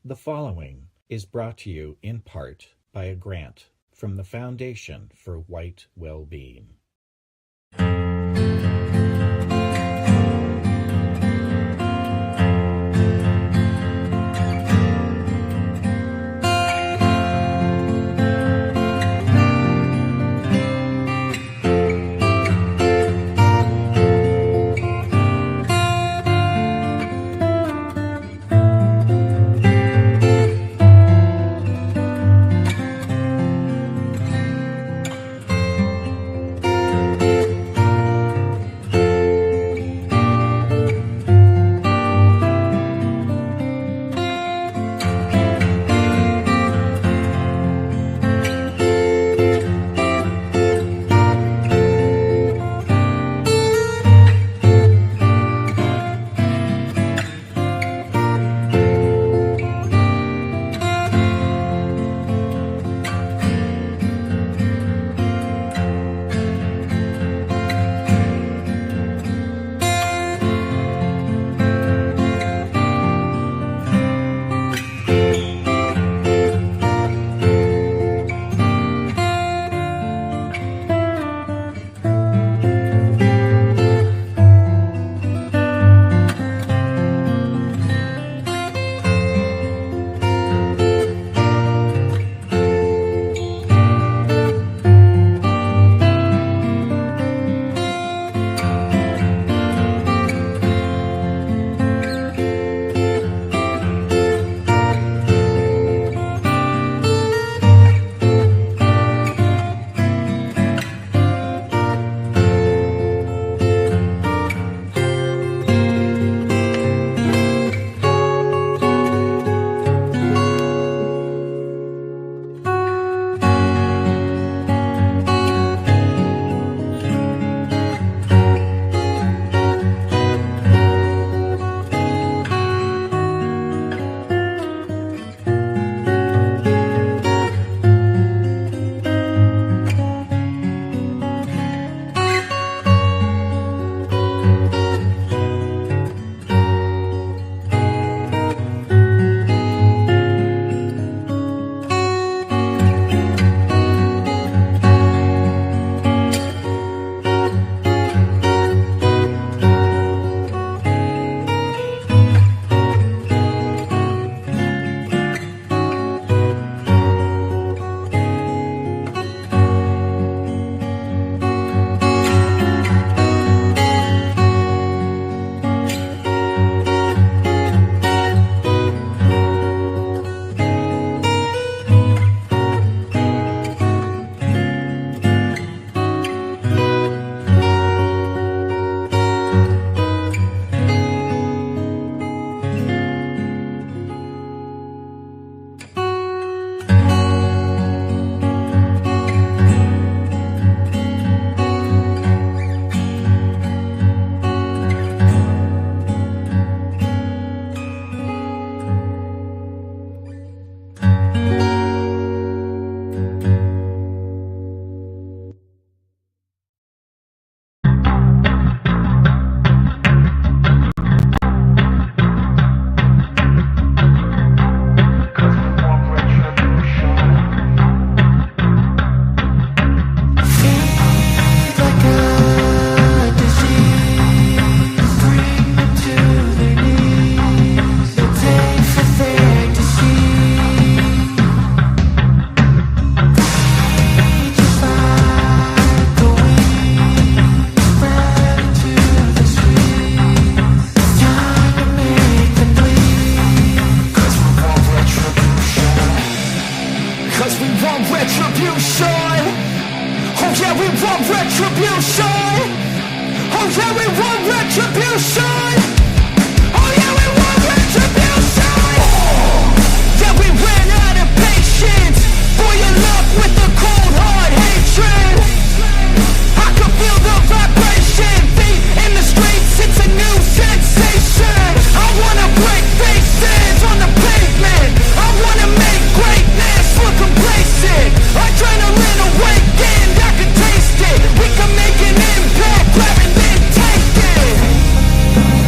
The following is brought to you in part by a grant from the Foundation for White Wellbeing.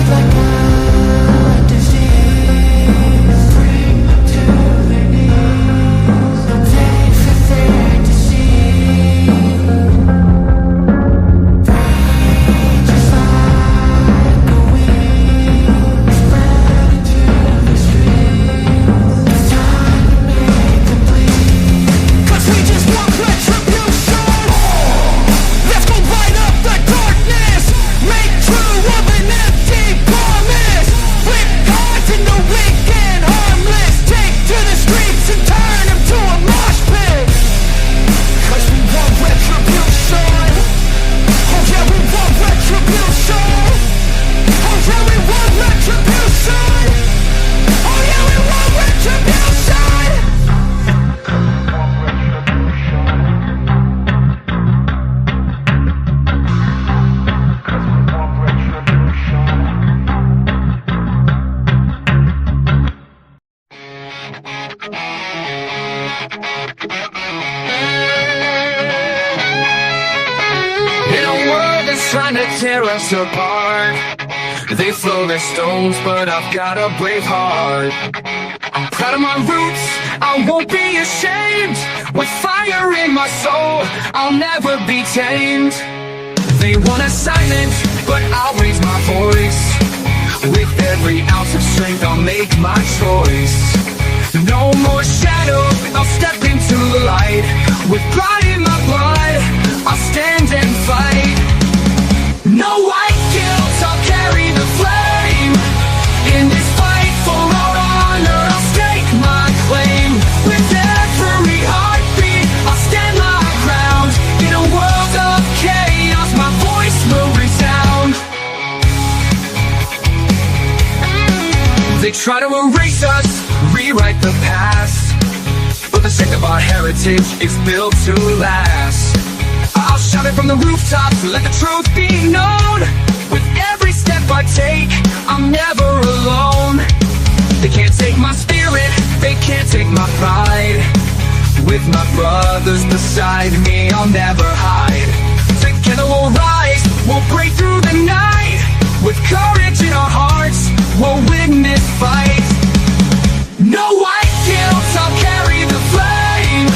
Like tear us apart. They throw their stones, but I've got a brave heart. I'm proud of my roots, I won't be ashamed. With fire in my soul, I'll never be tamed. They want us silent, but I'll raise my voice. With every ounce of strength, I'll make my choice. No more shadows, I'll step into the light. With pride in my blood, I'll stand and fight. No white guilt, I'll carry the flame. In this fight for our honor, I'll stake my claim. With every heartbeat, I'll stand my ground. In a world of chaos, my voice will resound. They try to erase us, rewrite the past, but the strength of our heritage is built to last. I'll shout it from the rooftops, let the truth be known. With every step I take, I'm never alone. They can't take my spirit, they can't take my pride. With my brothers beside me, I'll never hide. Together we'll rise, we'll break through the night. With courage in our hearts, we'll win this fight. No white guilt, I'll carry the flame.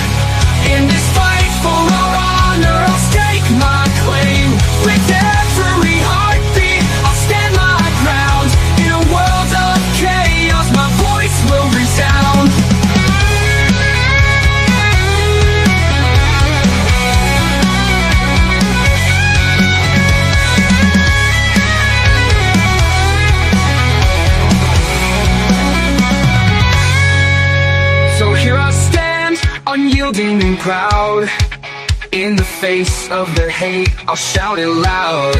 In this fight for our honor, I'll stake my claim. With every heartbeat, I'll stand my ground. In a world of chaos, my voice will resound. So here I stand, unyielding and proud. In the face of their hate, I'll shout it loud.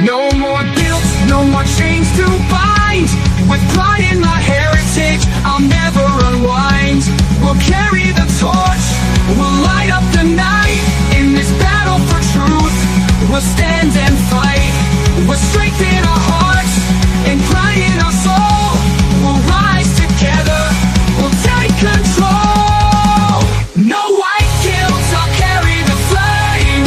No more guilt, no more chains to bind. With pride in my heritage, I'll never unwind. We'll carry the torch, we'll light up the night. In this battle for truth, we'll stand and fight. With strength in our hearts, and pride in our soul, we'll rise together, we'll take control. No white guilt, I'll carry the flame.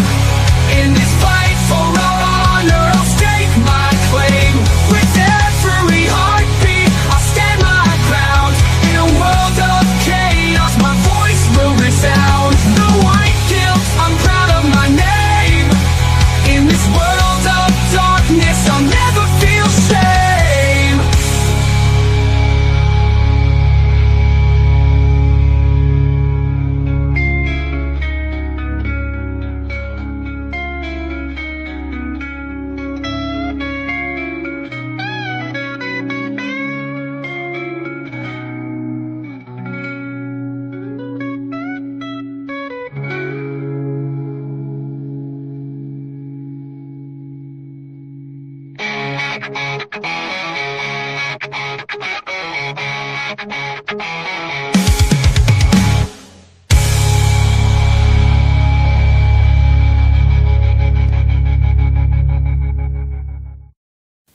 In this fight for our honor, I'll stake my claim. With every heartbeat, I'll stand my ground. In a world of chaos, my voice will resound. No white guilt, I'm proud of my name. In this world of darkness, I'll never feel shame.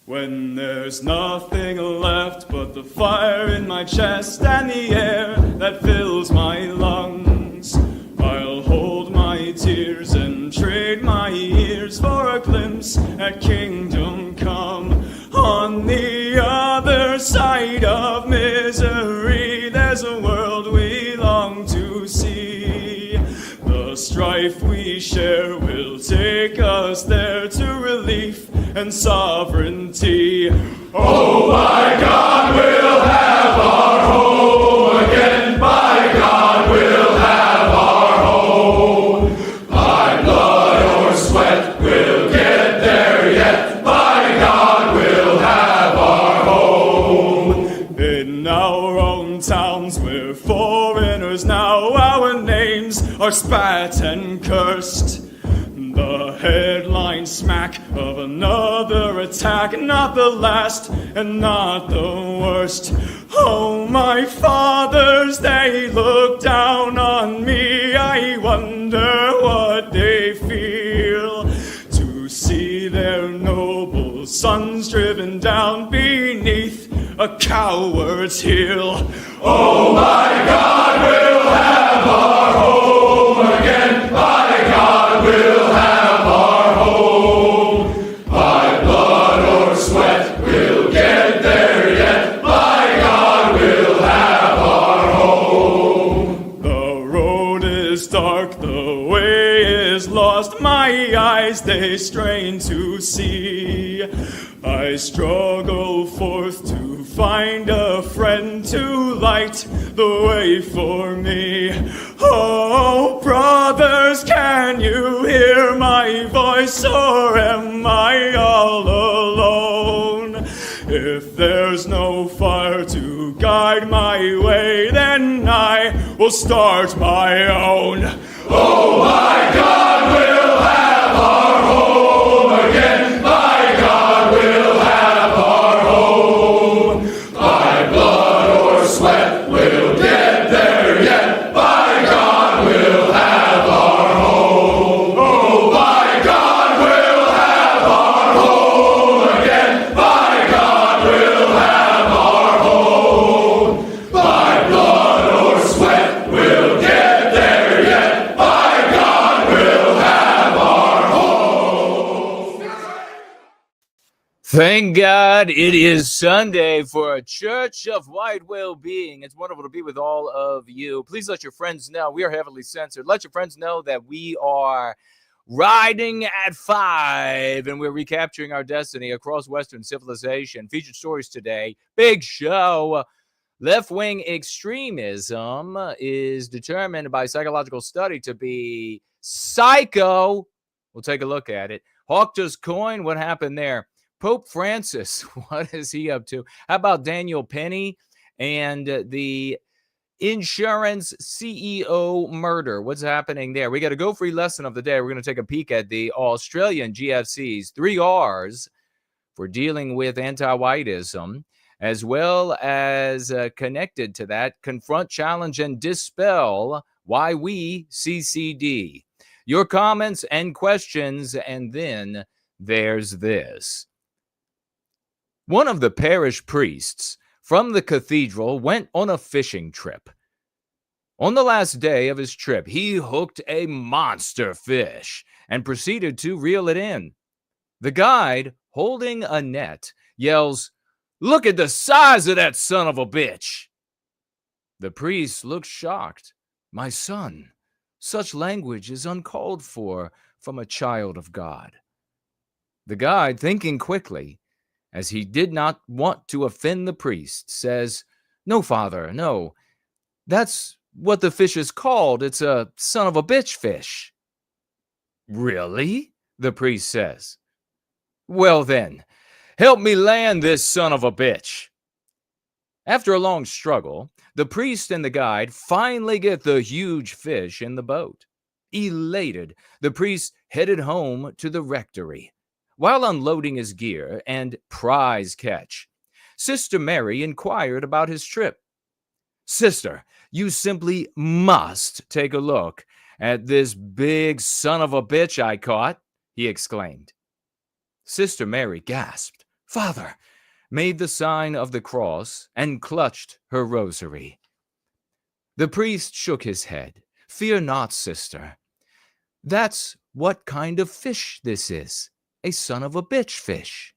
When there's nothing left but the fire in my chest and the air that fills my lungs, I'll hold my tears and trade my ears for a glimpse at kingdom come. On the other side of misery, there's a world we long to see. The strife we share will take us there to relief and sovereignty. Oh, by God, we'll have our home again. By God, we'll have our home. By blood or sweat, we'll get there yet. By God, we'll have our home. In our own towns, we're foreigners now. Our names are spat and cursed. The headline smack of another attack, not the last and not the worst. Oh, my fathers, they look down on me. I wonder what they feel to see their noble sons driven down beneath a coward's heel. Oh, my God, we'll have our home again. By God, we'll have our home. By lost, my eyes they strain to see. I struggle forth to find a friend to light the way for me. Oh, brothers, can you hear my voice, or am I all alone? If there's no fire to guide my way, then I will start my own. Oh, my God, we'll have our home again. My God, we'll have our home. By blood or sweat, we'll get there yet. By God, we'll have our home. Oh, by God, we'll have our home again. By God, we'll have our home. By blood or sweat, we'll get there yet. By God, we'll have our home. Thank God it is Sunday for a Church of White Wellbeing. It's wonderful to be with all of you. Please let your friends know we are heavily censored. Let your friends know that we are riding at 5 and we're recapturing our destiny across Western civilization. Featured stories today. Big show. Left-wing extremism is determined by psychological study to be psycho. We'll take a look at it. Hawk's coin, what happened there? Pope Francis, what is he up to? How about Daniel Penny and the insurance CEO murder? What's happening there? We got a go-free lesson of the day. We're going to take a peek at the Australian GFC's 3 R's for dealing with anti-whiteism, as well as connected to that, confront, challenge, and dispel why we CCD. Your comments and questions, and then there's this. One of the parish priests from the cathedral went on a fishing trip. On the last day of his trip, he hooked a monster fish and proceeded to reel it in. The guide, holding a net, yells, "Look at the size of that son of a bitch!" The priest looks shocked. "My son, such language is uncalled for from a child of God." The guide, thinking quickly, as he did not want to offend the priest, says, "No, Father, no. That's what the fish is called. It's a son of a bitch fish." "Really?" the priest says. "Well then, help me land this son of a bitch." After a long struggle, the priest and the guide finally get the huge fish in the boat. Elated, the priest headed home to the rectory. While unloading his gear and prize catch, Sister Mary inquired about his trip. "Sister, you simply must take a look at this big son of a bitch I caught," he exclaimed. Sister Mary gasped, "Father," made the sign of the cross, and clutched her rosary. The priest shook his head. "Fear not, sister. That's what kind of fish this is. A son of a bitch fish."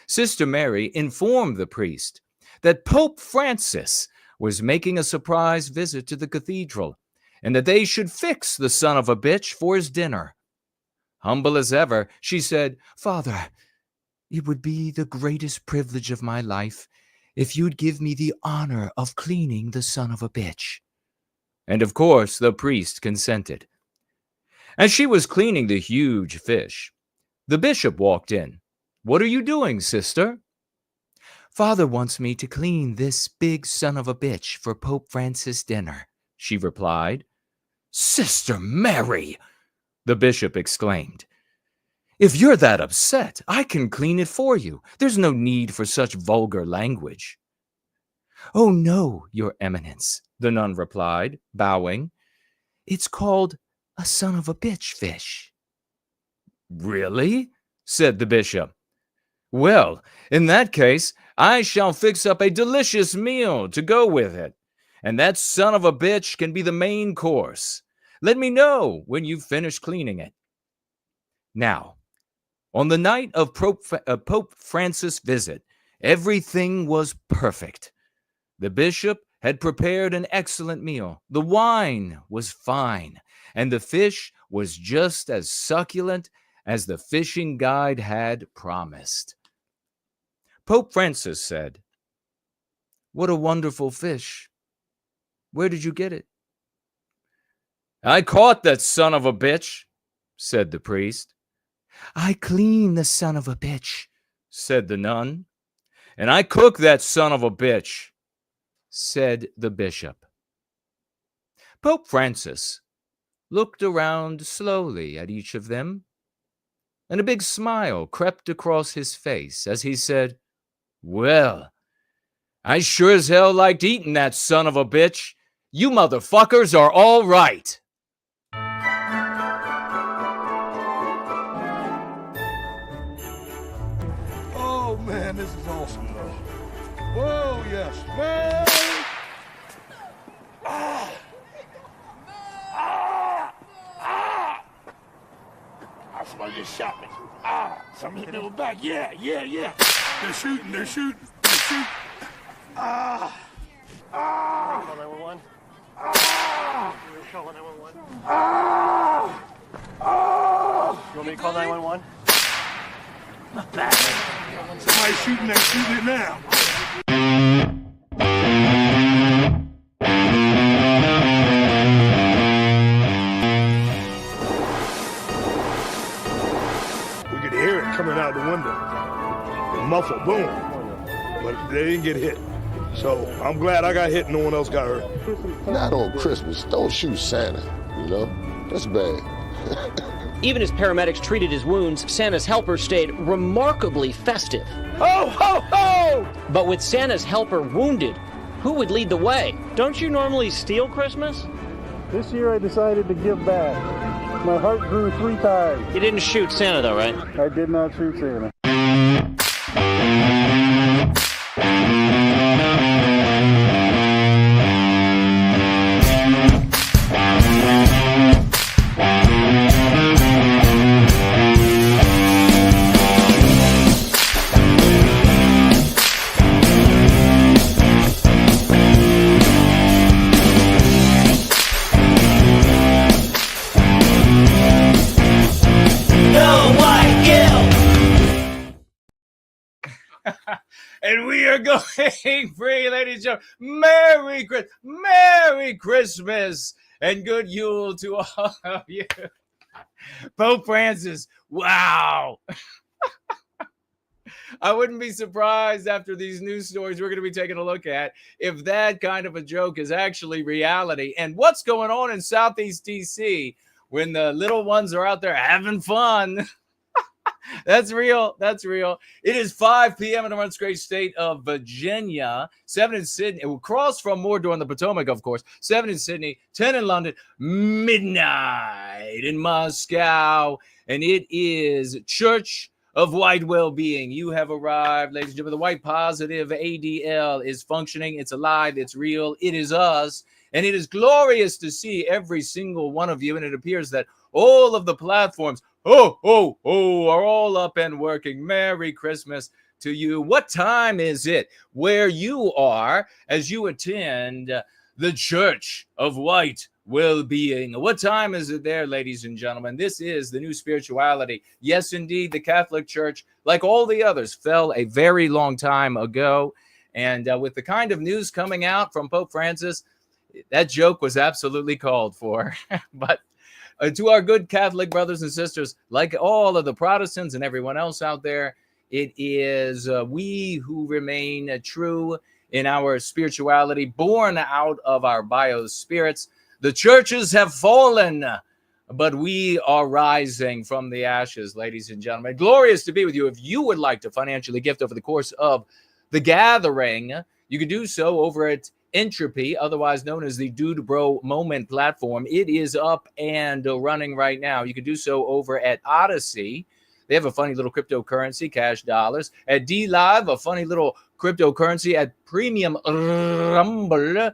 Sister Mary informed the priest that Pope Francis was making a surprise visit to the cathedral and that they should fix the son of a bitch for his dinner. Humble as ever, she said, "Father, it would be the greatest privilege of my life if you'd give me the honor of cleaning the son of a bitch." And of course, the priest consented. As she was cleaning the huge fish, the bishop walked in. "What are you doing, sister?" "Father wants me to clean this big son of a bitch for Pope Francis' dinner," she replied. "Sister Mary!" the bishop exclaimed. "If you're that upset, I can clean it for you. There's no need for such vulgar language." "Oh, no, Your Eminence," the nun replied, bowing. "It's called a son of a bitch fish." "Really?" said the bishop. "Well, in that case, I shall fix up a delicious meal to go with it, and that son of a bitch can be the main course. Let me know when you've finished cleaning it." Now, on the night of Pope Francis' visit, everything was perfect. The bishop had prepared an excellent meal. The wine was fine, and the fish was just as succulent as the fishing guide had promised. Pope Francis said, "What a wonderful fish. Where did you get it?" "I caught that son of a bitch," said the priest. "I cleaned the son of a bitch," said the nun. "And I cooked that son of a bitch," said the bishop. Pope Francis looked around slowly at each of them, and a big smile crept across his face as he said, "Well, I sure as hell liked eating that son of a bitch. You motherfuckers are all right." Oh, man, this is awesome, though. Whoa, yes, man. Somebody just shot me. Somebody hit me in the back. Yeah. They're shooting. Call 911. Call 911. You want me to call 911? Somebody's shooting it now. We could hear it coming out the window. A muffled boom. But they didn't get hit. So I'm glad I got hit and no one else got hurt. Not on Christmas. Don't shoot Santa, you know? That's bad. Even as paramedics treated his wounds, Santa's helper stayed remarkably festive. Ho, ho, ho! But with Santa's helper wounded, who would lead the way? Don't you normally steal Christmas? This year I decided to give back. My heart grew 3 times. You didn't shoot Santa though, right? I did not shoot Santa. And we are going free, ladies and gentlemen. Merry Christmas, and good Yule to all of you. Pope Francis, wow. I wouldn't be surprised after these news stories we're going to be taking a look at if that kind of a joke is actually reality. And what's going on in Southeast DC when the little ones are out there having fun. That's real. It is 5 p.m. in the once great state of Virginia, 7 in Sydney. It will cross from Mordor on the Potomac, of course, 7 in Sydney, 10 in London, midnight in Moscow. And it is Church of White Wellbeing. You have arrived, ladies and gentlemen. The white positive ADL is functioning. It's alive. It's real. It is us. And it is glorious to see every single one of you. And it appears that all of the platforms are all up and working. Merry Christmas to you. What time is it where you are as you attend the Church of White Wellbeing? What time is it there, ladies and gentlemen? This is the new spirituality. Yes, indeed, the Catholic Church, like all the others, fell a very long time ago. And with the kind of news coming out from Pope Francis, that joke was absolutely called for. But to our good Catholic brothers and sisters, like all of the Protestants and everyone else out there, it is we who remain true in our spirituality, born out of our biospirits. The churches have fallen, but we are rising from the ashes, ladies and gentlemen. Glorious to be with you. If you would like to financially gift over the course of the gathering, you can do so over at Entropy, otherwise known as the Dude Bro Moment platform. It is up and running right now. You can do so over at Odyssey. They have a funny little cryptocurrency, cash dollars. At D-Live, a funny little cryptocurrency. At Premium Rumble,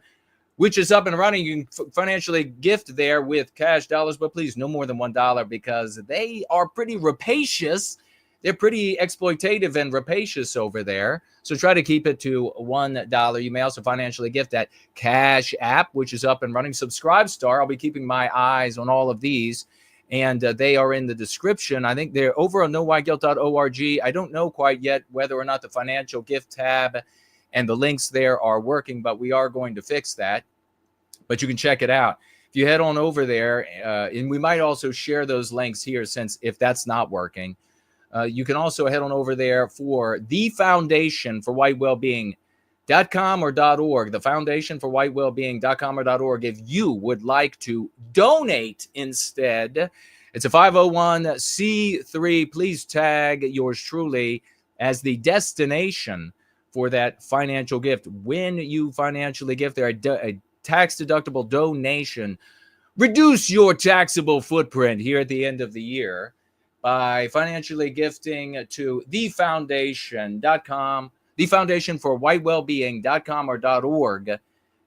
which is up and running. You can financially gift there with cash dollars, but please, no more than $1 because they are pretty rapacious. They're pretty exploitative and rapacious over there. So try to keep it to $1. You may also financially gift at Cash App, which is up and running. Subscribe Star. I'll be keeping my eyes on all of these. and they are in the description. I think they're over on knowwhyguilt.org. I don't know quite yet whether or not the financial gift tab and the links there are working, but we are going to fix that. But you can check it out. If you head on over there, and we might also share those links here, since if that's not working, you can also head on over there for the Foundation for White Wellbeing.com or .org, the Foundation for White Wellbeing.com or .org, if you would like to donate instead. It's a 501c3. Please tag yours truly as the destination for that financial gift. When you financially gift there, a tax-deductible donation, reduce your taxable footprint here at the end of the year by financially gifting to thefoundation.com, the Foundation for White Wellbeing.com or .org,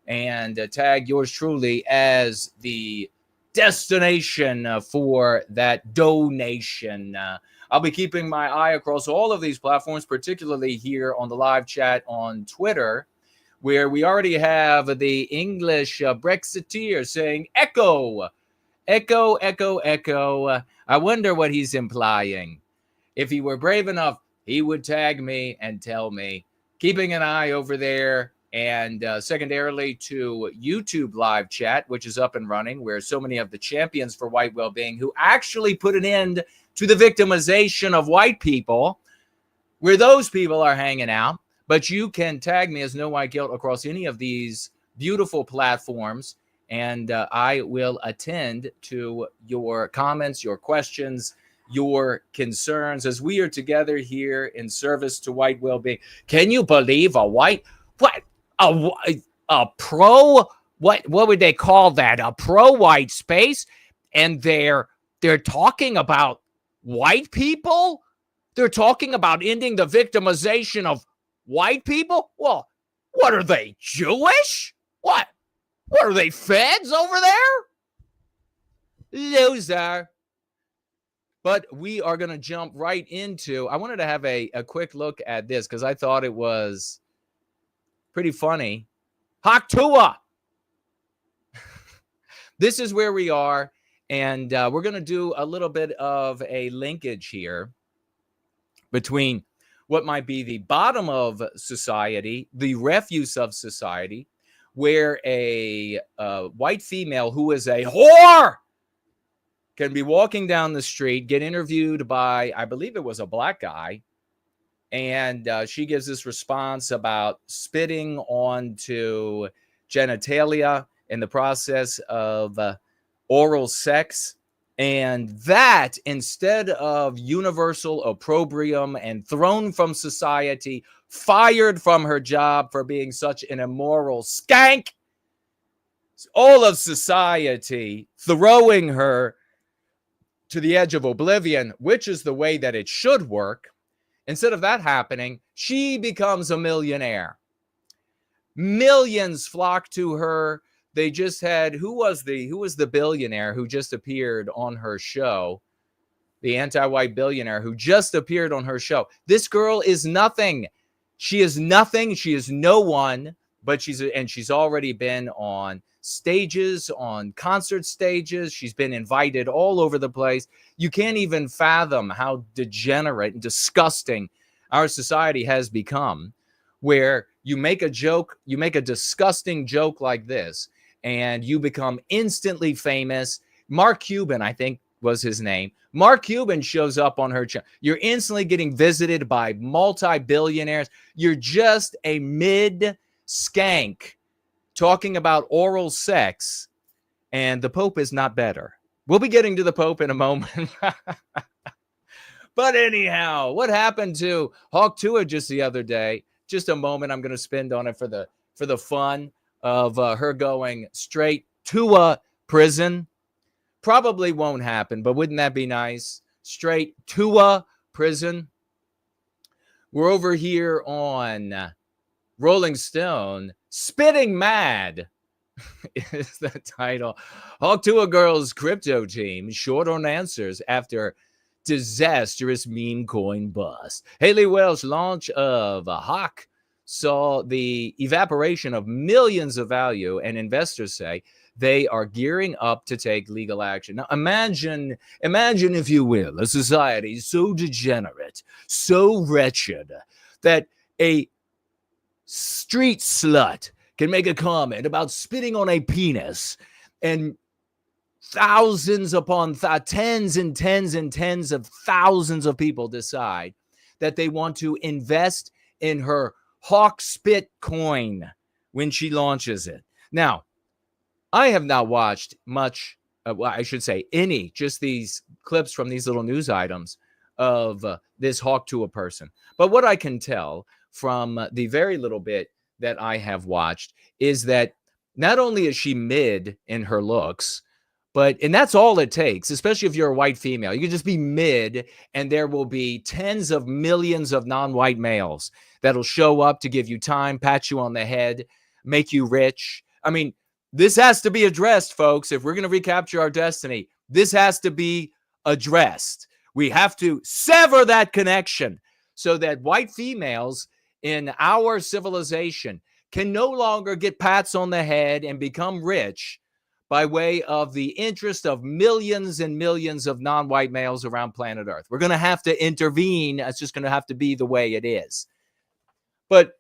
and tag yours truly as the destination for that donation. I'll be keeping my eye across all of these platforms, particularly here on the live chat on Twitter, where we already have the English Brexiteer saying, echo, echo, echo, echo. I wonder what he's implying. If he were brave enough, he would tag me and tell me. Keeping an eye over there, and secondarily to YouTube live chat, which is up and running, where so many of the champions for white well-being who actually put an end to the victimization of white people, where those people are hanging out. But you can tag me as No White Guilt across any of these beautiful platforms, and I will attend to your comments, your questions, your concerns as we are together here in service to white well-being. Can you believe a pro, what would they call that? A pro-white space, and they're talking about white people? They're talking about ending the victimization of white people? Well, what are they, Jewish? What are they, feds over there? Loser. But we are going to jump right into, I wanted to have a quick look at this because I thought it was pretty funny. Tuah. This is where we are, and we're going to do a little bit of a linkage here between what might be the bottom of society, the refuse of society, where a white female who is a whore can be walking down the street, get interviewed by, I believe it was a black guy, and she gives this response about spitting onto genitalia in the process of oral sex. And that, instead of universal opprobrium and thrown from society, fired from her job for being such an immoral skank, all of society throwing her to the edge of oblivion, which is the way that it should work. Instead of that happening, she becomes a millionaire. Millions flock to her. They just had, who was the billionaire who just appeared on her show? The anti-white billionaire who just appeared on her show. This girl is nothing. She is nothing. She is no one, but she's already been on stages, on concert stages. She's been invited all over the place. You can't even fathom how degenerate and disgusting our society has become, where you make a joke, you make a disgusting joke like this, and you become instantly famous. Mark Cuban, I think was his name. Mark Cuban shows up on her channel. You're instantly getting visited by multi-billionaires. You're just a mid-skank talking about oral sex, and the Pope is not better. We'll be getting to the Pope in a moment. But anyhow, what happened to Tuah just the other day? Just a moment I'm going to spend on it for the fun of her going straight to a prison. Probably won't happen, but wouldn't that be nice? Straight to a prison. We're over here on Rolling Stone. Spitting Mad is the title. Tuah Girls crypto team short on answers after disastrous meme coin bust. Haley Welch launch of Hawk saw the evaporation of millions of value, and investors say they are gearing up to take legal action. Now, imagine, if you will, a society so degenerate, so wretched, that a street slut can make a comment about spitting on a penis, and thousands upon tens and tens and tens of thousands of people decide that they want to invest in her hawk spit coin when she launches it. Now, I have not watched much, I should say any, just these clips from these little news items of this Hawk Tuah person. But what I can tell from the very little bit that I have watched is that not only is she mid in her looks, and that's all it takes, especially if you're a white female. You can just be mid, and there will be tens of millions of non-white males that'll show up to give you time, pat you on the head, make you rich. I mean, this has to be addressed, folks. If we're going to recapture our destiny, this has to be addressed. We have to sever that connection so that white females in our civilization can no longer get pats on the head and become rich by way of the interest of millions and millions of non-white males around planet Earth. We're going to have to intervene. It's just going to have to be the way it is. But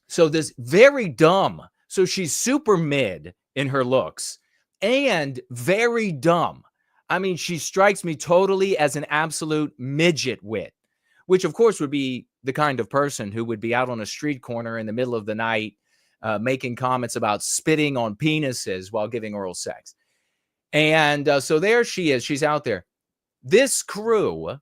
so this very dumb. So she's super mid in her looks and very dumb. I mean, she strikes me totally as an absolute midget wit, which of course would be the kind of person who would be out on a street corner in the middle of the night making comments about spitting on penises while giving oral sex. And so there she is. She's out there. This crew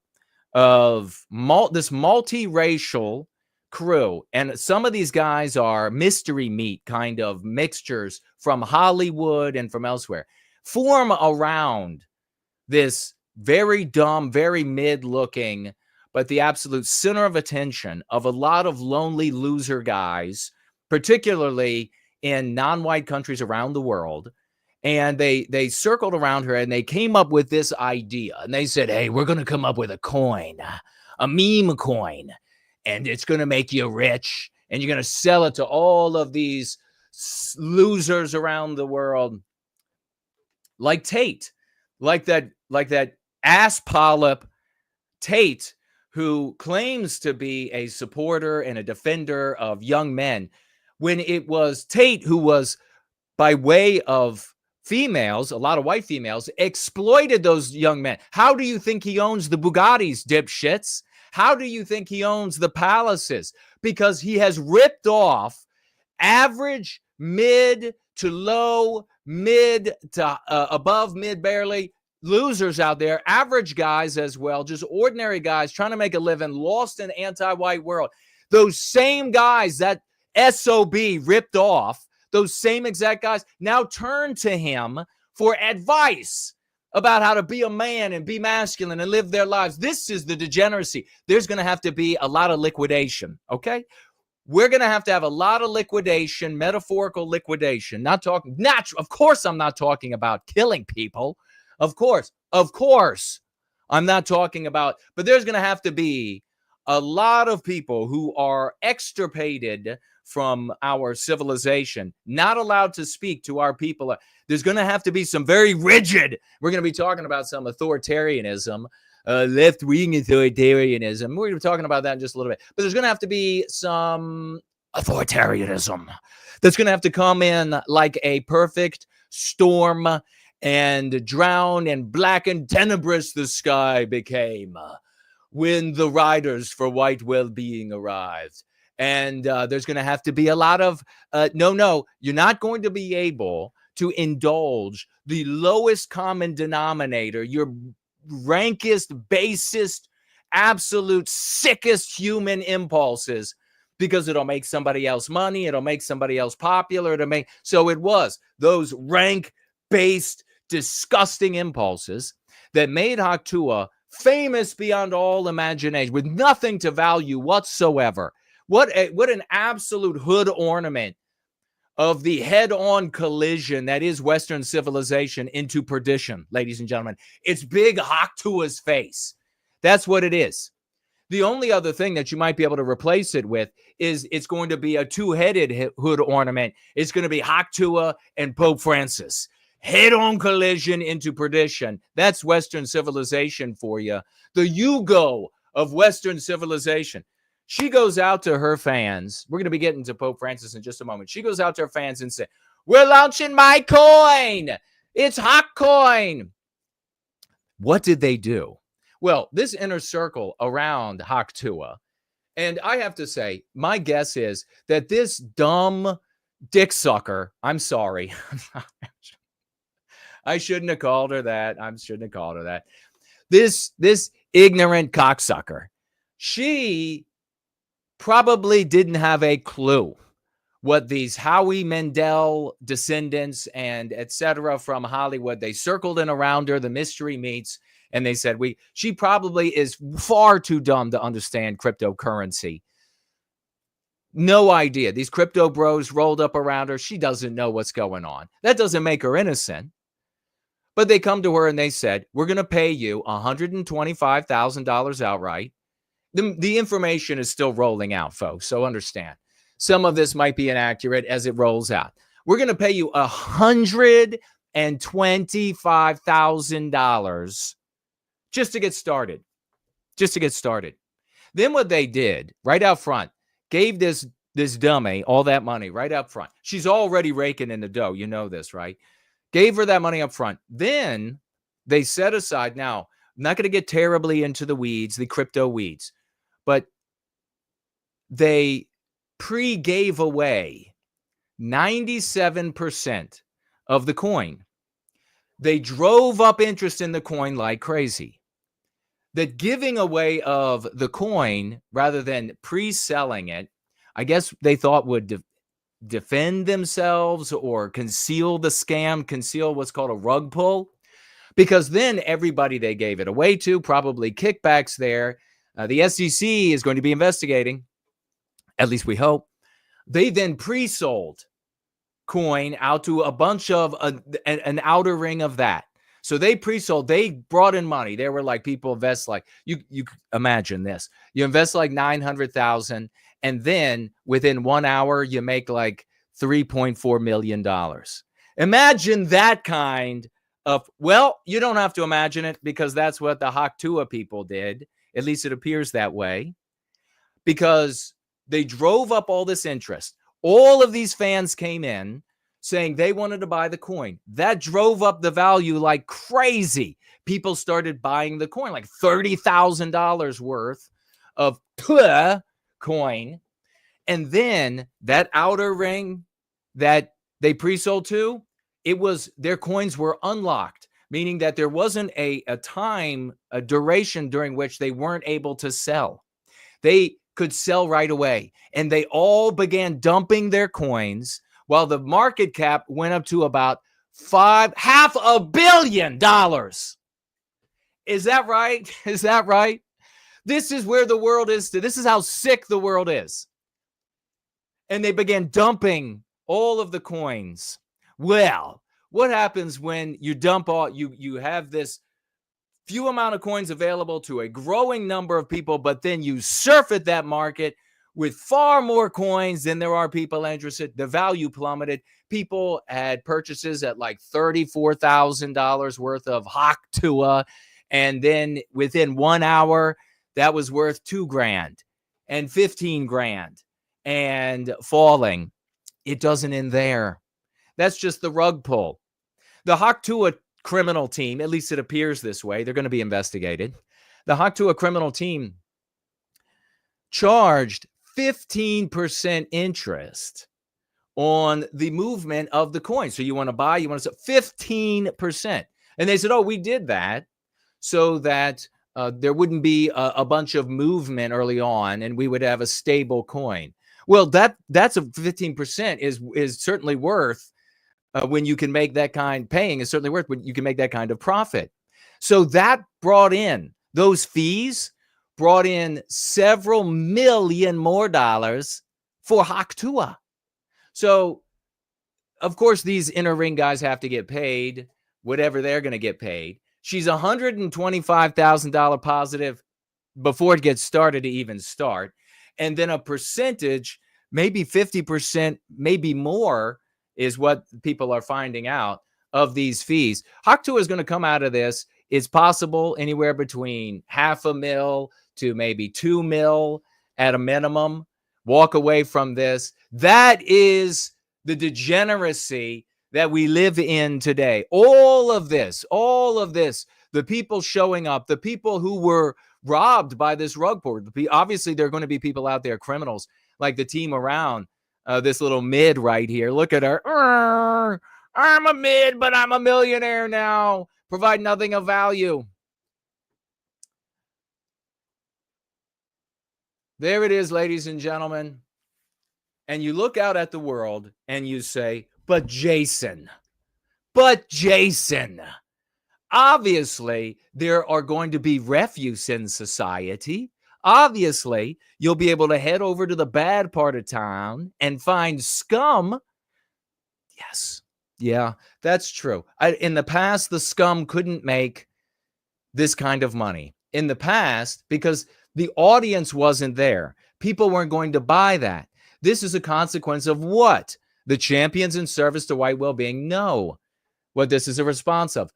of this multiracial crew, and some of these guys are mystery meat kind of mixtures from Hollywood and from elsewhere, form around this very dumb, very mid-looking, but the absolute center of attention of a lot of lonely loser guys, particularly in non-white countries around the world. And they circled around her and they came up with this idea. And they said, hey, we're going to come up with a coin, a meme coin, and it's going to make you rich. And you're going to sell it to all of these losers around the world. Like Tate, like that ass polyp Tate, who claims to be a supporter and a defender of young men, when it was Tate who was, by way of females, a lot of white females, exploited those young men. How do you think he owns the Bugattis, dipshits? How do you think he owns the palaces? Because he has ripped off average, mid to low, mid to above mid barely losers out there, average guys as well, just ordinary guys trying to make a living, lost in an anti-white world. Those same guys that SOB ripped off, those same exact guys now turn to him for advice about how to be a man and be masculine and live their lives. This is the degeneracy. There's going to have to be a lot of liquidation, okay? We're going to have a lot of liquidation, metaphorical liquidation. Of course I'm not talking about killing people. Of course, I'm not talking about, but there's going to have to be a lot of people who are extirpated from our civilization, not allowed to speak to our people. There's going to have to be some very rigid, we're going to be talking about some authoritarianism, left-wing authoritarianism. We're going to be talking about that in just a little bit. But there's going to have to be some authoritarianism that's going to have to come in like a perfect storm and drown, and black and tenebrous the sky became when the riders for white well-being arrived. And there's going to have to be a lot of, no, you're not going to be able to indulge the lowest common denominator, your rankest, basest, absolute sickest human impulses, because it'll make somebody else money, it'll make somebody else popular, so it was those rank-based, disgusting impulses that made Hawk Tuah famous beyond all imagination, with nothing to value whatsoever. What an absolute hood ornament of the head-on collision that is Western civilization into perdition, ladies and gentlemen. It's big Hawk Tuah's face. That's what it is. The only other thing that you might be able to replace it with is it's going to be a two-headed hood ornament. It's going to be Tuah and Pope Francis. Head-on collision into perdition. That's Western civilization for you. The Yugo of Western civilization. She goes out to her fans. We're going to be getting to Pope Francis in just a moment. She goes out to her fans and says, we're launching my coin. It's hot coin. What did they do? Well, this inner circle around Tuah, and I have to say, my guess is that this dumb dick sucker, I'm sorry. I shouldn't have called her that. This ignorant cocksucker, she probably didn't have a clue what these Howie Mandel descendants and etc. from Hollywood, they circled in around her, the mystery meets, and they said, she probably is far too dumb to understand cryptocurrency. No idea. These crypto bros rolled up around her. She doesn't know what's going on. That doesn't make her innocent. But they come to her and they said, we're going to pay you $125,000 outright. The information is still rolling out, folks, so understand. Some of this might be inaccurate as it rolls out. We're going to pay you $125,000 just to get started. Then what they did right out front, gave this dummy all that money right up front. She's already raking in the dough. You know this, right? Gave her that money up front. Then they set aside. Now, I'm not going to get terribly into the weeds, the crypto weeds, but they gave away 97% of the coin. They drove up interest in the coin like crazy. The giving away of the coin rather than pre-selling it, I guess they thought would defend themselves or conceal the scam, conceal what's called a rug pull, because then everybody they gave it away to, probably kickbacks there. The SEC is going to be investigating, at least we hope. They then pre-sold coin out to a bunch of an outer ring of that. So they pre-sold, they brought in money. They were like, people invest like, you imagine this. You invest like $900,000 and then within 1 hour, you make like $3.4 million. Imagine that kind of, well, you don't have to imagine it because that's what the Tuah people did. At least it appears that way, because they drove up all this interest. All of these fans came in saying they wanted to buy the coin. That drove up the value like crazy. People started buying the coin, like $30,000 worth of Tuah coin. And then that outer ring that they pre-sold to, their coins were unlocked, meaning that there wasn't a duration during which they weren't able to sell. They could sell right away. And they all began dumping their coins while the market cap went up to about $500 million. Is that right? Is that right? This is where the world is. This is how sick the world is. And they began dumping all of the coins. Well, what happens when you dump all, you have this few amount of coins available to a growing number of people, but then you surfeit that market with far more coins than there are people interested. The value plummeted. People had purchases at like $34,000 worth of Tuah, and then within 1 hour, that was worth $2,000 and $15,000 and falling. It doesn't end there. That's just the rug pull. The Tuah criminal team, at least it appears this way, they're going to be investigated. The Tuah criminal team charged 15% interest on the movement of the coin. So you want to buy, you want to sell 15%. And they said, oh, we did that so that there wouldn't be a bunch of movement early on and we would have a stable coin. Well, that's a 15% is certainly worth when you can make that kind, paying is certainly worth when you can make that kind of profit. So that brought in, those fees brought in several million more dollars for Tuah. So, of course, these inner ring guys have to get paid, whatever they're going to get paid. She's $125,000 positive. before it gets started to even start. And then a percentage, maybe 50%, maybe more, is what people are finding out of these fees. Tuah is going to come out of this. It's possible anywhere between $500,000 to maybe $2 million at a minimum. Walk away from this. That is the degeneracy that we live in today. All of this, the people showing up, the people who were robbed by this rug pull. Obviously, there are going to be people out there, criminals, like the team around this little mid right here. Look at her. I'm a mid, but I'm a millionaire now. Provide nothing of value. There it is, ladies and gentlemen. And you look out at the world and you say, but Jason, obviously there are going to be refuse in society. Obviously, you'll be able to head over to the bad part of town and find scum. Yes. Yeah, that's true. In the past, the scum couldn't make this kind of money. In the past, because the audience wasn't there. People weren't going to buy that. This is a consequence of what? The champions in service to white well-being know what this is a response of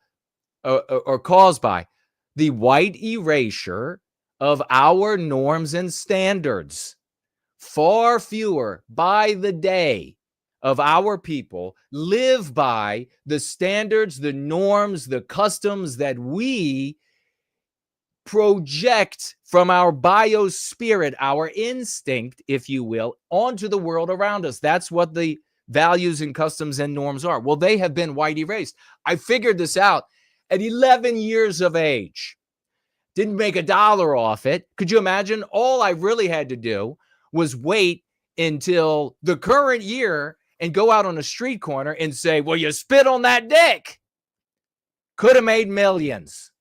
or caused by. The white erasure of our norms and standards. Far fewer by the day of our people live by the standards, the norms, the customs that we project from our biospirit, our instinct, if you will, onto the world around us. That's what the values and customs and norms are. Well, they have been white erased. I figured this out at 11 years of age. Didn't make $1 off it. Could you imagine? All I really had to do was wait until the current year and go out on a street corner and say, well, you spit on that dick. Could have made millions.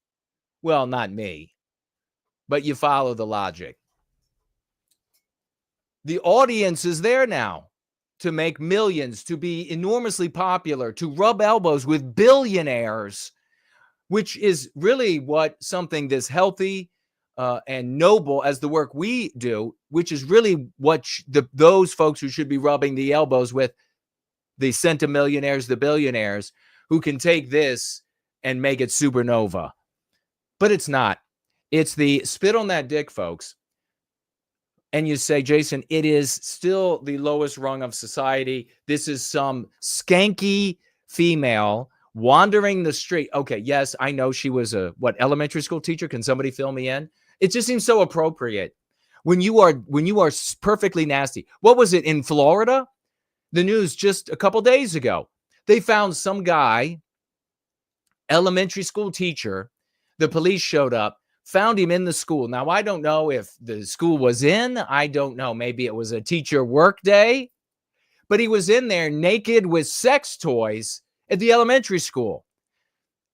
Well, not me, but you follow the logic. The audience is there now to make millions, to be enormously popular, to rub elbows with billionaires, which is really what something this healthy and noble as the work we do, which is really what those folks who should be rubbing the elbows with the centimillionaires, the billionaires, who can take this and make it supernova. But it's not. It's the spit on that dick, folks. And you say, Jason, it is still the lowest rung of society. This is some skanky female wandering the street. Okay, yes, I know she was a, elementary school teacher? Can somebody fill me in? It just seems so appropriate. When you are perfectly nasty. What was it in Florida? The news just a couple days ago. They found some guy, elementary school teacher. The police showed up, found him in the school. Now, I don't know if the school was in. I don't know. Maybe it was a teacher work day. But he was in there naked with sex toys at the elementary school.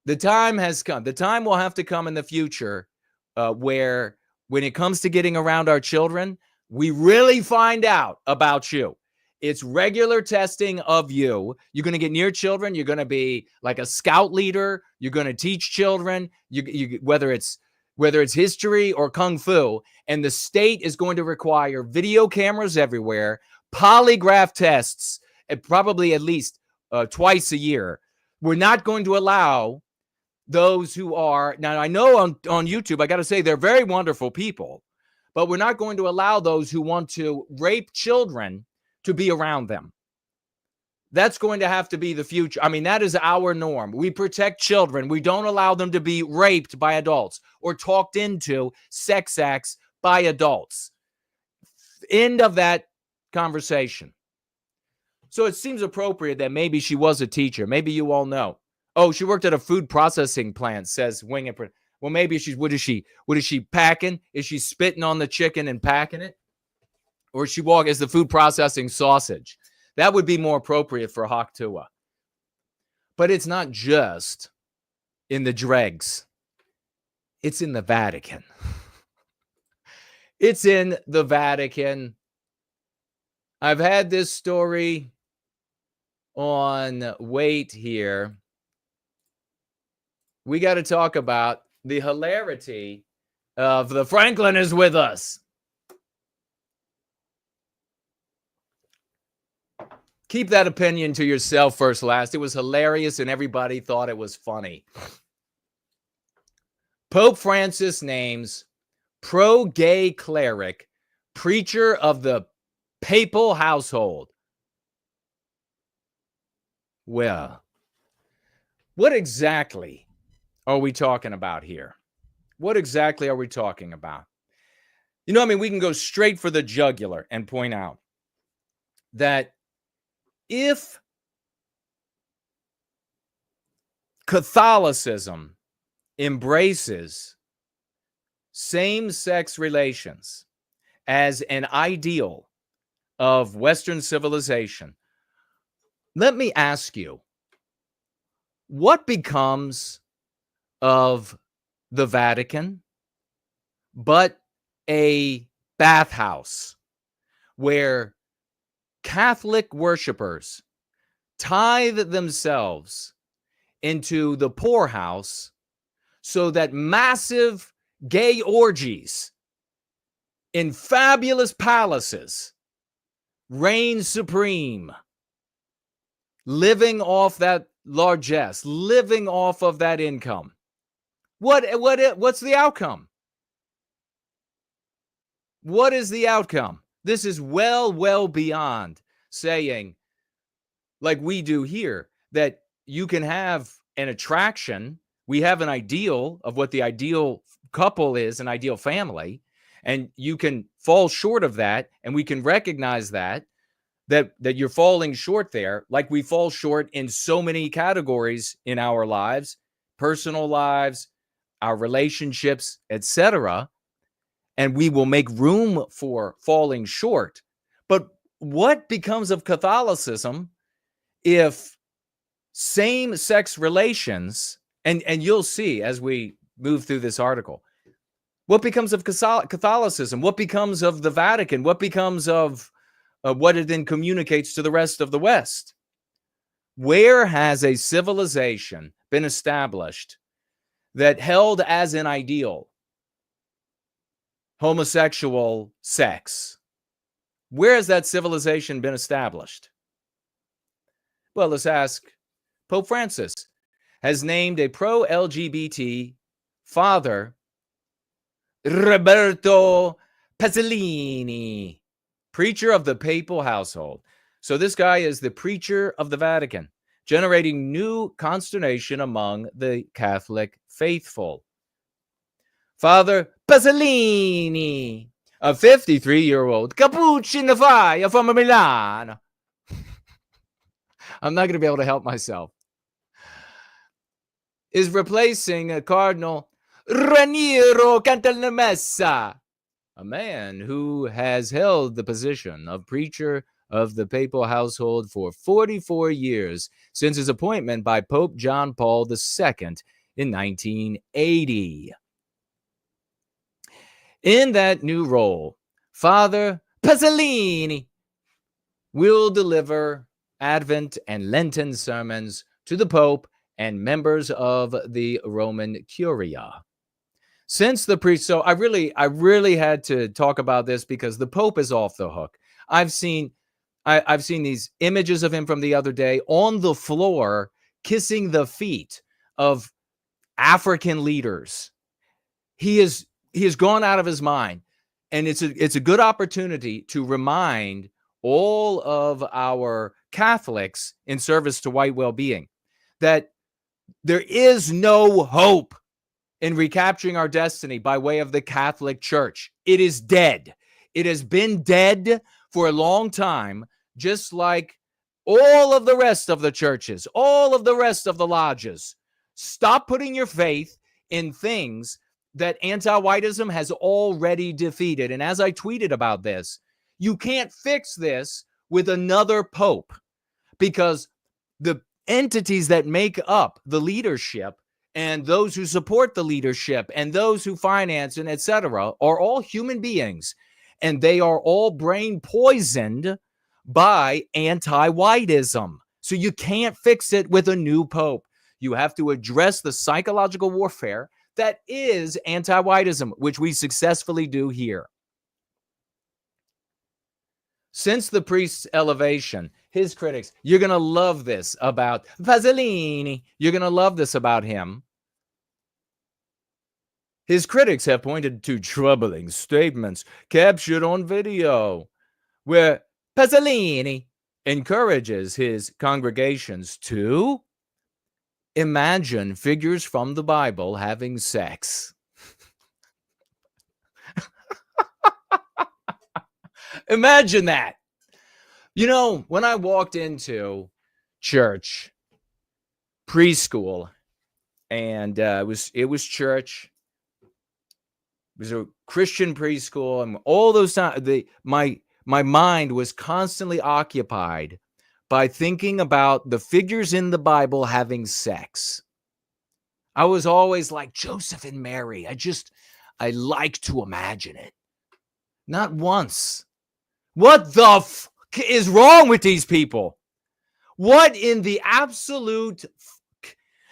The time has come. The time will have to come in the future where when it comes to getting around our children, we really find out about you. It's regular testing of you. You're going to get near children. You're going to be like a scout leader. You're going to teach children, whether it's history or kung fu. And the state is going to require video cameras everywhere, polygraph tests, and probably at least twice a year. We're not going to allow those who are, now I know on YouTube, I got to say they're very wonderful people, but we're not going to allow those who want to rape children to be around them. That's going to have to be the future. I mean, that is our norm. We protect children. We don't allow them to be raped by adults or talked into sex acts by adults. End of that conversation. So it seems appropriate that maybe she was a teacher. Maybe you all know. Oh, she worked at a food processing plant, says Wing and well, maybe what is she packing? Is she spitting on the chicken and packing it? Or she walk as the food processing sausage? That would be more appropriate for Tuah. But it's not just in the dregs. It's in the Vatican. It's in the Vatican. I've had this story on wait here. We got to talk about the hilarity The Franklin is with us. Keep that opinion to yourself, First Last. It was hilarious and everybody thought it was funny. Pope Francis names pro-gay cleric preacher of the papal household. Well, what exactly are we talking about here? What exactly are we talking about? You know, I mean, we can go straight for the jugular and point out that if Catholicism embraces same-sex relations as an ideal of Western civilization, let me ask you, what becomes of the Vatican but a bathhouse where Catholic worshipers tithe themselves into the poorhouse so that massive gay orgies in fabulous palaces reign supreme, living off that largesse, living off of that income? What's the outcome? What is the outcome? This is well beyond saying, like we do here, that you can have an attraction. We have an ideal of what the ideal couple is, an ideal family, and you can fall short of that, and we can recognize that you're falling short there, like we fall short in so many categories in our lives, personal lives, our relationships, etc., and we will make room for falling short. But what becomes of Catholicism if same-sex relations, and you'll see as we move through this article, what becomes of Catholicism? What becomes of the Vatican? What becomes of what it then communicates to the rest of the West? Where has a civilization been established that held as an ideal homosexual sex? Where has that civilization been established? Well, let's ask. Pope Francis has named a pro-LGBT father, Roberto Pasolini, preacher of the papal household. So this guy is the preacher of the Vatican, generating new consternation among the Catholic faithful. Father Pasolini, a 53-year-old Capuchin fire from Milan. I'm not going to be able to help myself. Is replacing Cardinal Raniero Cantalamessa, a man who has held the position of preacher of the papal household for 44 years since his appointment by Pope John Paul II in 1980. In that new role, Father Pasolini will deliver Advent and Lenten sermons to the Pope and members of the Roman Curia. Since the priest, so I really had to talk about this because the Pope is off the hook. I've seen these images of him from the other day on the floor kissing the feet of African leaders. He has gone out of his mind, and it's a good opportunity to remind all of our Catholics in service to white well-being that there is no hope in recapturing our destiny by way of the Catholic Church. It is dead. It has been dead for a long time, just like all of the rest of the churches, all of the rest of the lodges. Stop putting your faith in things that anti-whiteism has already defeated. And as I tweeted about this, you can't fix this with another pope, because the entities that make up the leadership and those who support the leadership and those who finance and etc. are all human beings, and they are all brain poisoned by anti-whiteism. So you can't fix it with a new pope. You have to address the psychological warfare that is anti-whiteism, which we successfully do here. Since the priest's elevation, his critics, you're going to love this about Pasolini. You're going to love this about him. His critics have pointed to troubling statements captured on video where Pasolini encourages his congregations to imagine figures from the Bible having sex. Imagine that. You know, when I walked into church, preschool, and it was church. It was a Christian preschool, and all those times, my mind was constantly occupied by thinking about the figures in the Bible having sex. I was always like Joseph and Mary. I like to imagine it. Not once. What the f is wrong with these people? What in the absolute f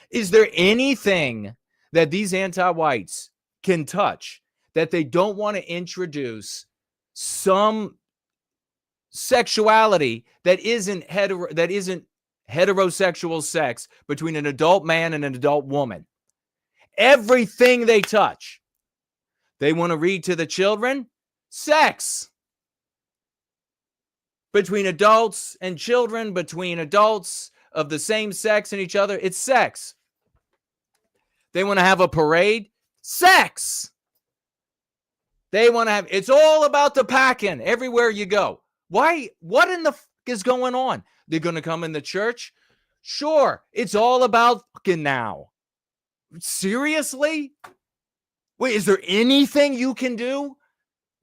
is there anything that these anti-whites can touch that they don't want to introduce some sexuality that isn't heterosexual sex between an adult man and an adult woman? Everything they touch, they want to read to the children, sex. Between adults and children, between adults of the same sex and each other, it's sex. They want to have a parade, sex. They want to have, it's all about the packing everywhere you go. Why? What in the f is going on? They're going to come in the church? Sure, it's all about fucking now. Seriously? Wait, is there anything you can do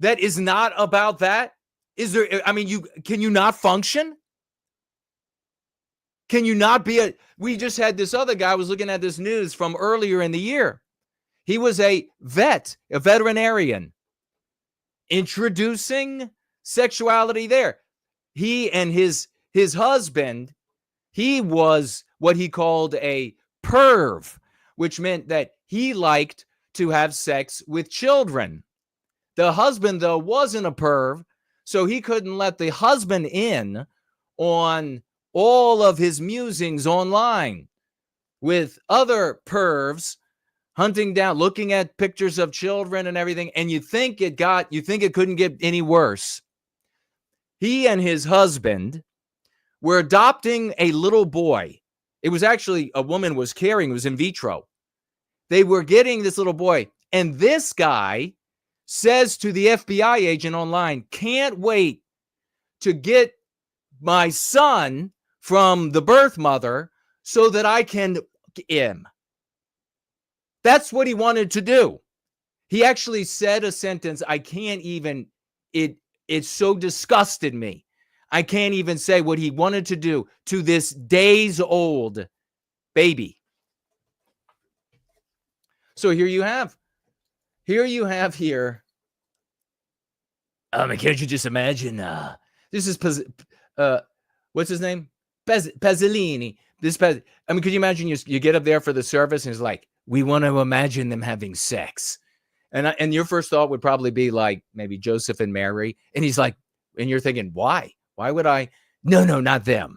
that is not about that? Is there, I mean, can you not function? Can you not be we just had this other guy, was looking at this news from earlier in the year. He was a veterinarian, introducing sexuality there. He and his husband, he was what he called a perv, which meant that he liked to have sex with children. The husband, though, wasn't a perv, so he couldn't let the husband in on all of his musings online with other pervs hunting down, looking at pictures of children and everything. And you think it couldn't get any worse. He and his husband were adopting a little boy. It was actually a woman was carrying, it was in vitro. They were getting this little boy. And this guy says to the FBI agent online, can't wait to get my son from the birth mother so that I can him. That's what he wanted to do. He actually said a sentence, I can't even, it so disgusted me. I can't even say what he wanted to do to this days-old baby. So here you have. Can't you just imagine? This is what's his name? Pasolini. Could you imagine you get up there for the service and it's like, we want to imagine them having sex, and your first thought would probably be like maybe Joseph and Mary, and he's like, and you're thinking, why? Why would I? No, not them.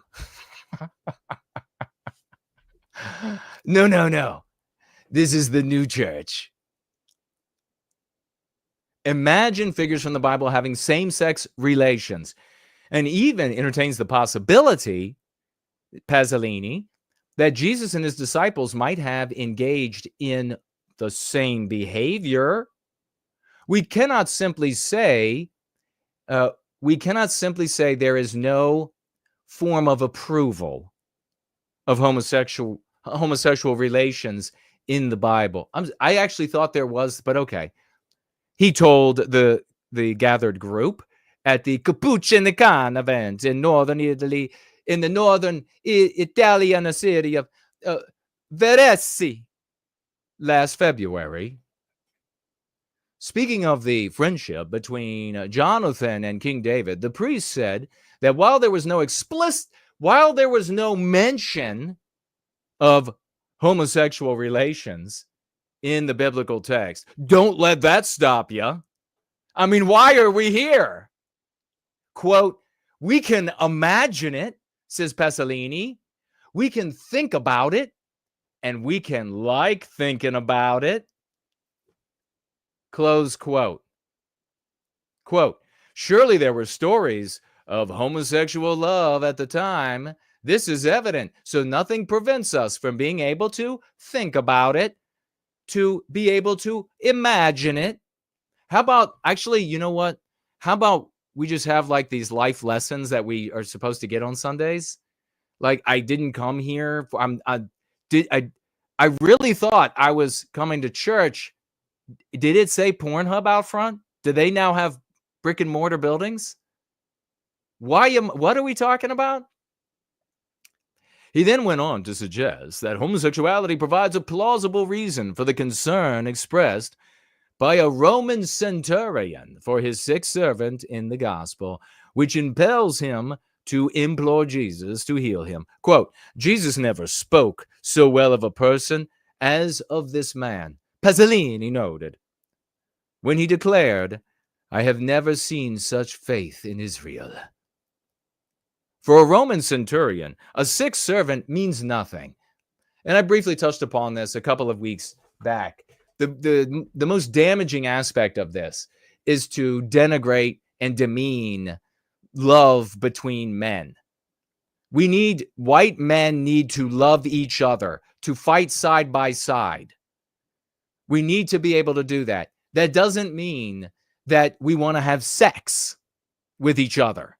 No. This is the new church. Imagine figures from the Bible having same-sex relations, and even entertains the possibility, Pasolini, that Jesus and his disciples might have engaged in the same behavior. We cannot simply say there is no form of approval of homosexual relations in the Bible. I actually thought there was, but okay. He told the gathered group at the Capuchin event in northern Italy, in the northern Italian city of Veresi last February. Speaking of the friendship between Jonathan and King David, the priest said that while there was no mention of homosexual relations in the biblical text. Don't let that stop you. I mean, why are we here? Quote, we can imagine it, says Pasolini. We can think about it, and we can like thinking about it. Close quote. Quote, surely there were stories of homosexual love at the time. This is evident, so nothing prevents us from being able to think about it, to be able to imagine it. How about, actually, you know what? How about we just have like these life lessons that we are supposed to get on Sundays? Like, I didn't come here. I really thought I was coming to church. Did it say Pornhub out front? Do they now have brick and mortar buildings? What are we talking about? He then went on to suggest that homosexuality provides a plausible reason for the concern expressed by a Roman centurion for his sick servant in the gospel, which impels him to implore Jesus to heal him. Quote, Jesus never spoke so well of a person as of this man, Pasolini noted, when he declared, I have never seen such faith in Israel. For a Roman centurion, a sick servant means nothing. And I briefly touched upon this a couple of weeks back. The most damaging aspect of this is to denigrate and demean love between men. White men need to love each other, to fight side by side. We need to be able to do that. That doesn't mean that we want to have sex with each other.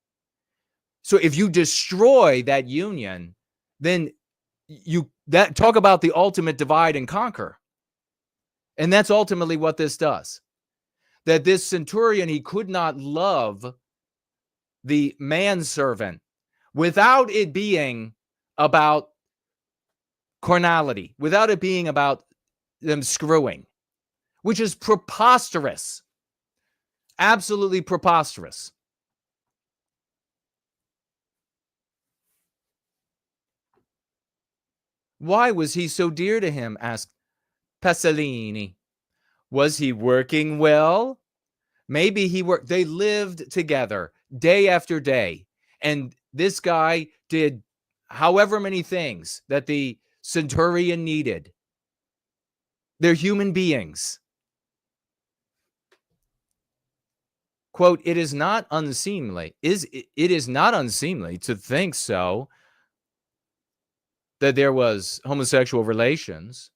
So if you destroy that union, then talk about the ultimate divide and conquer. And that's ultimately what this does. That this centurion, he could not love the manservant without it being about carnality, without it being about them screwing, which is preposterous. Absolutely preposterous. Why was he so dear to him? Asked Pasolini. Was he working well? Maybe they lived together day after day. And this guy did however many things that the centurion needed. They're human beings. Quote, it is not unseemly. It is not unseemly to think so, that there was homosexual relations.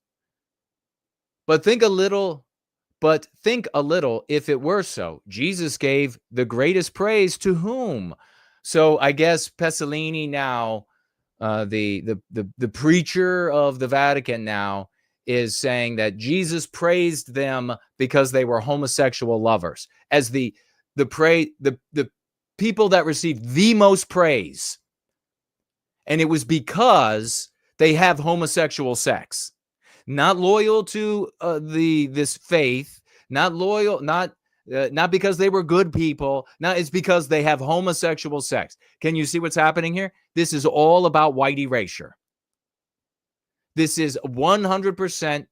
But think a little if it were so. Jesus gave the greatest praise to whom? So I guess Pasolini now, the preacher of the Vatican now, is saying that Jesus praised them because they were homosexual lovers, as the people that received the most praise. And it was because they have homosexual sex. Not loyal to this faith, not loyal, not because they were good people. Now it's because they have homosexual sex. Can you see what's happening here? This is all about white erasure. This is 100%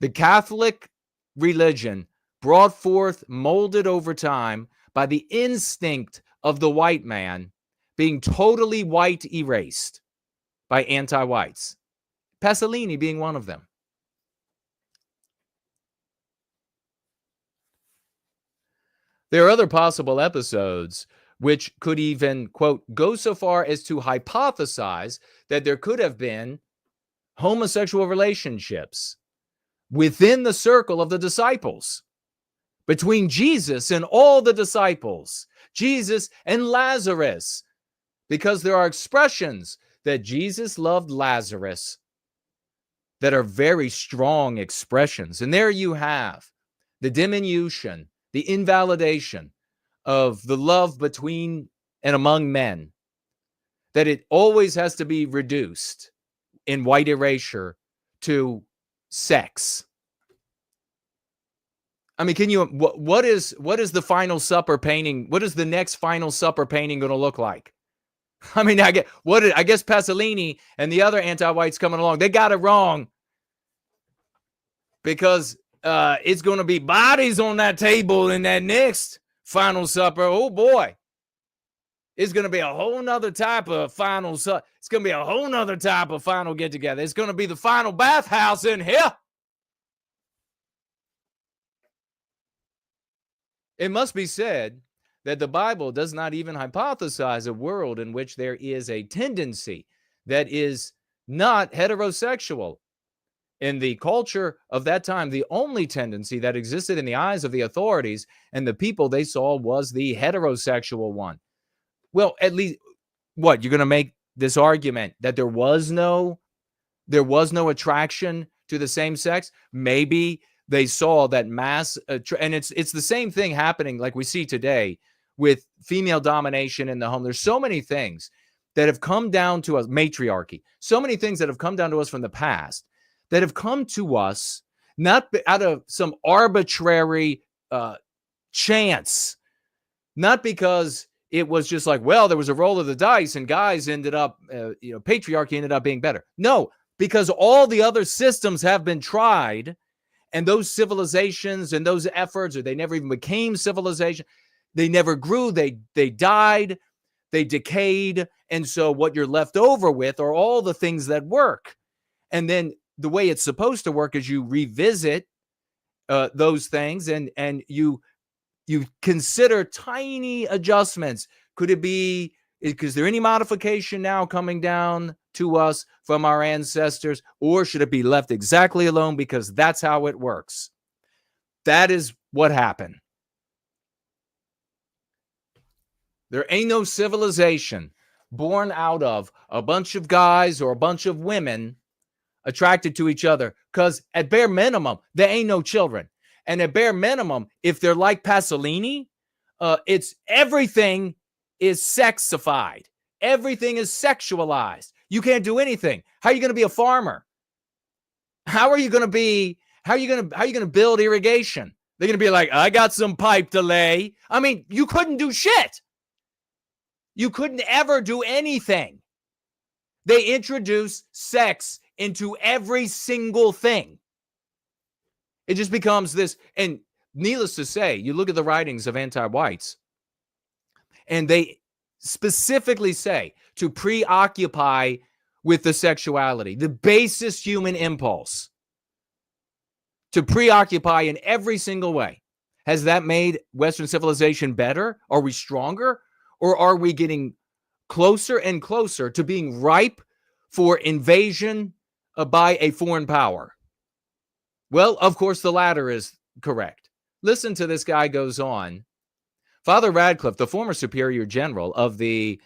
the Catholic religion brought forth, molded over time by the instinct of the white man being totally white erased by anti-whites. Pasolini being one of them. There are other possible episodes which could even, quote, go so far as to hypothesize that there could have been homosexual relationships within the circle of the disciples, between Jesus and all the disciples, Jesus and Lazarus, because there are expressions that Jesus loved Lazarus that are very strong expressions. And there you have the diminution, the invalidation of the love between and among men, that it always has to be reduced in white erasure to sex. I mean, can you, what is the Final Supper painting? What is the next Final Supper painting going to look like? I mean, I guess Pasolini and the other anti-whites coming along, they got it wrong. because it's going to be bodies on that table in that next final supper. Oh boy, it's going to be a whole nother type of final supper. It's going to be a whole nother type of final get together. It's going to be the final bathhouse in here. It must be said that the Bible does not even hypothesize a world in which there is a tendency that is not heterosexual. In the culture of that time, the only tendency that existed in the eyes of the authorities and the people they saw was the heterosexual one. Well, at least, what, you're going to make this argument that there was no attraction to the same sex? Maybe they saw that mass, and it's the same thing happening like we see today with female domination in the home. There's so many things that have come down to us, matriarchy, so many things that have come down to us from the past that have come to us not out of some arbitrary chance, not because it was just like, well, there was a roll of the dice and guys ended up, patriarchy ended up being better. No, because all the other systems have been tried, and those civilizations and those efforts, or they never even became civilization, they never grew, they died, they decayed, and so what you're left over with are all the things that work. And then the way it's supposed to work is you revisit those things and you consider tiny adjustments. Could it be, is there any modification now coming down to us from our ancestors, or should it be left exactly alone because that's how it works? That is what happened. There ain't no civilization born out of a bunch of guys or a bunch of women attracted to each other, because at bare minimum, there ain't no children. And at bare minimum, if they're like Pasolini, it's everything is sexified. Everything is sexualized. You can't do anything. How are you going to be a farmer? How are you going to build irrigation? They're going to be like, I got some pipe to lay. I mean, you couldn't do shit. You couldn't ever do anything. They introduce sex into every single thing. It just becomes this, and needless to say, you look at the writings of anti-whites, and they specifically say to preoccupy with the sexuality, the basest human impulse, to preoccupy in every single way. Has that made Western civilization better? Are we stronger? Or are we getting closer and closer to being ripe for invasion by a foreign power? Well, of course, the latter is correct. Listen to this guy goes on. Father Radcliffe, the former superior general of the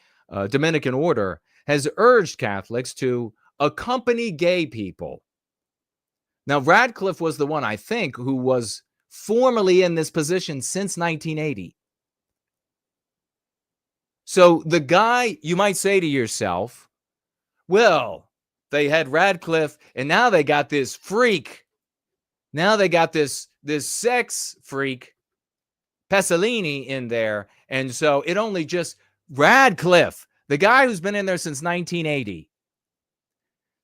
Dominican order, has urged Catholics to accompany gay people. Now, Radcliffe was the one, I think, who was formally in this position since 1980. So the guy, you might say to yourself, well, they had Radcliffe, and now they got this freak. Now they got this sex freak, Pasolini, in there. And so it only just, Radcliffe, the guy who's been in there since 1980,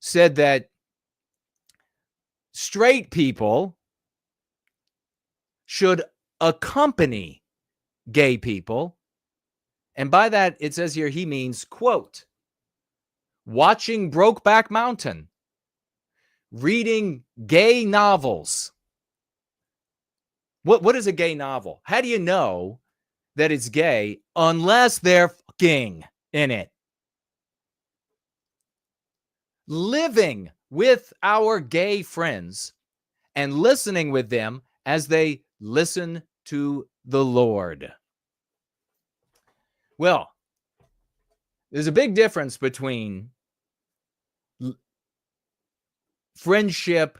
said that straight people should accompany gay people. And by that, it says here, he means, quote, watching Brokeback Mountain, reading gay novels. What is a gay novel? How do you know that it's gay unless they're fucking in it? Living with our gay friends and listening with them as they listen to the Lord. Well, there's a big difference between friendship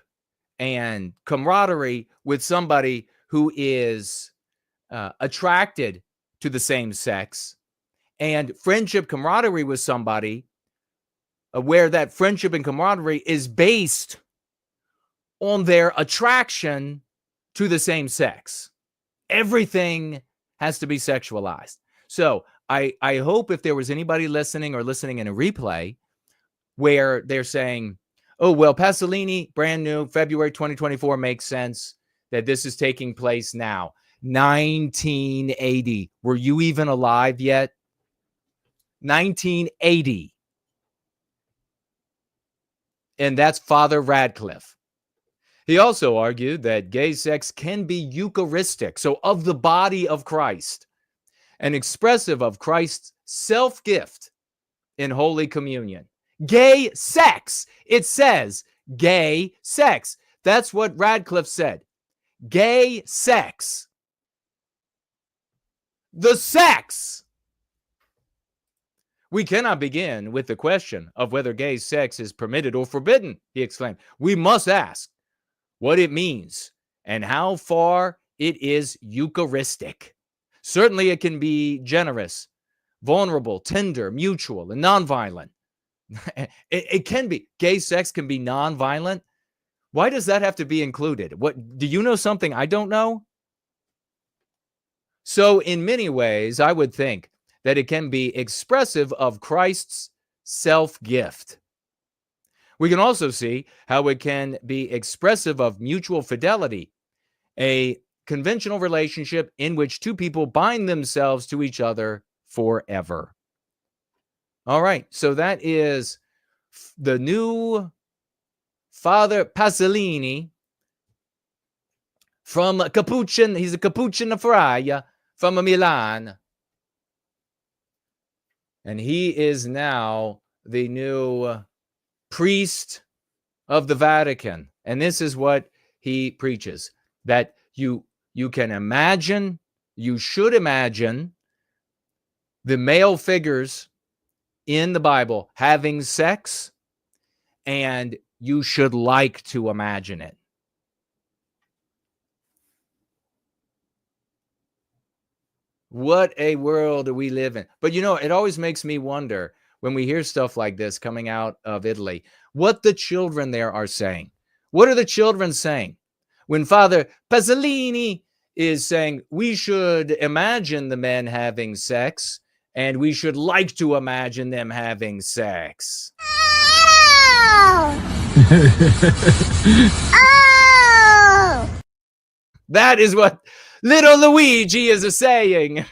and camaraderie with somebody who is attracted to the same sex, and friendship camaraderie with somebody where that friendship and camaraderie is based on their attraction to the same sex. Everything has to be sexualized. So I hope if there was anybody listening or listening in a replay where they're saying, Oh, well, Pasolini, brand new, February 2024, makes sense that this is taking place now. 1980. Were you even alive yet? 1980. And that's Father Radcliffe. He also argued that gay sex can be Eucharistic, so of the body of Christ, and expressive of Christ's self-gift in Holy Communion. Gay sex. It says gay sex. That's what Radcliffe said. Gay sex. The sex. We cannot begin with the question of whether gay sex is permitted or forbidden, he exclaimed. We must ask what it means and how far it is Eucharistic. Certainly it can be generous, vulnerable, tender, mutual, and nonviolent. It can be. Gay sex can be nonviolent. Why does that have to be included? What, do you know something I don't know? So in many ways, I would think that it can be expressive of Christ's self-gift. We can also see how it can be expressive of mutual fidelity, a conventional relationship in which two people bind themselves to each other forever. All right, so that is the new Father Pasolini from Capuchin. He's a Capuchin friar from Milan. And he is now the new priest of the Vatican. And this is what he preaches, that you can imagine, you should imagine the male figures in the Bible having sex, and you should like to imagine it. What a world we live in. But you know, it always makes me wonder when we hear stuff like this coming out of Italy, what the children there are saying. What are the children saying? When Father Pasolini is saying we should imagine the men having sex and we should like to imagine them having sex. That is what little Luigi is saying.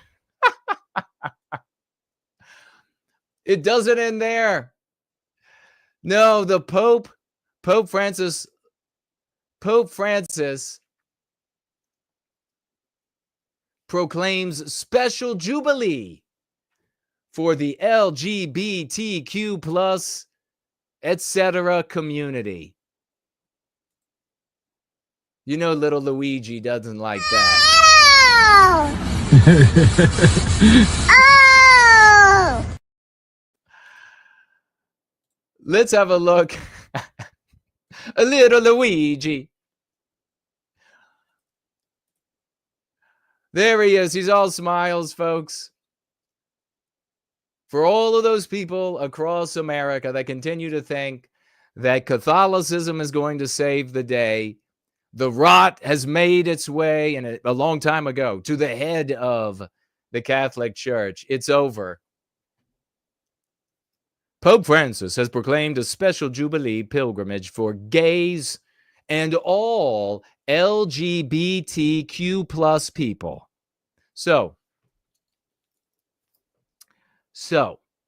It doesn't end there. No, the Pope Francis proclaims special jubilee for the LGBTQ plus, etc. community. You know, little Luigi doesn't like that. Let's have a look. A little Luigi. There he is. He's all smiles, folks. For all of those people across America that continue to think that Catholicism is going to save the day, the rot has made its way, and a long time ago, to the head of the Catholic Church. It's over. Pope Francis has proclaimed a special Jubilee pilgrimage for gays and all LGBTQ plus people. So,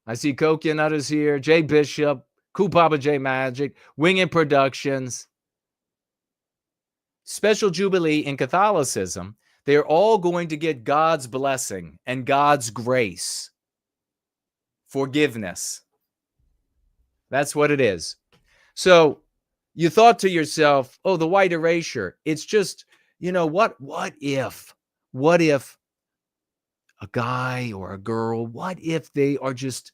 I see Coconut is here, Jay Bishop, Cool Papa J Magic, Winged Productions. Special Jubilee in Catholicism, they're all going to get God's blessing and God's grace. Forgiveness. That's what it is. So you thought to yourself, oh, the white erasure. It's just, you know, what if a guy or a girl, what if they are just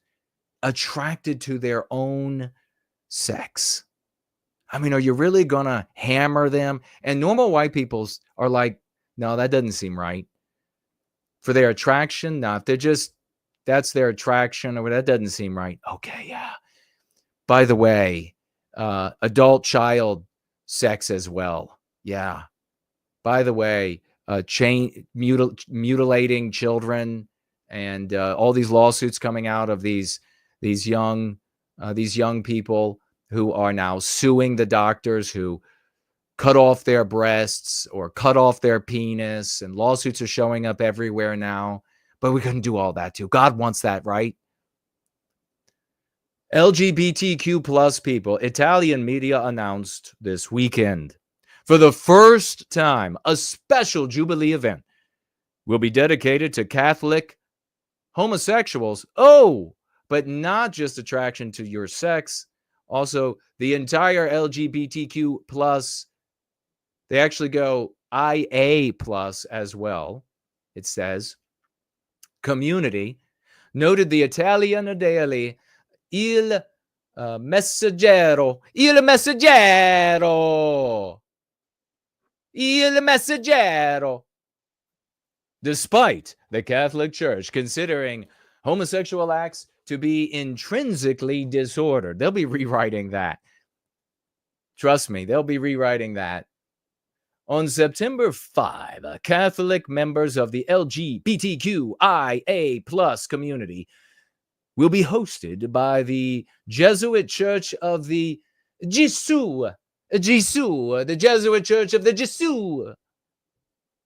attracted to their own sex? I mean, are you really going to hammer them? And normal white people are like, no, that doesn't seem right. For their attraction, no, if they're just, that's their attraction, or that doesn't seem right. Okay, yeah. By the way, adult child sex as well. Yeah. By the way, mutilating children and all these lawsuits coming out of these young people who are now suing the doctors who cut off their breasts or cut off their penis, and lawsuits are showing up everywhere now. But we couldn't do all that too. God wants that, right? LGBTQ plus people, Italian media announced this weekend, for the first time, a special Jubilee event will be dedicated to Catholic homosexuals. Oh, but not just attraction to your sex. Also, the entire LGBTQ plus, they actually go IA plus as well. It says, community, noted the Italian Daily, Il Messaggero, Il Messaggero, Il Messaggero. Despite the Catholic Church considering homosexual acts to be intrinsically disordered. They'll be rewriting that. Trust me, they'll be rewriting that. On September 5, Catholic members of the LGBTQIA plus community will be hosted by the Jesuit Church of the Gesù, the Jesuit Church of the Gesù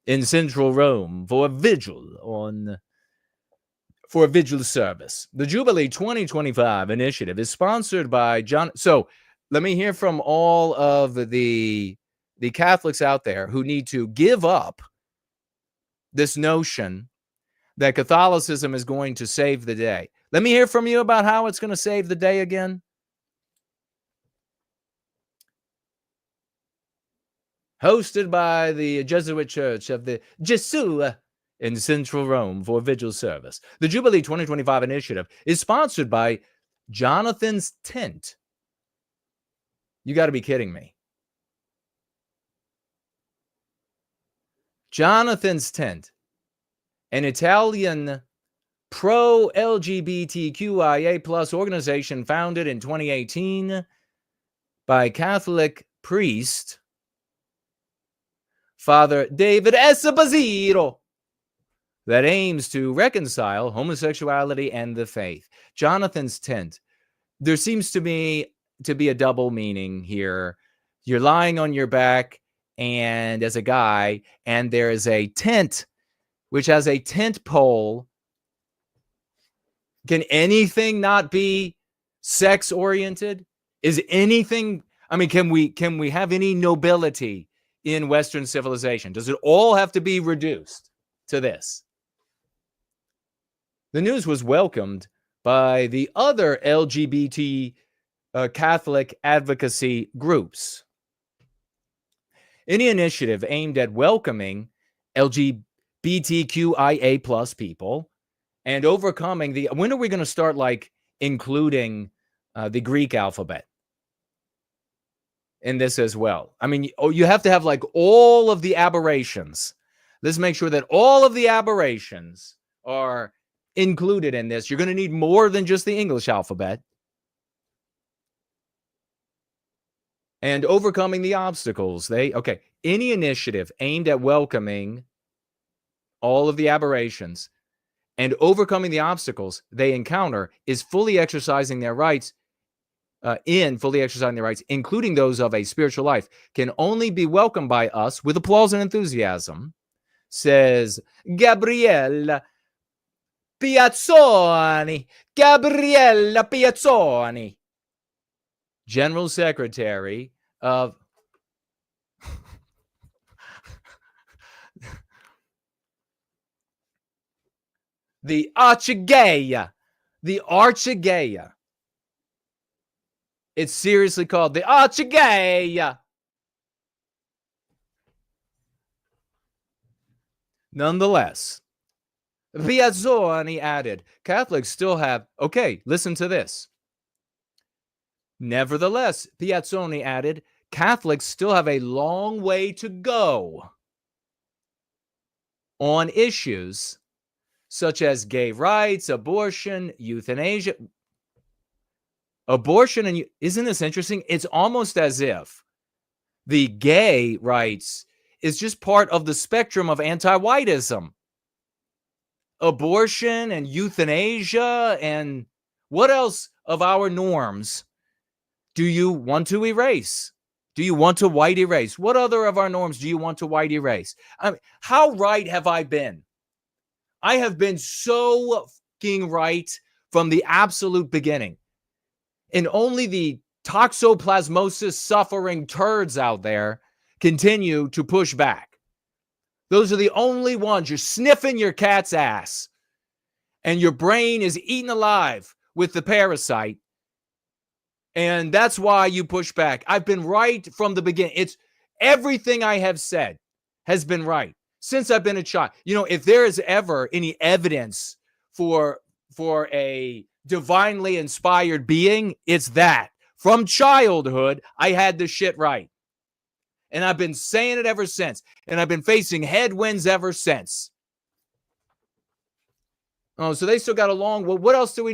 in central Rome for a vigil service. The Jubilee 2025 initiative is sponsored by John. So let me hear from all of the Catholics out there who need to give up this notion that Catholicism is going to save the day. Let me hear from you about how it's going to save the day again. Hosted by the Jesuit Church of the Gesù in central Rome for vigil service. The Jubilee 2025 initiative is sponsored by Jonathan's Tent. You got to be kidding me. Jonathan's Tent, an Italian pro-LGBTQIA plus organization founded in 2018 by Catholic priest Father David Esposito, that aims to reconcile homosexuality and the faith. Jonathan's Tent. There seems to be a double meaning here. You're lying on your back and as a guy, and there is a tent which has a tent pole. Can anything not be sex oriented? Is anything, I mean, can we have any nobility in Western civilization? Does it all have to be reduced to this? The news was welcomed by the other LGBT Catholic advocacy groups. Any initiative aimed at welcoming LGBTQIA plus people and overcoming the, when are we going to start including the Greek alphabet in this as well? I mean, you have to have all of the aberrations. Let's make sure that all of the aberrations are included in this. You're going to need more than just the English alphabet. And overcoming the obstacles. Any initiative aimed at welcoming all of the aberrations and overcoming the obstacles they encounter is fully exercising their rights, including those of a spiritual life, can only be welcomed by us with applause and enthusiasm, says Gabriella Piazzoni, General Secretary of the Archigaya. It's seriously called the Archigaya. Nonetheless, Piazzoni added, Catholics still have, listen to this. Nevertheless, Piazzoni added, Catholics still have a long way to go on issues such as gay rights, abortion, euthanasia. Abortion, and isn't this interesting? It's almost as if the gay rights is just part of the spectrum of anti-whiteism. Abortion and euthanasia and what else of our norms do you want to erase? Do you want to white erase? What other of our norms do you want to white erase? I mean, how right have I been? I have been so fucking right from the absolute beginning. And only the toxoplasmosis suffering turds out there continue to push back. Those are the only ones. You're sniffing your cat's ass, and your brain is eaten alive with the parasite. And that's why you push back. I've been right from the beginning. It's everything I have said has been right since I've been a child. You know, if there is ever any evidence for a divinely inspired being, it's that. From childhood, I had this shit right. And I've been saying it ever since. And I've been facing headwinds ever since. Oh, so they still got a long, well, what else do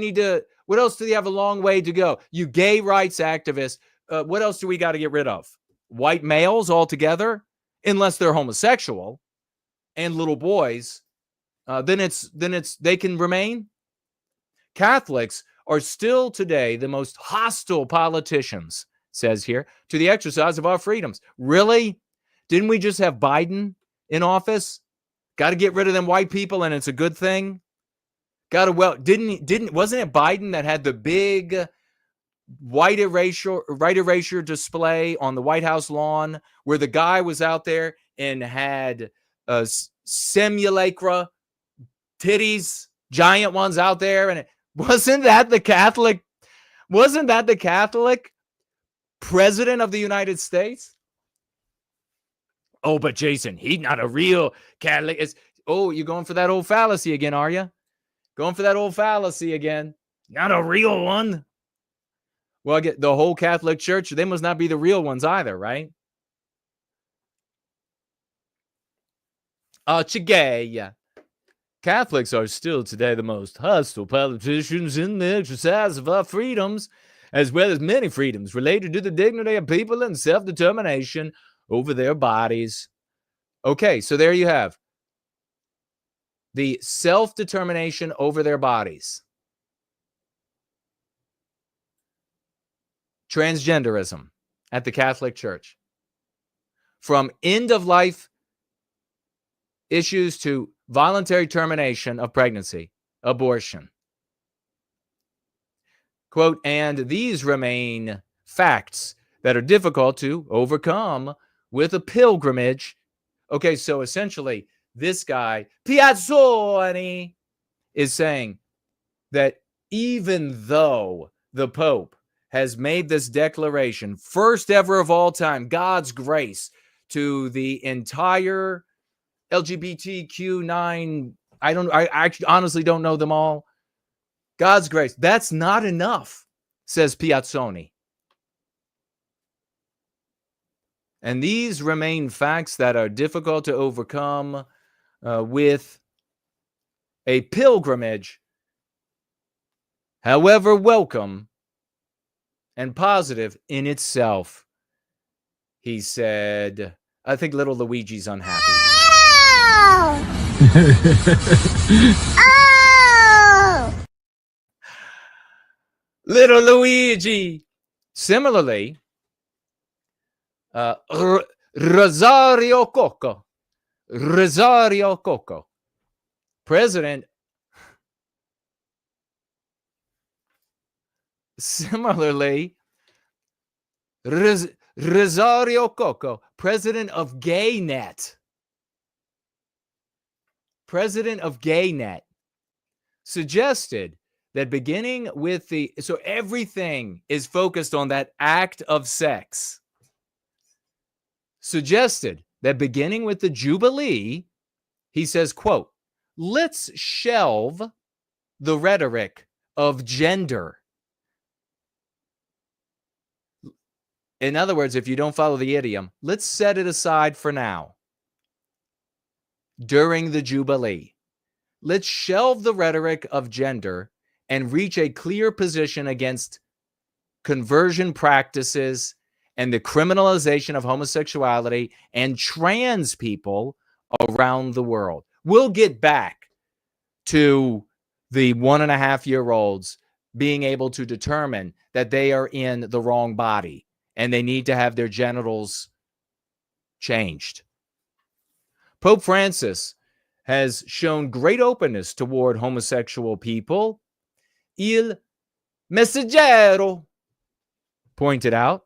they have a long way to go? You gay rights activists, what else do we got to get rid of? White males altogether? Unless they're homosexual and little boys, then they can remain. Catholics are still today the most hostile politicians, says here, to the exercise of our freedoms. Really? Didn't we just have Biden in office? Got to get rid of them white people and it's a good thing? Wasn't it Biden that had the big white erasure display on the White House lawn where the guy was out there and had simulacra titties, giant ones out there? And wasn't that the Catholic president of the United States? Oh, but Jason, he's not a real Catholic. You're going for that old fallacy again, are you? Going for that old fallacy again. Not a real one. Well, the whole Catholic Church, they must not be the real ones either, right? Chigay. Catholics are still today the most hostile politicians in the exercise of our freedoms, as well as many freedoms related to the dignity of people and self-determination over their bodies. Okay, so there you have the self-determination over their bodies. Transgenderism at the Catholic Church. From end-of-life issues to voluntary termination of pregnancy, abortion. Quote, and these remain facts that are difficult to overcome with a pilgrimage. Okay, so essentially, this guy, Piazzoni, is saying that even though the Pope has made this declaration, first ever of all time, God's grace to the entire LGBTQ9, I actually honestly don't know them all. God's grace. That's not enough, says Piazzoni. And these remain facts that are difficult to overcome with a pilgrimage, however welcome and positive in itself. He said, I think little Luigi's unhappy. Oh! Little Luigi. Similarly, Rosario Coco, president. Similarly, Rosario Coco, president of GayNet. President of GayNet suggested that beginning with so everything is focused on that act of sex. Suggested that beginning with the Jubilee, he says, quote, let's shelve the rhetoric of gender. In other words, if you don't follow the idiom, let's set it aside for now. During the Jubilee, let's shelve the rhetoric of gender and reach a clear position against conversion practices and the criminalization of homosexuality and trans people around the world. We'll get back to the 1.5-year-olds being able to determine that they are in the wrong body and they need to have their genitals changed. Pope Francis has shown great openness toward homosexual people. Il Messaggero pointed out.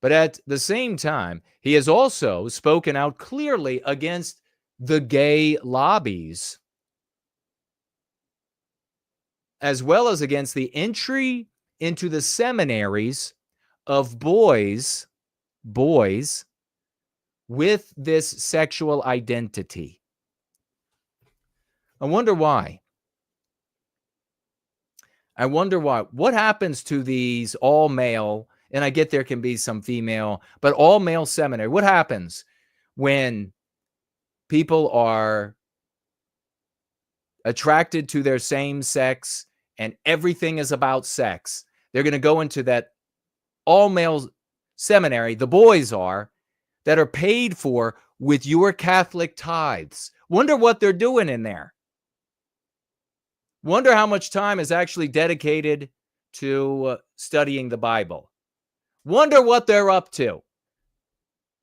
But at the same time, he has also spoken out clearly against the gay lobbies, as well as against the entry into the seminaries of boys with this sexual identity. I wonder why. What happens to these all male, and I get there can be some female, but all male seminary? What happens when people are attracted to their same sex and everything is about sex? They're going to go into that all male seminary, the boys are, that are paid for with your Catholic tithes. Wonder what they're doing in there. Wonder how much time is actually dedicated to studying the Bible. Wonder what they're up to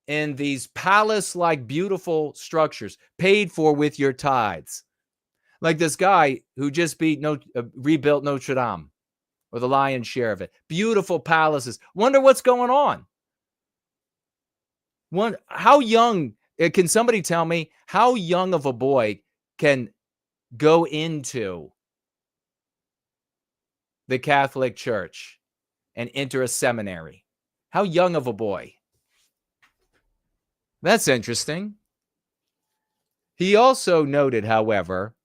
in these palace-like beautiful structures paid for with your tithes. Like this guy who just rebuilt Notre Dame, or the lion's share of it. Beautiful palaces. Wonder what's going on. How young, can somebody tell me how young of a boy can go into the Catholic Church and enter a seminary? How young of a boy? That's interesting. He also noted, however,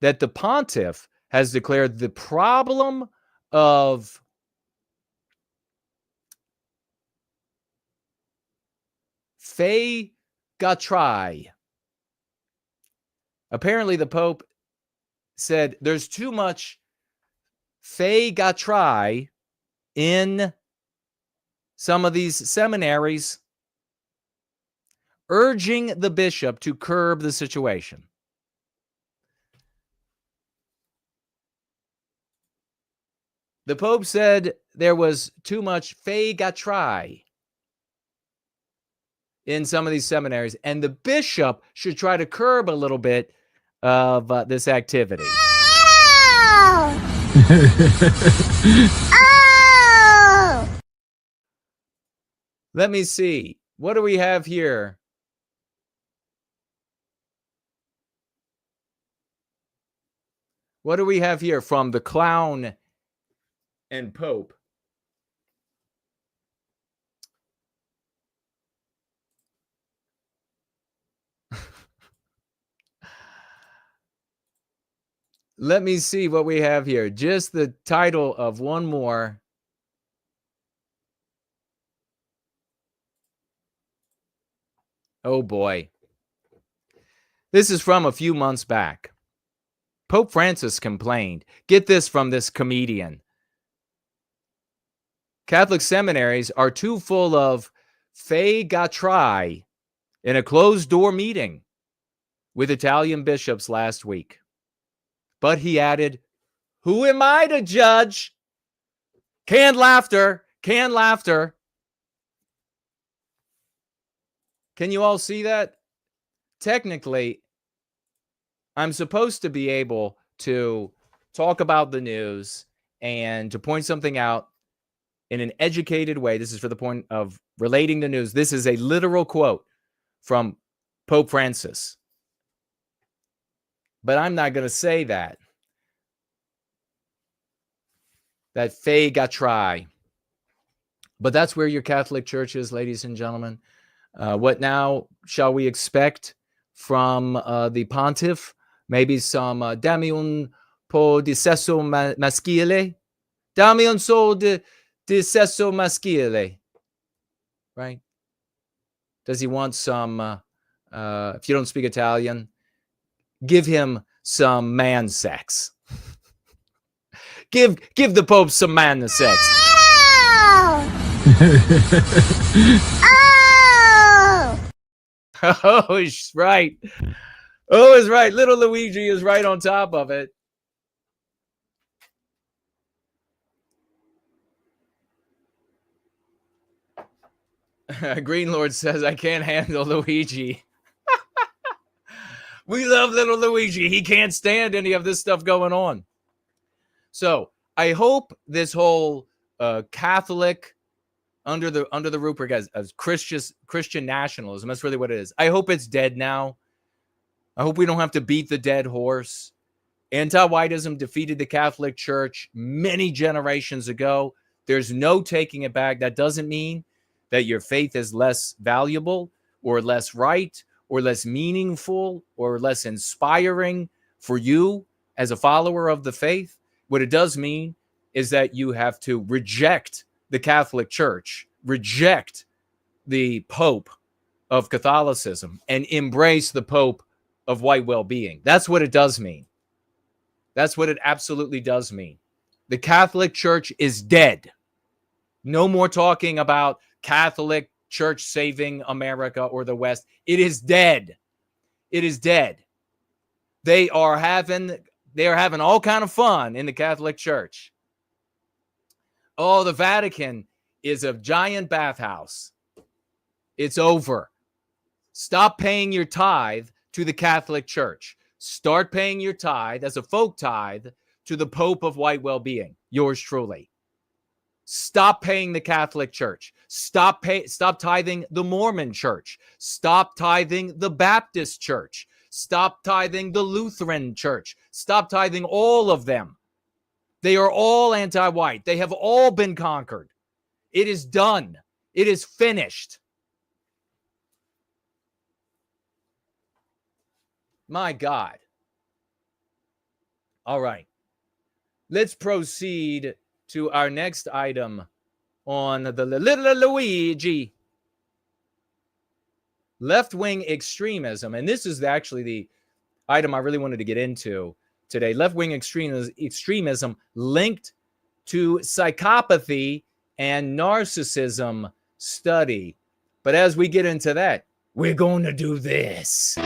that the pontiff has declared the problem of fagatry. Apparently, the Pope said there's too much fagatry in some of these seminaries, urging the bishop to curb the situation. The Pope said there was too much fagatry in some of these seminaries, and the bishop should try to curb a little bit of this activity. Let me see. What do we have here? What do we have here from the clown and Pope? Let me see what we have here. Just the title of one more. Oh boy. This is from a few months back. Pope Francis complained. Get this from this comedian. Catholic seminaries are too full of fagatry in a closed-door meeting with Italian bishops last week. But he added, who am I to judge? Canned laughter. Canned laughter. Can you all see that? Technically, I'm supposed to be able to talk about the news and to point something out in an educated way. This is for the point of relating the news. This is a literal quote from Pope Francis. But I'm not going to say that. That fagatry. But that's where your Catholic Church is, ladies and gentlemen. What now shall we expect from the pontiff? Maybe some dammi un po' di sesso maschile? Dammi un so di sesso maschile. Right? Does he want some, if you don't speak Italian, give him some man sex. Give the Pope some man sex. Oh, it's right. Oh, it's right. Little Luigi is right on top of it. Green Lord says, I can't handle Luigi. We love little Luigi. He can't stand any of this stuff going on. So I hope this whole Catholic under the rubric as Christian nationalism, that's really what it is. I hope it's dead now. I hope we don't have to beat the dead horse. Anti-whiteism defeated the Catholic Church many generations ago. There's no taking it back. That doesn't mean that your faith is less valuable or less right or less meaningful or less inspiring for you as a follower of the faith. What it does mean is that you have to reject the Catholic Church, reject the Pope of Catholicism, and embrace the Pope of white well-being. That's what it does mean. That's what it absolutely does mean. The Catholic Church is dead. No more talking about Catholic Church saving America or the West. It is dead. It is dead. They are having all kind of fun in the Catholic Church. Oh, the Vatican is a giant bathhouse. It's over. Stop paying your tithe to the Catholic Church. Start paying your tithe as a folk tithe to the Pope of white well-being. Yours truly. Stop paying the Catholic Church. Stop tithing the Mormon Church. Stop tithing the Baptist Church. Stop tithing the Lutheran Church. Stop tithing all of them. They are all anti-white. They have all been conquered. It is done. It is finished. My God. All right. Let's proceed to our next item on the little Luigi. Left-wing extremism. And this is actually the item I really wanted to get into today. Left-wing extremism linked to psychopathy and narcissism study. But as we get into that, we're going to do this.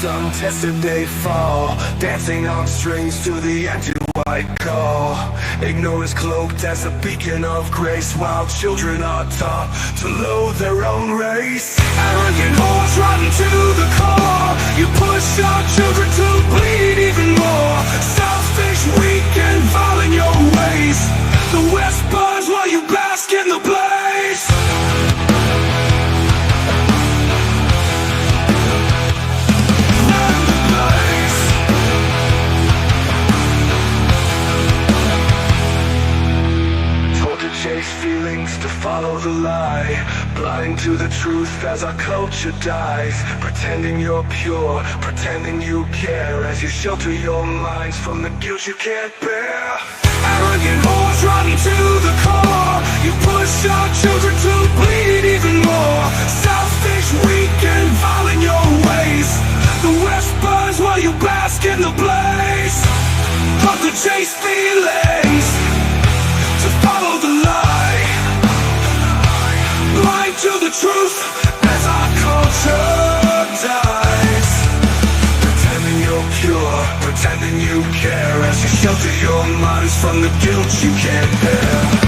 Untested they fall, dancing on strings to the anti-white call. Ignorance cloaked as a beacon of grace, while children are taught to loathe their own race. Arrogant horse rotten to the core, you push our children to bleed even more. Selfish, weak, and vile in your ways. The West burns while you bask in the blaze. Chase feelings to follow the lie, blind to the truth as our culture dies. Pretending you're pure, pretending you care, as you shelter your minds from the guilt you can't bear. Arrogant horse rotten to the core, you push our children to bleed even more. Selfish, weak, and vile in your ways. The West burns while you bask in the blaze. But the chase feelings to follow the lie, blind to the truth as our culture dies. Pretending you're pure, pretending you care, as you shelter your minds from the guilt you can't bear.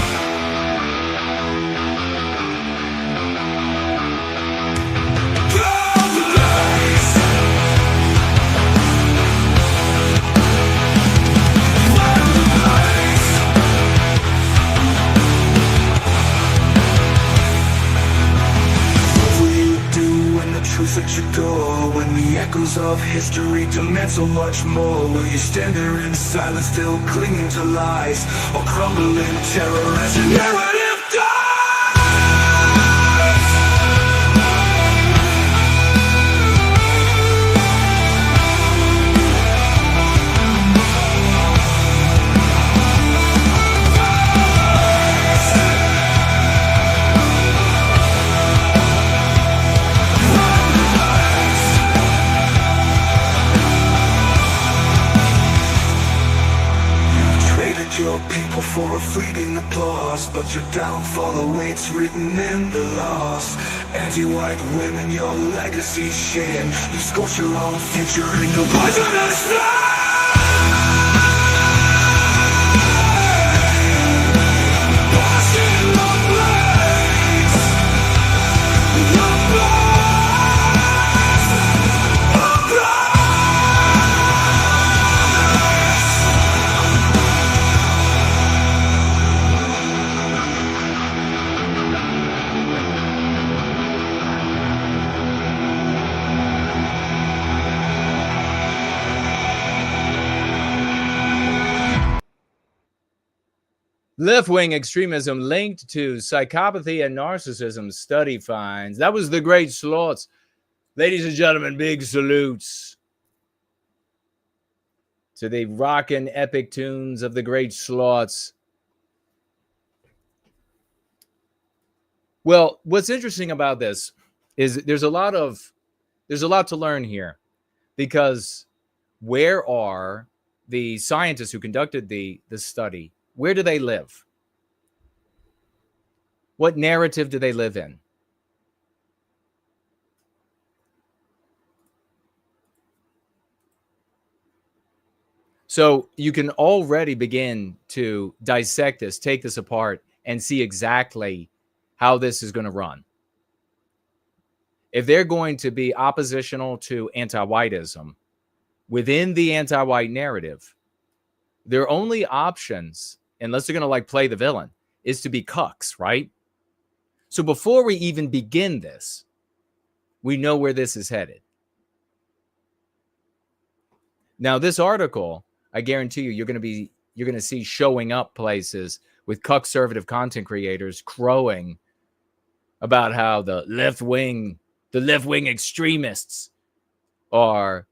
At your door, when the echoes of history demand so much more, will you stand there in silence, still clinging to lies, or crumble in terror as your narrative dies? for a fleeting applause, but your downfall awaits written in the laws. Anti-white women, your legacy shame. You scorch your own future in the poisonous flame. Left-wing extremism linked to psychopathy and narcissism study finds. That was the Great Slots. Ladies and gentlemen, big salutes to the rockin' epic tunes of the Great Slots. Well, what's interesting about this is there's a lot to learn here, because where are the scientists who conducted the study? Where do they live? What narrative do they live in? So you can already begin to dissect this, take this apart, and see exactly how this is going to run. If they're going to be oppositional to anti-whiteism within the anti-white narrative, their only options, unless they're going to play the villain, is to be cucks, right? So before we even begin this, we know where this is headed. Now, this article, I guarantee you, you're going to see showing up places with cuck-servative content creators crowing about how the left-wing extremists are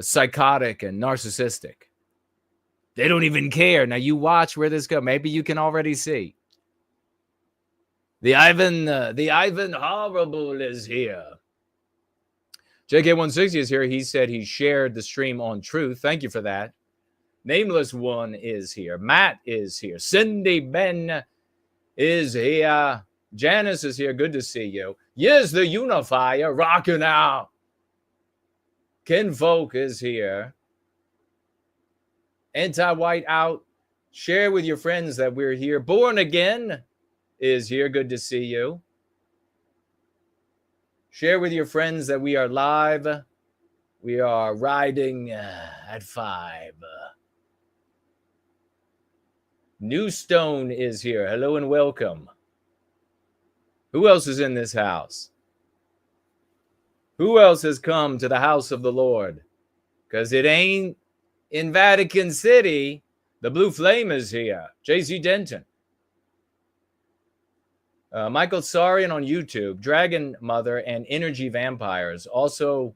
psychotic and narcissistic. They don't even care. Now you watch where this goes. Maybe you can already see. The Ivan Horrible is here. JK160 is here. He said he shared the stream on Truth. Thank you for that. Nameless One is here. Matt is here. Cindy Ben is here. Janice is here. Good to see you. Yes, the Unifier rocking out. Kinfolk is here. Anti-white out. Share with your friends that we're here. Born Again is here. Good to see you. Share with your friends that we are live. We are riding at 5. Newstone is here. Hello and welcome. Who else is in this house? Who else has come to the house of the Lord? Because it ain't in Vatican City. The Blue Flame is here. JC Denton. Michael Sarian on YouTube. Dragon Mother and Energy Vampires. Also,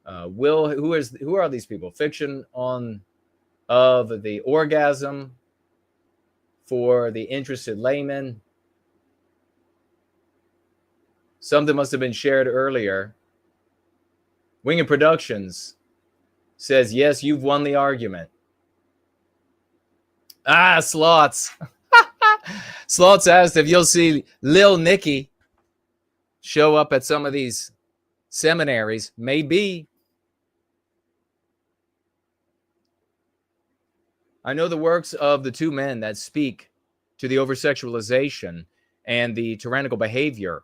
who are these people? Fiction of the Orgasm for the Interested Layman. Something must have been shared earlier. Winged Productions says, yes, you've won the argument. Slots. Slots asked if you'll see Lil Nicky show up at some of these seminaries. Maybe. I know the works of the two men that speak to the over-sexualization and the tyrannical behavior,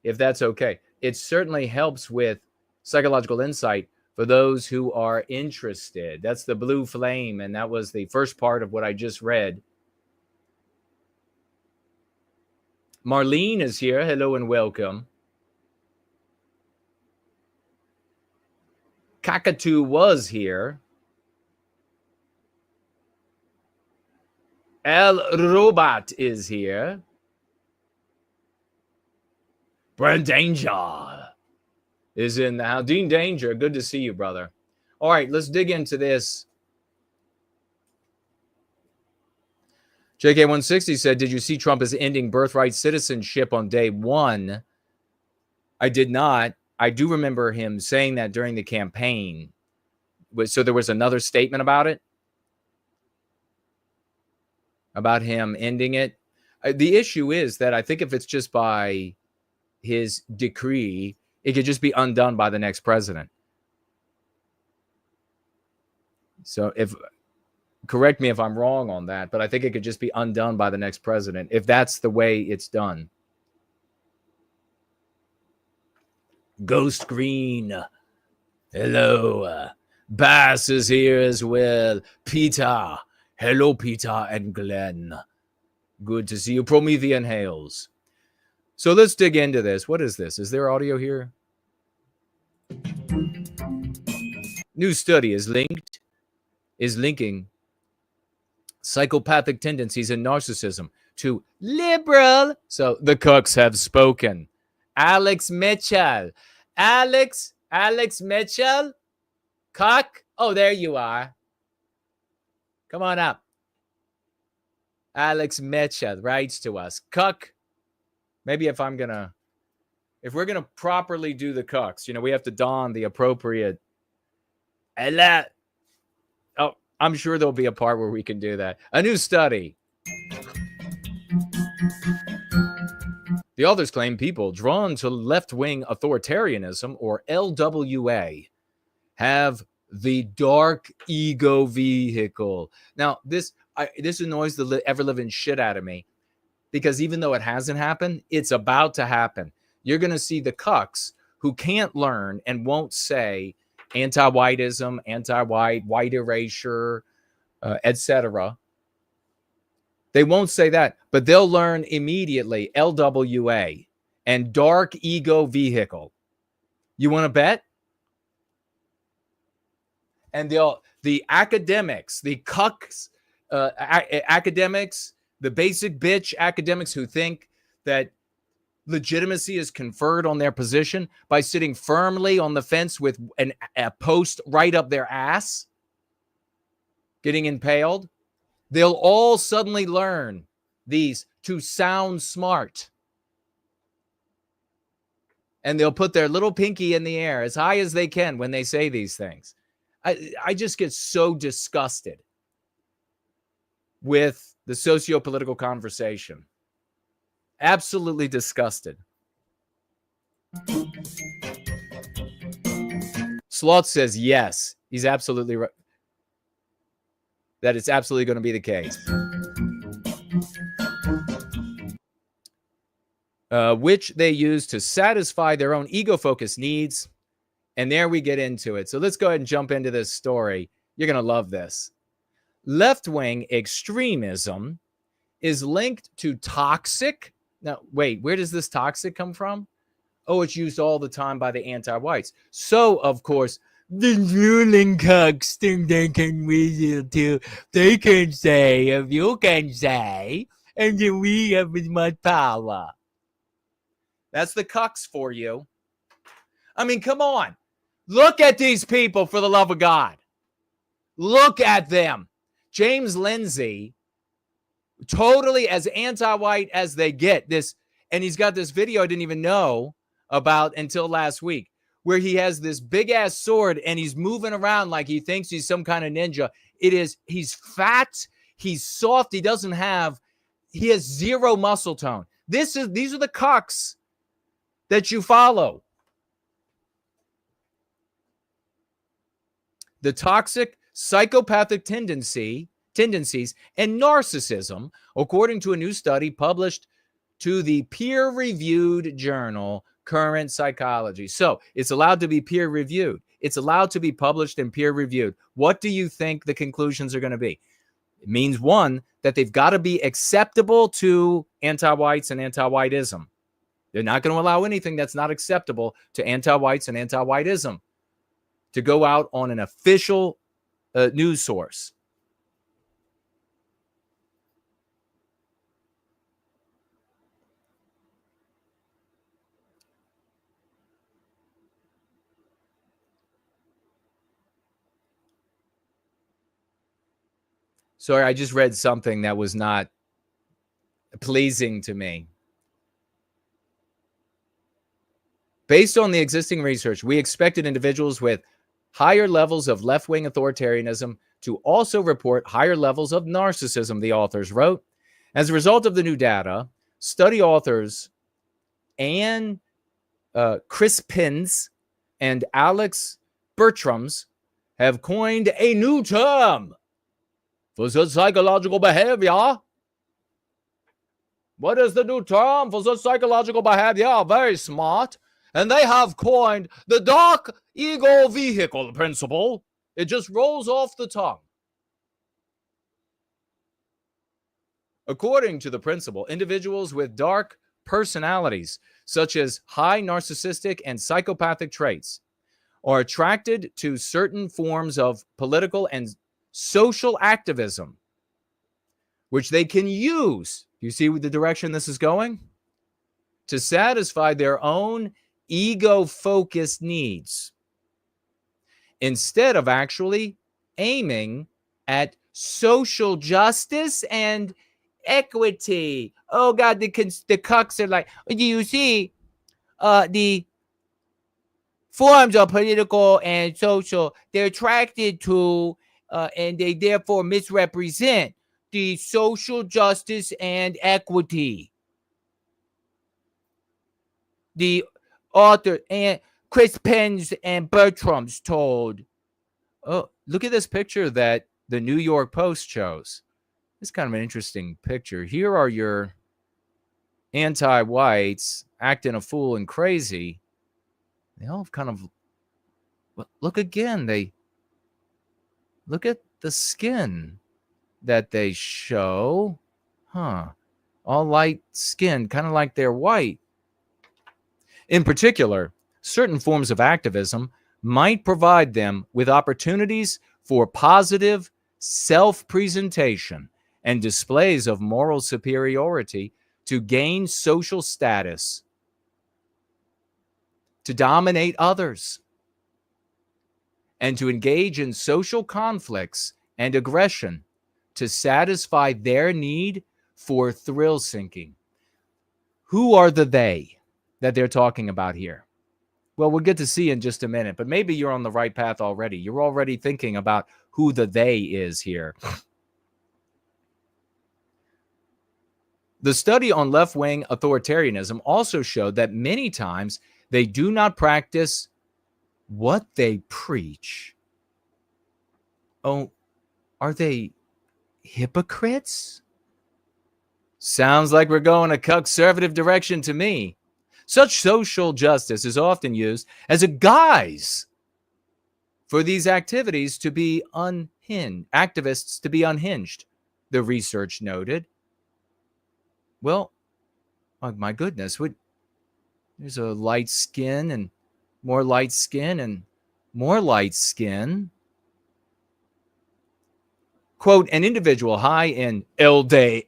if that's okay. It certainly helps with psychological insight for those who are interested. That's the Blue Flame, and that was the first part of what I just read. Marlene is here. Hello and welcome. Cockatoo was here. El Robot is here. Brent Danger is in the house. Dean Danger, good to see you, brother. All right, let's dig into this. JK160 said, did you see Trump is ending birthright citizenship on day 1? I did not. I do remember him saying that during the campaign. So there was another statement about it, about him ending it. The issue is that I think if it's just by his decree, it could just be undone by the next president. So correct me if I'm wrong on that, but I think it could just be undone by the next president if that's the way it's done. Ghost Green. Hello. Bass is here as well. Peter. Hello, Peter and Glenn. Good to see you. Promethean hails. So let's dig into this. What is this? Is there audio here? New study is linking psychopathic tendencies and narcissism to liberal. So the cooks have spoken. Alex Mitchell. Alex Mitchell? Cock? Oh, there you are. Come on up. Alex Mitchell writes to us. Cuck. Maybe if we're going to properly do the cucks, we have to don the appropriate. Oh, I'm sure there'll be a part where we can do that. A new study. The authors claim people drawn to left-wing authoritarianism, or LWA, have the dark ego vehicle. Now, this annoys the ever-living shit out of me, because even though it hasn't happened, it's about to happen. You're going to see the cucks who can't learn and won't say anti-whiteism, anti-white, white erasure, etc. They won't say that, but they'll learn immediately LWA and dark ego vehicle. You want to bet? And the academics, the cucks, academics, the basic bitch academics who think that legitimacy is conferred on their position by sitting firmly on the fence with a post right up their ass, getting impaled, they'll all suddenly learn these to sound smart. And they'll put their little pinky in the air as high as they can when they say these things. I just get so disgusted with the socio-political conversation. Absolutely disgusted. Sloth says yes. He's absolutely right. That it's absolutely going to be the case. Which they use to satisfy their own ego-focused needs. And there we get into it. So let's go ahead and jump into this story. You're going to love this. Left-wing extremism is linked to toxic. Now, wait, where does this toxic come from? Oh, it's used all the time by the anti-whites. So, of course, the ruling cucks think they can whistle too. They can say, if you can say, and then we have as much power. That's the cucks for you. I mean, come on. Look at these people, for the love of God. Look at them. James Lindsay, totally as anti-white as they get. And he's got this video I didn't even know about until last week, where he has this big-ass sword and he's moving around like he thinks he's some kind of ninja. He's fat, he's soft, he has zero muscle tone. These are the cucks that you follow. The toxic psychopathic tendencies and narcissism, according to a new study published to the peer-reviewed journal Current Psychology. So it's allowed to be peer-reviewed. It's allowed to be published and peer-reviewed. What do you think the conclusions are going to be? It means, one, that they've got to be acceptable to anti-whites and anti-whiteism. They're not going to allow anything that's not acceptable to anti-whites and anti-whiteism to go out on an official news source. Sorry, I just read something that was not pleasing to me. Based on the existing research, we expected individuals with higher levels of left-wing authoritarianism to also report higher levels of narcissism, the authors wrote. As a result of the new data, study authors Anne Crispins and Alex Bertrams have coined a new term for such psychological behavior. What is the new term for such psychological behavior? Very smart. And they have coined the dark ego vehicle principle. It just rolls off the tongue. According to the principle, individuals with dark personalities, such as high narcissistic and psychopathic traits, are attracted to certain forms of political and social activism, which they can use. You see the direction this is going? To satisfy their own ego-focused needs, instead of actually aiming at social justice and equity. Oh God, the cucks are like, do you see the forms of political and social they're attracted to, and they therefore misrepresent the social justice and equity. The author and Chris Pens and Bertrams told. Oh, look at this picture that the New York Post chose. It's kind of an interesting picture. Here are your anti-whites acting a fool and crazy. They all kind of look again. They look at the skin that they show. All light skin, kind of like they're white. In particular, certain forms of activism might provide them with opportunities for positive self-presentation and displays of moral superiority to gain social status, to dominate others, and to engage in social conflicts and aggression to satisfy their need for thrill-seeking. Who are the they that they're talking about here? Well, we'll get to see in just a minute, but maybe you're on the right path already. You're already thinking about who the they is here. The study on left-wing authoritarianism also showed that many times they do not practice what they preach. Oh, are they hypocrites? Sounds like we're going a conservative direction to me. Such social justice is often used as a guise for these activities to be unhinged, activists to be unhinged, the research noted. Well, oh my goodness, there's a light skin and more light skin and more light skin. Quote, an individual high in LWA,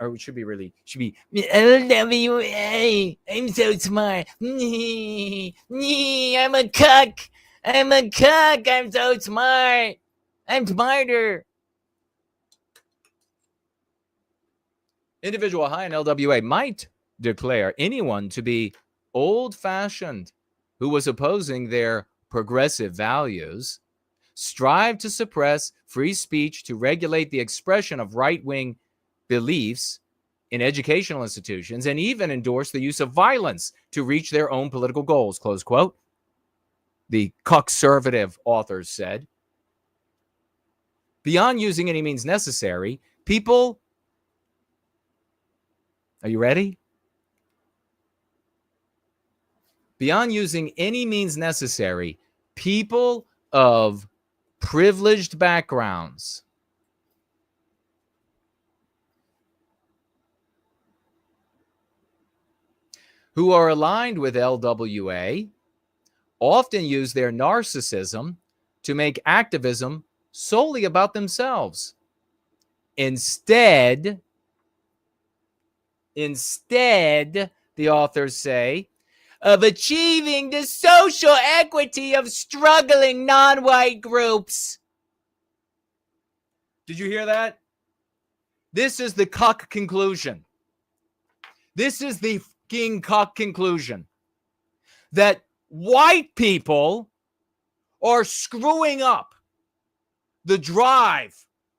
or it should be LWA. I'm so smart. I'm a cuck. I'm so smart. I'm smarter. Individual high in LWA might declare anyone to be old-fashioned who was opposing their progressive values, strive to suppress free speech to regulate the expression of right-wing beliefs in educational institutions, and even endorse the use of violence to reach their own political goals, close quote. The conservative authors said. Beyond using any means necessary, people, are you ready? Beyond using any means necessary, people of privileged backgrounds who are aligned with LWA often use their narcissism to make activism solely about themselves. Instead, the authors say, of achieving the social equity of struggling non-white groups. Did you hear that? This is the cuck conclusion. This is the fucking cuck conclusion. That white people are screwing up the drive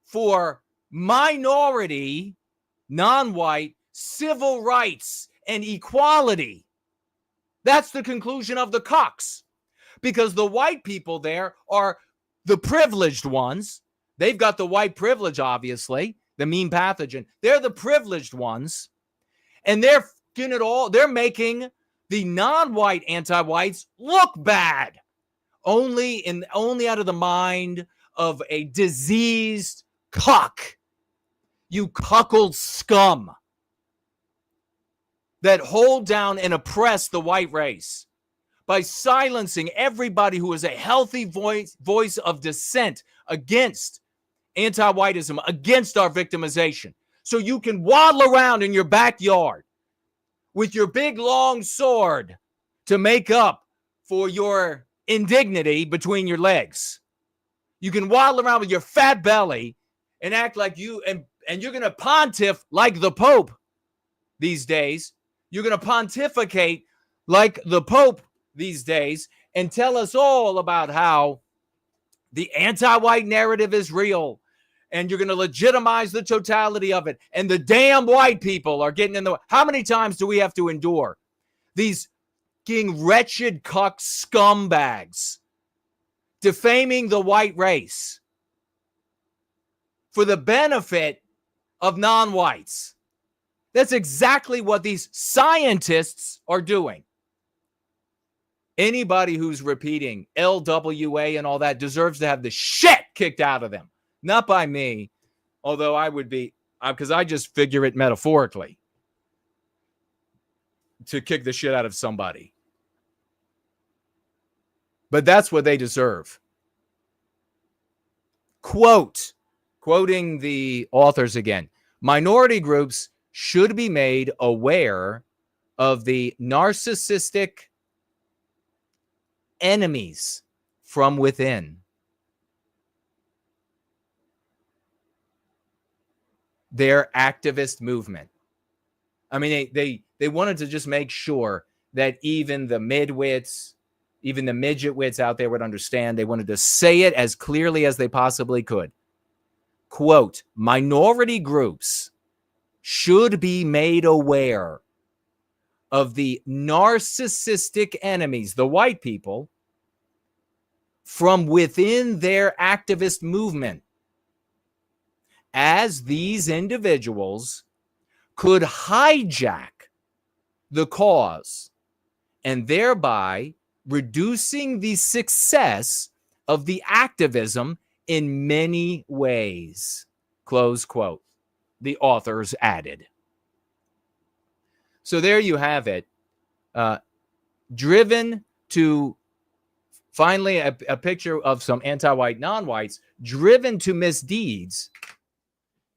for minority, non-white civil rights and equality. That's the conclusion of the cucks, because the white people there are the privileged ones. They've got the white privilege, obviously, the mean pathogen. They're the privileged ones, and they're making the non-white anti-whites look bad, only out of the mind of a diseased cuck. You cuckold scum that hold down and oppress the white race by silencing everybody who is a healthy voice of dissent against anti-whiteism, against our victimization. So you can waddle around in your backyard with your big long sword to make up for your indignity between your legs. You can waddle around with your fat belly and act like you, and you're going to pontiff like the Pope these days. You're going to pontificate like the Pope these days and tell us all about how the anti-white narrative is real, and you're going to legitimize the totality of it, and the damn white people are getting in the way. How many times do we have to endure these wretched cuck scumbags defaming the white race for the benefit of non-whites? That's exactly what these scientists are doing. Anybody who's repeating LWA and all that deserves to have the shit kicked out of them. Not by me, although I would be, because I just figure it metaphorically, to kick the shit out of somebody. But that's what they deserve. Quoting the authors again, minority groups should be made aware of the narcissistic enemies from within. Their activist movement. I mean, they wanted to just make sure that even the midwits, even the midget wits out there would understand. They wanted to say it as clearly as they possibly could. Quote, minority groups should be made aware of the narcissistic enemies, the white people, from within their activist movement, as these individuals could hijack the cause and thereby reducing the success of the activism in many ways. Close quote. The authors added. So there you have it. Driven to finally a picture of some anti-white non-whites driven to misdeeds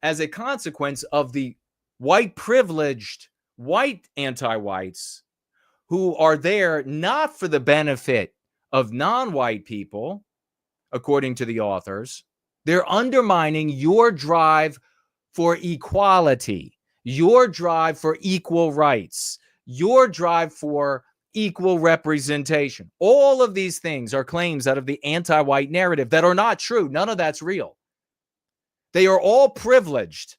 as a consequence of the white privileged white anti-whites who are there not for the benefit of non-white people, according to the authors. They're undermining your drive for equality, your drive for equal rights, your drive for equal representation. All of these things are claims out of the anti-white narrative that are not true. None of that's real. They are all privileged.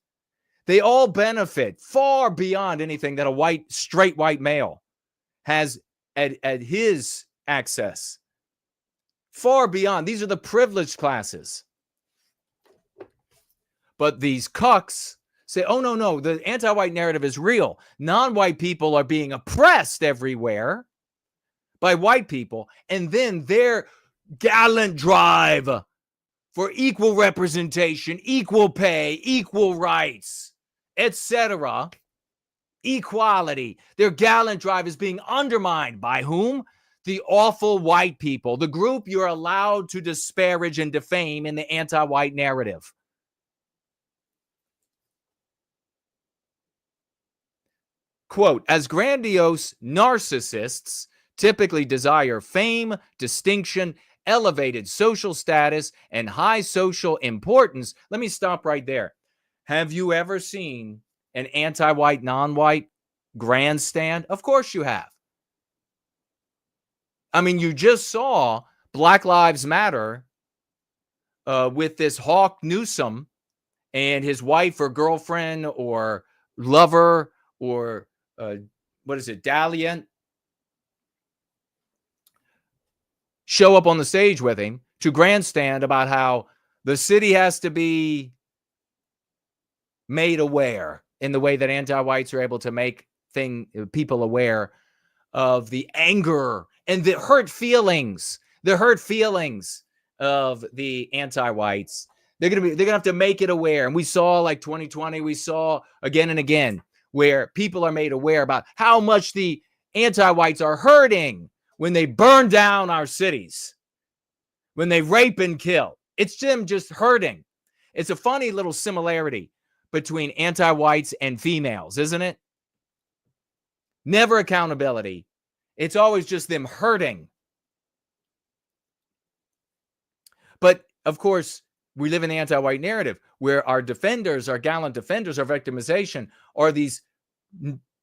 They all benefit far beyond anything that a straight white male has at his access. Far beyond. These are the privileged classes. But these cucks say, oh, no, the anti-white narrative is real. Non-white people are being oppressed everywhere by white people. And then their gallant drive for equal representation, equal pay, equal rights, etc., equality, their gallant drive is being undermined by whom? The awful white people, the group you're allowed to disparage and defame in the anti-white narrative. Quote, as grandiose narcissists typically desire fame, distinction, elevated social status, and high social importance. Let me stop right there. Have you ever seen an anti-white, non-white grandstand? Of course you have. I mean, you just saw Black Lives Matter with this Hawk Newsom and his wife or girlfriend or lover or what is it, dalliant, show up on the stage with him to grandstand about how the city has to be made aware in the way that anti-whites are able to make people aware of the anger and the hurt feelings of the anti-whites. They're gonna have to make it aware. And we saw, like 2020, we saw again and again where people are made aware about how much the anti-whites are hurting when they burn down our cities, when they rape and kill. It's them just hurting. It's a funny little similarity between anti-whites and females, isn't it? Never accountability. It's always just them hurting. But of course, we live in the anti-white narrative where our defenders, our gallant defenders, our victimization are these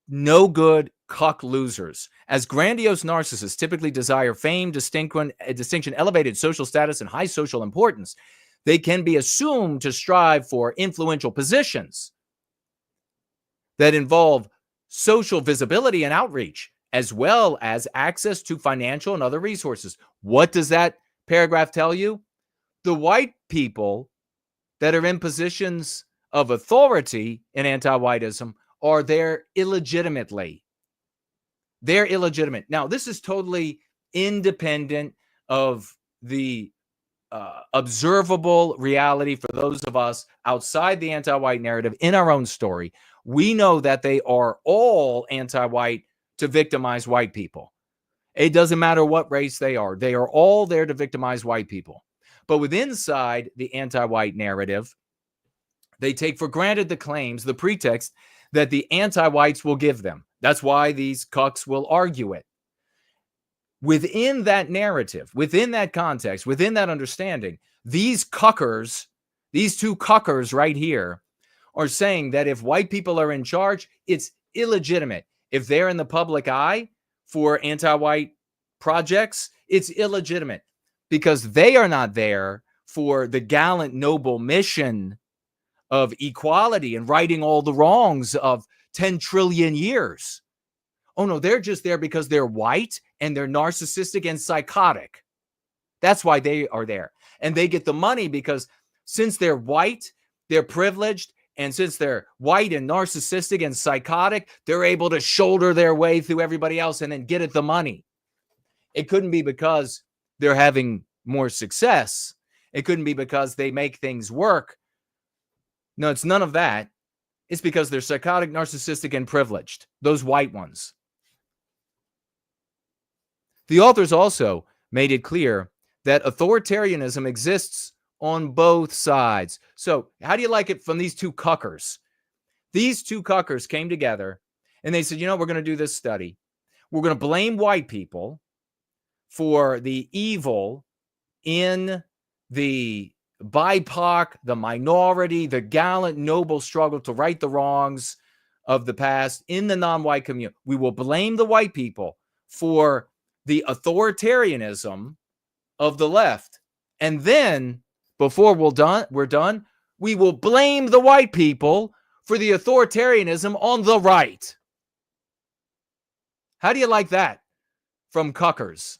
no good cuck losers. As grandiose narcissists typically desire fame, distinction, elevated social status, and high social importance, they can be assumed to strive for influential positions that involve social visibility and outreach, as well as access to financial and other resources. What does that paragraph tell you? The white people that are in positions of authority in anti-whiteism are there illegitimately. They're illegitimate. Now, this is totally independent of the observable reality for those of us outside the anti-white narrative in our own story. We know that they are all anti-white to victimize white people. It doesn't matter what race they are. They are all there to victimize white people. But within inside the anti-white narrative, they take for granted the claims, the pretext that the anti-whites will give them. That's why these cucks will argue it. Within that narrative, within that context, within that understanding, these cuckers, these two cuckers right here, are saying that if white people are in charge, it's illegitimate. If they're in the public eye for anti-white projects, it's illegitimate because they are not there for the gallant, noble mission of equality and righting all the wrongs of 10 trillion years. Oh no, they're just there because they're white and they're narcissistic and psychotic. That's why they are there. And they get the money because since they're white, they're privileged, and since they're white and narcissistic and psychotic, they're able to shoulder their way through everybody else and then get at the money. It couldn't be because they're having more success. It couldn't be because they make things work. No, it's none of that. It's because they're psychotic, narcissistic, and privileged. Those white ones. The authors also made it clear that authoritarianism exists on both sides. So how do you like it from these two cuckers? These two cuckers came together and they said, you know, we're going to do this study. We're going to blame white people for the evil in the BIPOC, the minority, the gallant, noble struggle to right the wrongs of the past in the non-white community. We will blame the white people for the authoritarianism of the left. And then, before we're done, we will blame the white people for the authoritarianism on the right. How do you like that from cuckers?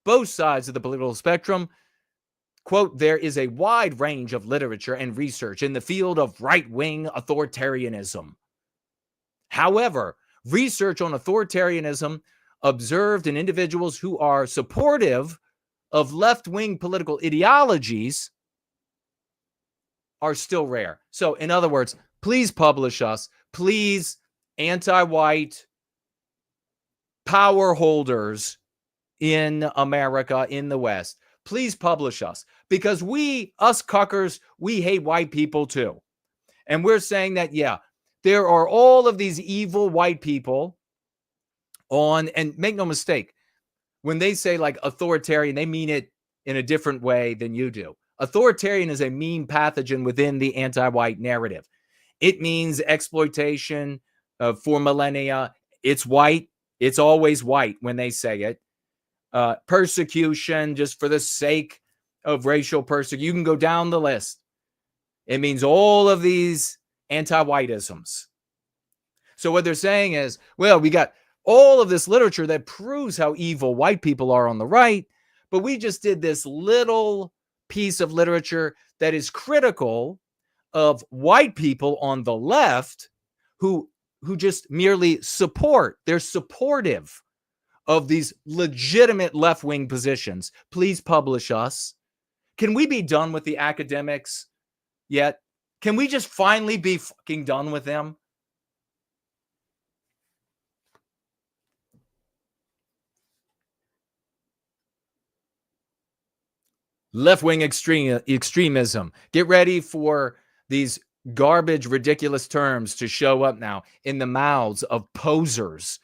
Both sides of the political spectrum, quote, there is a wide range of literature and research in the field of right-wing authoritarianism. However, research on authoritarianism observed in individuals who are supportive of left-wing political ideologies are still rare. So, in other words, please publish us. Please, anti-white power holders in America, in the West, please publish us. Because us cuckers, we hate white people too. And we're saying that, yeah, there are all of these evil white people and make no mistake, when they say like authoritarian, they mean it in a different way than you do. Authoritarian is a mean pathogen within the anti-white narrative. It means exploitation for millennia. It's white. It's always white when they say it. Persecution, just for the sake of racial persecution. You can go down the list. It means all of these anti-whiteisms. So what they're saying is, well, we got all of this literature that proves how evil white people are on the right, but we just did this little piece of literature that is critical of white people on the left who just merely support. They're supportive of these legitimate left-wing positions. Please publish us. Can we be done with the academics yet? Can we just finally be fucking done with them? Left-wing extremism. Get ready for these garbage, ridiculous terms to show up now in the mouths of posers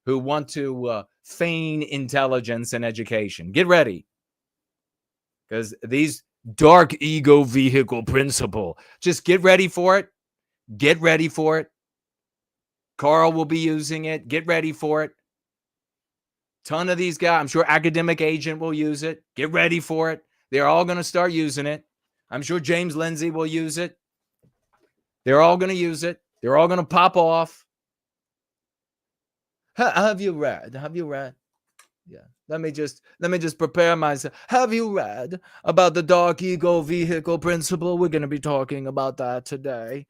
who want to feign intelligence and education. Get ready. Because these dark ego vehicle principle, just get ready for it. Get ready for it. Carl will be using it. Get ready for it. Ton of these guys. I'm sure Academic Agent will use it. Get ready for it. They're all going to start using it. I'm sure James Lindsay will use it. They're all going to use it. They're all going to pop off. Have you read? Have you read? Yeah. Let me just prepare myself. Have you read about the dark ego vehicle principle? We're going to be talking about that today.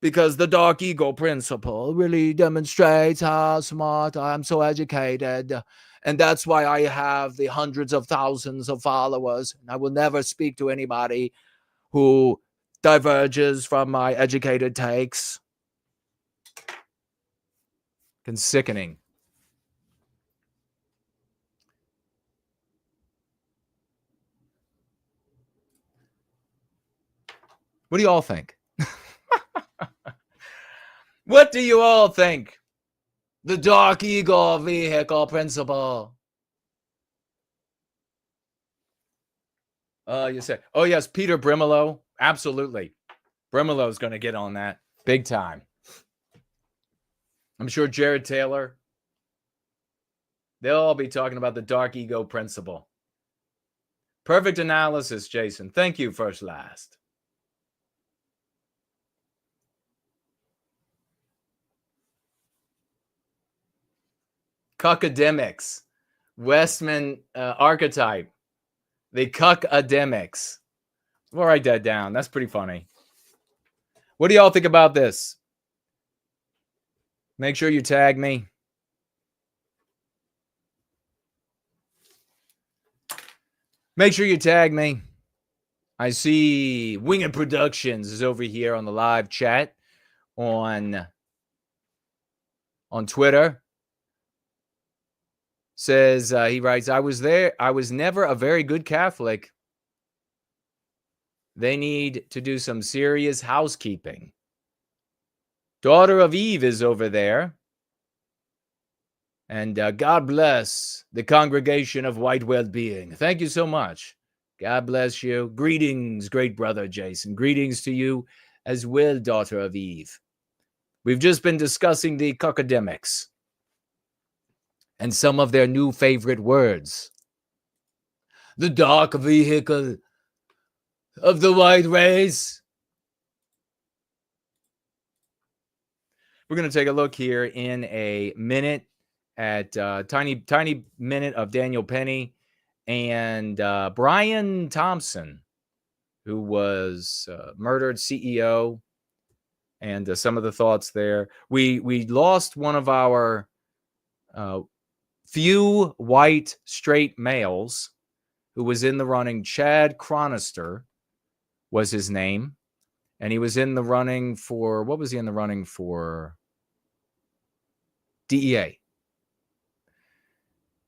Because the dark ego principle really demonstrates how smart I am, so educated. And that's why I have the hundreds of thousands of followers. And I will never speak to anybody who diverges from my educated takes. It's sickening. What do you all think? What do you all think? The dark ego vehicle principle. You say, oh yes, Peter Brimelow. Absolutely. Brimelow's going to get on that big time. I'm sure Jared Taylor. They'll all be talking about the dark ego principle. Perfect analysis, Jason. Thank you, First Last. Cuckademics. Westman archetype. The cuckademics. We'll write that down. That's pretty funny. What do y'all think about this? Make sure you tag me. Make sure you tag me. I see Winged Productions is over here on the live chat on Twitter. Says, he writes, I was there. I was never a very good Catholic. They need to do some serious housekeeping. Daughter of Eve is over there. And God bless the congregation of White Wellbeing. Thank you so much. God bless you. Greetings, great brother Jason. Greetings to you as well, daughter of Eve. We've just been discussing the cuckademics and some of their new favorite words. The dark vehicle of the white race. We're going to take a look here in a minute at tiny minute of Daniel Penny and Brian Thompson, who was murdered, CEO, and some of the thoughts there. We lost one of our few white straight males who was in the running. Chad Chronister was his name. And he was in the running for, what was he in the running for? DEA.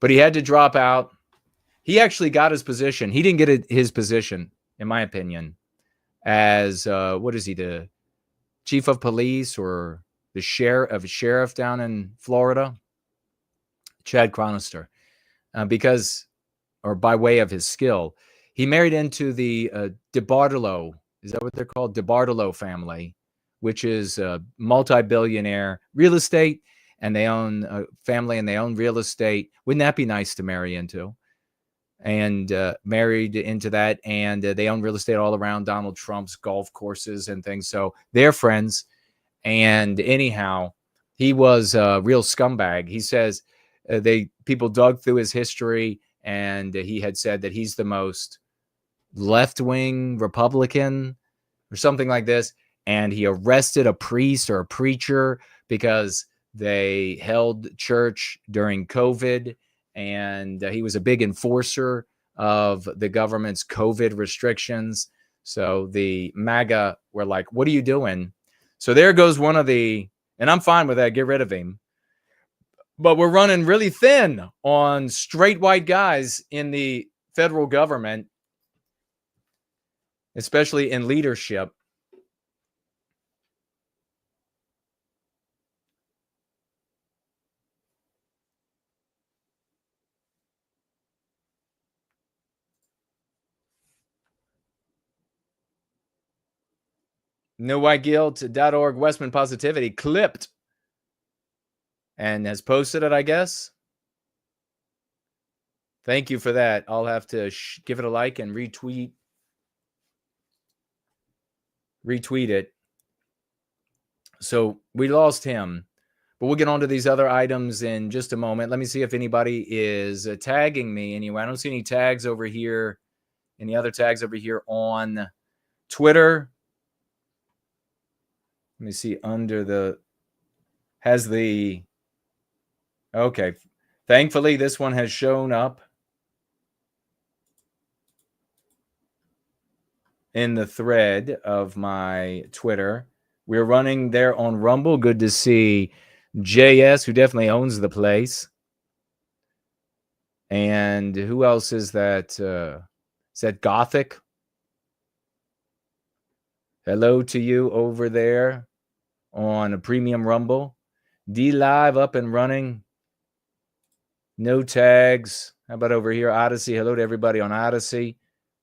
But he had to drop out. He actually got his position. He didn't get his position, in my opinion, as, what is he, the chief of police or the sheriff down in Florida? Chad Chronister, because, or by way of his skill, he married into the DeBartolo, is that what they're called? DeBartolo family, which is a multi-billionaire real estate and they own a family and they own real estate. Wouldn't that be nice to marry into? And married into that, and they own real estate all around Donald Trump's golf courses and things. So they're friends. And anyhow, he was a real scumbag. He says people dug through his history, and he had said that he's the most left-wing Republican or something like this. And he arrested a priest or a preacher because they held church during COVID. And he was a big enforcer of the government's COVID restrictions. So the MAGA were like, what are you doing? So there goes one of the, and I'm fine with that, get rid of him. But we're running really thin on straight white guys in the federal government, especially in leadership. NoWhiteGuilt.org, Westman Positivity, clipped and has posted it, I guess. Thank you for that. I'll have to give it a like and retweet it. So we lost him, but we'll get on to these other items in just a moment. Let me see if anybody is tagging me anyway. I don't see any tags over here, any other tags over here on Twitter. Let me see okay. Thankfully, this one has shown up in the thread of my Twitter. We're running there on Rumble. Good to see JS, who definitely owns the place. And who else is that? Is that Gothic? Hello to you over there on a premium Rumble. D Live up and running. No tags. How about over here, Odyssey? Hello to everybody on Odyssey.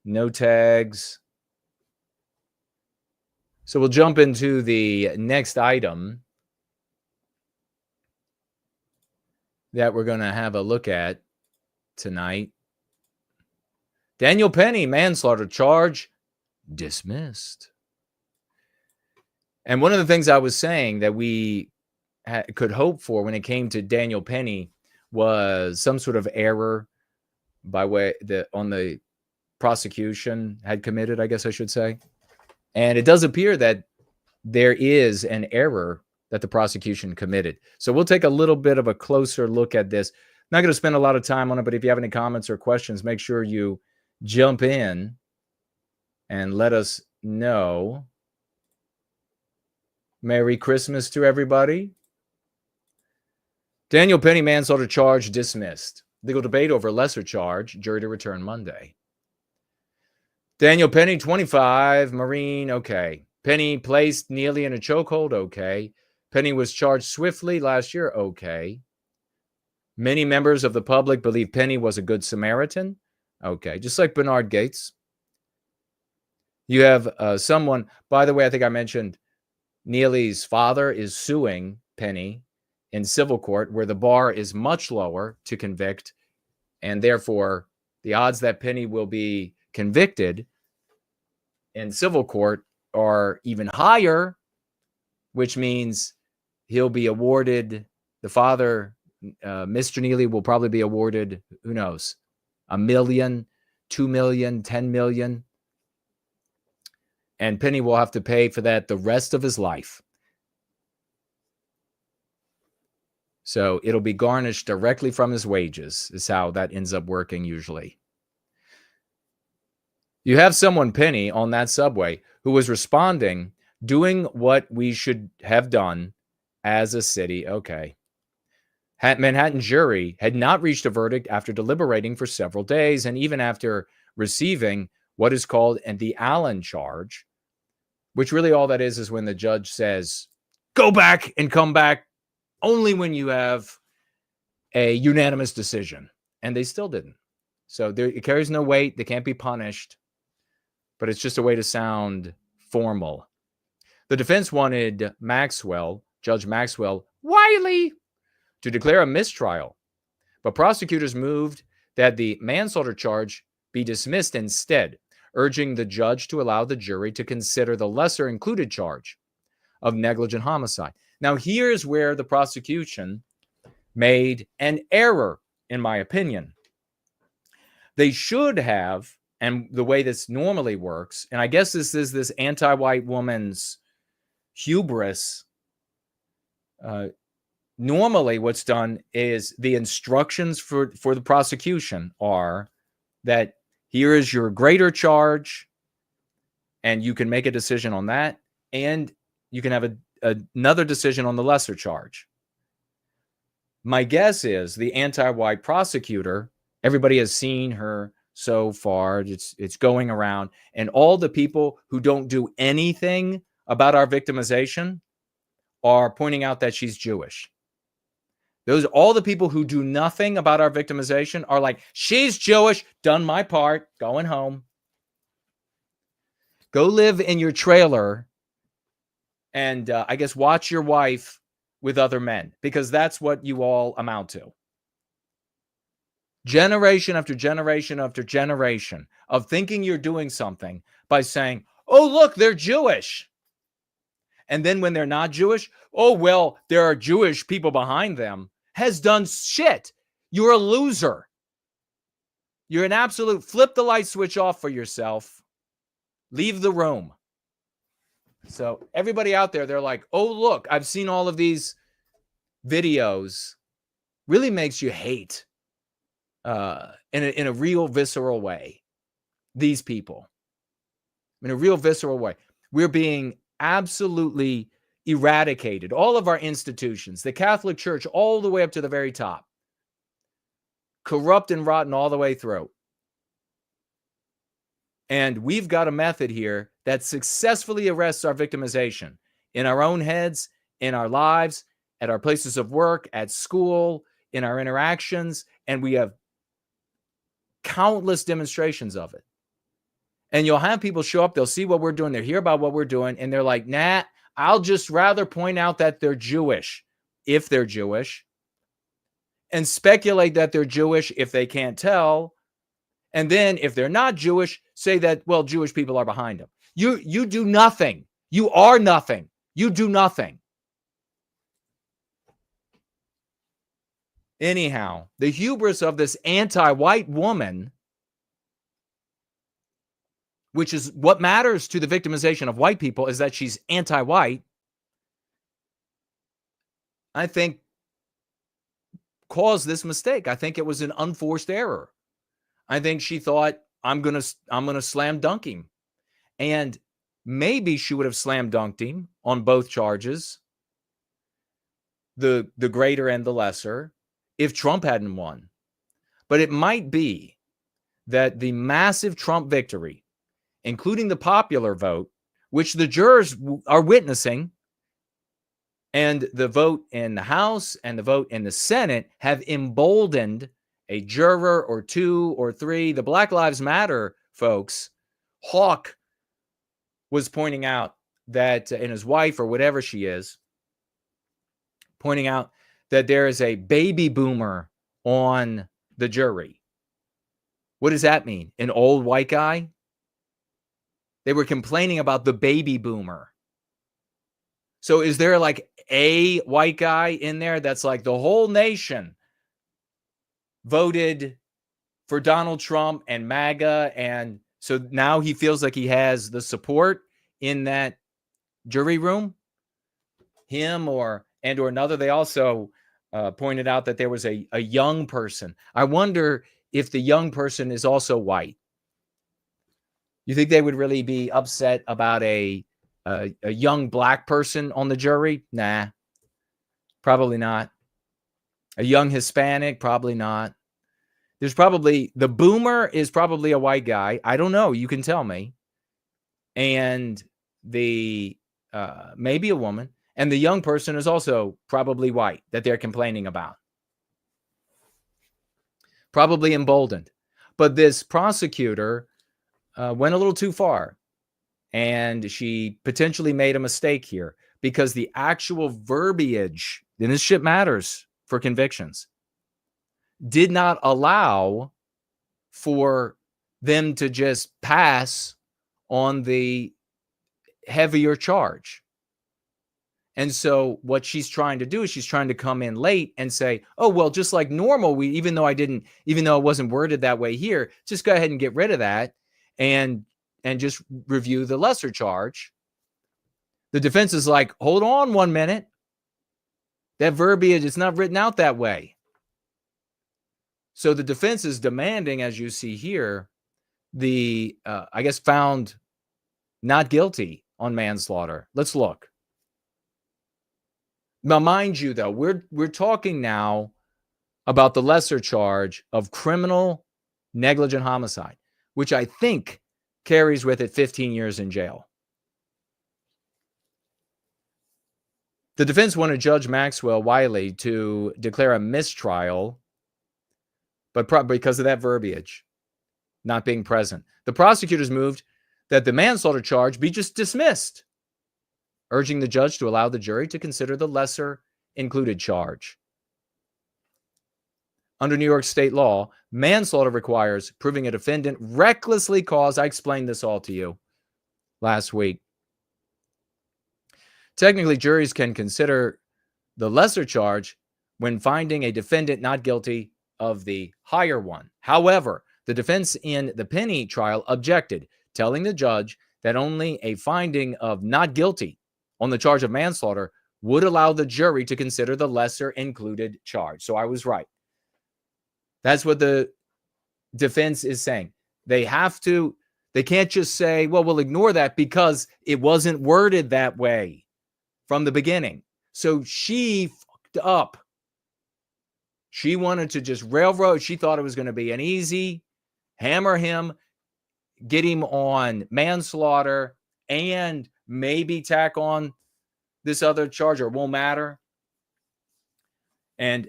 No tags. So we'll jump into the next item that we're going to have a look at tonight. Daniel Penny, manslaughter charge dismissed. And one of the things I was saying that we could hope for when it came to Daniel Penny was some sort of error by way on the prosecution had committed, I guess I should say. And it does appear that there is an error that the prosecution committed. So we'll take a little bit of a closer look at this. Not going to spend a lot of time on it, but if you have any comments or questions, make sure you jump in and let us know. Merry Christmas to everybody. Daniel Penny manslaughter charge dismissed. Legal debate over lesser charge. Jury to return Monday. Daniel Penny, 25, Marine, okay. Penny placed Neely in a chokehold, okay. Penny was charged swiftly last year, okay. Many members of the public believe Penny was a good Samaritan, okay. Just like Bernard Gates. You have someone, by the way, I think I mentioned Neely's father is suing Penny in civil court where the bar is much lower to convict, and therefore the odds that Penny will be convicted in civil court are even higher, which means he'll be awarded, the father, Mr. Neely, will probably be awarded, who knows, $1 million, $2 million, $10 million. And Penny will have to pay for that the rest of his life. So it'll be garnished directly from his wages, is how that ends up working usually. You have someone, Penny, on that subway who was responding, doing what we should have done as a city. Okay. Manhattan jury had not reached a verdict after deliberating for several days, and even after receiving what is called the Allen charge, which really all that is when the judge says, go back and come back only when you have a unanimous decision. And they still didn't. So it carries no weight. They can't be punished. But it's just a way to sound formal. The defense wanted Maxwell, Judge Maxwell, Wiley, to declare a mistrial, but prosecutors moved that the manslaughter charge be dismissed instead, urging the judge to allow the jury to consider the lesser included charge of negligent homicide. Now, here's where the prosecution made an error, in my opinion. They should have, and the way this normally works, and I guess this is this anti-white woman's hubris. Normally what's done is the instructions for the prosecution are that here is your greater charge, and you can make a decision on that, and you can have another decision on the lesser charge. My guess is the anti-white prosecutor, everybody has seen her so far, it's going around, and all the people who don't do anything about our victimization are pointing out that she's Jewish. All the people who do nothing about our victimization are like, she's Jewish, done my part, going home. Go live in your trailer and I guess watch your wife with other men, because that's what you all amount to. Generation after generation after generation of thinking you're doing something by saying, oh, look, they're Jewish. And then when they're not Jewish, oh, well, there are Jewish people behind them, has done shit. You're a loser. You're an absolute flip the light switch off for yourself. Leave the room. So everybody out there, they're like, oh, look, I've seen all of these videos. Really makes you hate in a real visceral way these people. In a real visceral way. We're being absolutely eradicated. All of our institutions, the Catholic Church, all the way up to the very top. Corrupt and rotten all the way through. And we've got a method here that successfully arrests our victimization in our own heads, in our lives, at our places of work, at school, in our interactions, and we have countless demonstrations of it. And you'll have people show up, they'll see what we're doing, they'll hear about what we're doing, and they're like, nah, I'll just rather point out that they're Jewish, if they're Jewish, and speculate that they're Jewish if they can't tell. And then if they're not Jewish, say that, well, Jewish people are behind them. You do nothing. You are nothing. You do nothing. Anyhow, the hubris of this anti-white woman, which is what matters to the victimization of white people, is that she's anti-white, I think caused this mistake. I think it was an unforced error. I think she thought, I'm gonna slam dunk him. And maybe she would have slam dunked him on both charges, the greater and the lesser, if Trump hadn't won. But it might be that the massive Trump victory, including the popular vote, which the jurors are witnessing, and the vote in the House and the vote in the Senate have emboldened a juror or two or three. The Black Lives Matter folks, Hawk was pointing out that, and his wife or whatever she is, pointing out that there is a baby boomer on the jury. What does that mean? An old white guy? They were complaining about the baby boomer. So is there like a white guy in there that's like the whole nation voted for Donald Trump and MAGA, and so now he feels like he has the support in that jury room? Him or another. They also pointed out that there was a young person. I wonder if the young person is also white. You think they would really be upset about a young black person on the jury? Nah, probably not. A young Hispanic? Probably not. There's probably, the boomer is probably a white guy. I don't know. You can tell me. And the, maybe a woman. And the young person is also probably white that they're complaining about. Probably emboldened. But this prosecutor went a little too far. And she potentially made a mistake here, because the actual verbiage, and this shit matters for convictions, did not allow for them to just pass on the heavier charge. And so what she's trying to do is she's trying to come in late and say, oh, well, just like normal, even though it wasn't worded that way here, just go ahead and get rid of that and just review the lesser charge. The defense is like, hold on 1 minute. That verbiage is not written out that way. So the defense is demanding, as you see here, the, found not guilty on manslaughter. Let's look. Now, mind you, though, we're talking now about the lesser charge of criminal negligent homicide, which I think carries with it 15 years in jail. The defense wanted Judge Maxwell Wiley to declare a mistrial, but because of that verbiage not being present. The prosecutors moved that the manslaughter charge be just dismissed, urging the judge to allow the jury to consider the lesser included charge. Under New York state law, manslaughter requires proving a defendant recklessly caused. I explained this all to you last week. Technically, juries can consider the lesser charge when finding a defendant not guilty of the higher one. However, the defense in the Penny trial objected, telling the judge that only a finding of not guilty on the charge of manslaughter would allow the jury to consider the lesser included charge. So I was right. That's what the defense is saying. They can't just say, well, we'll ignore that because it wasn't worded that way from the beginning. So she fucked up. She wanted to just railroad. She thought it was going to be an easy hammer him, get him on manslaughter, and maybe tack on this other charge, or it won't matter. And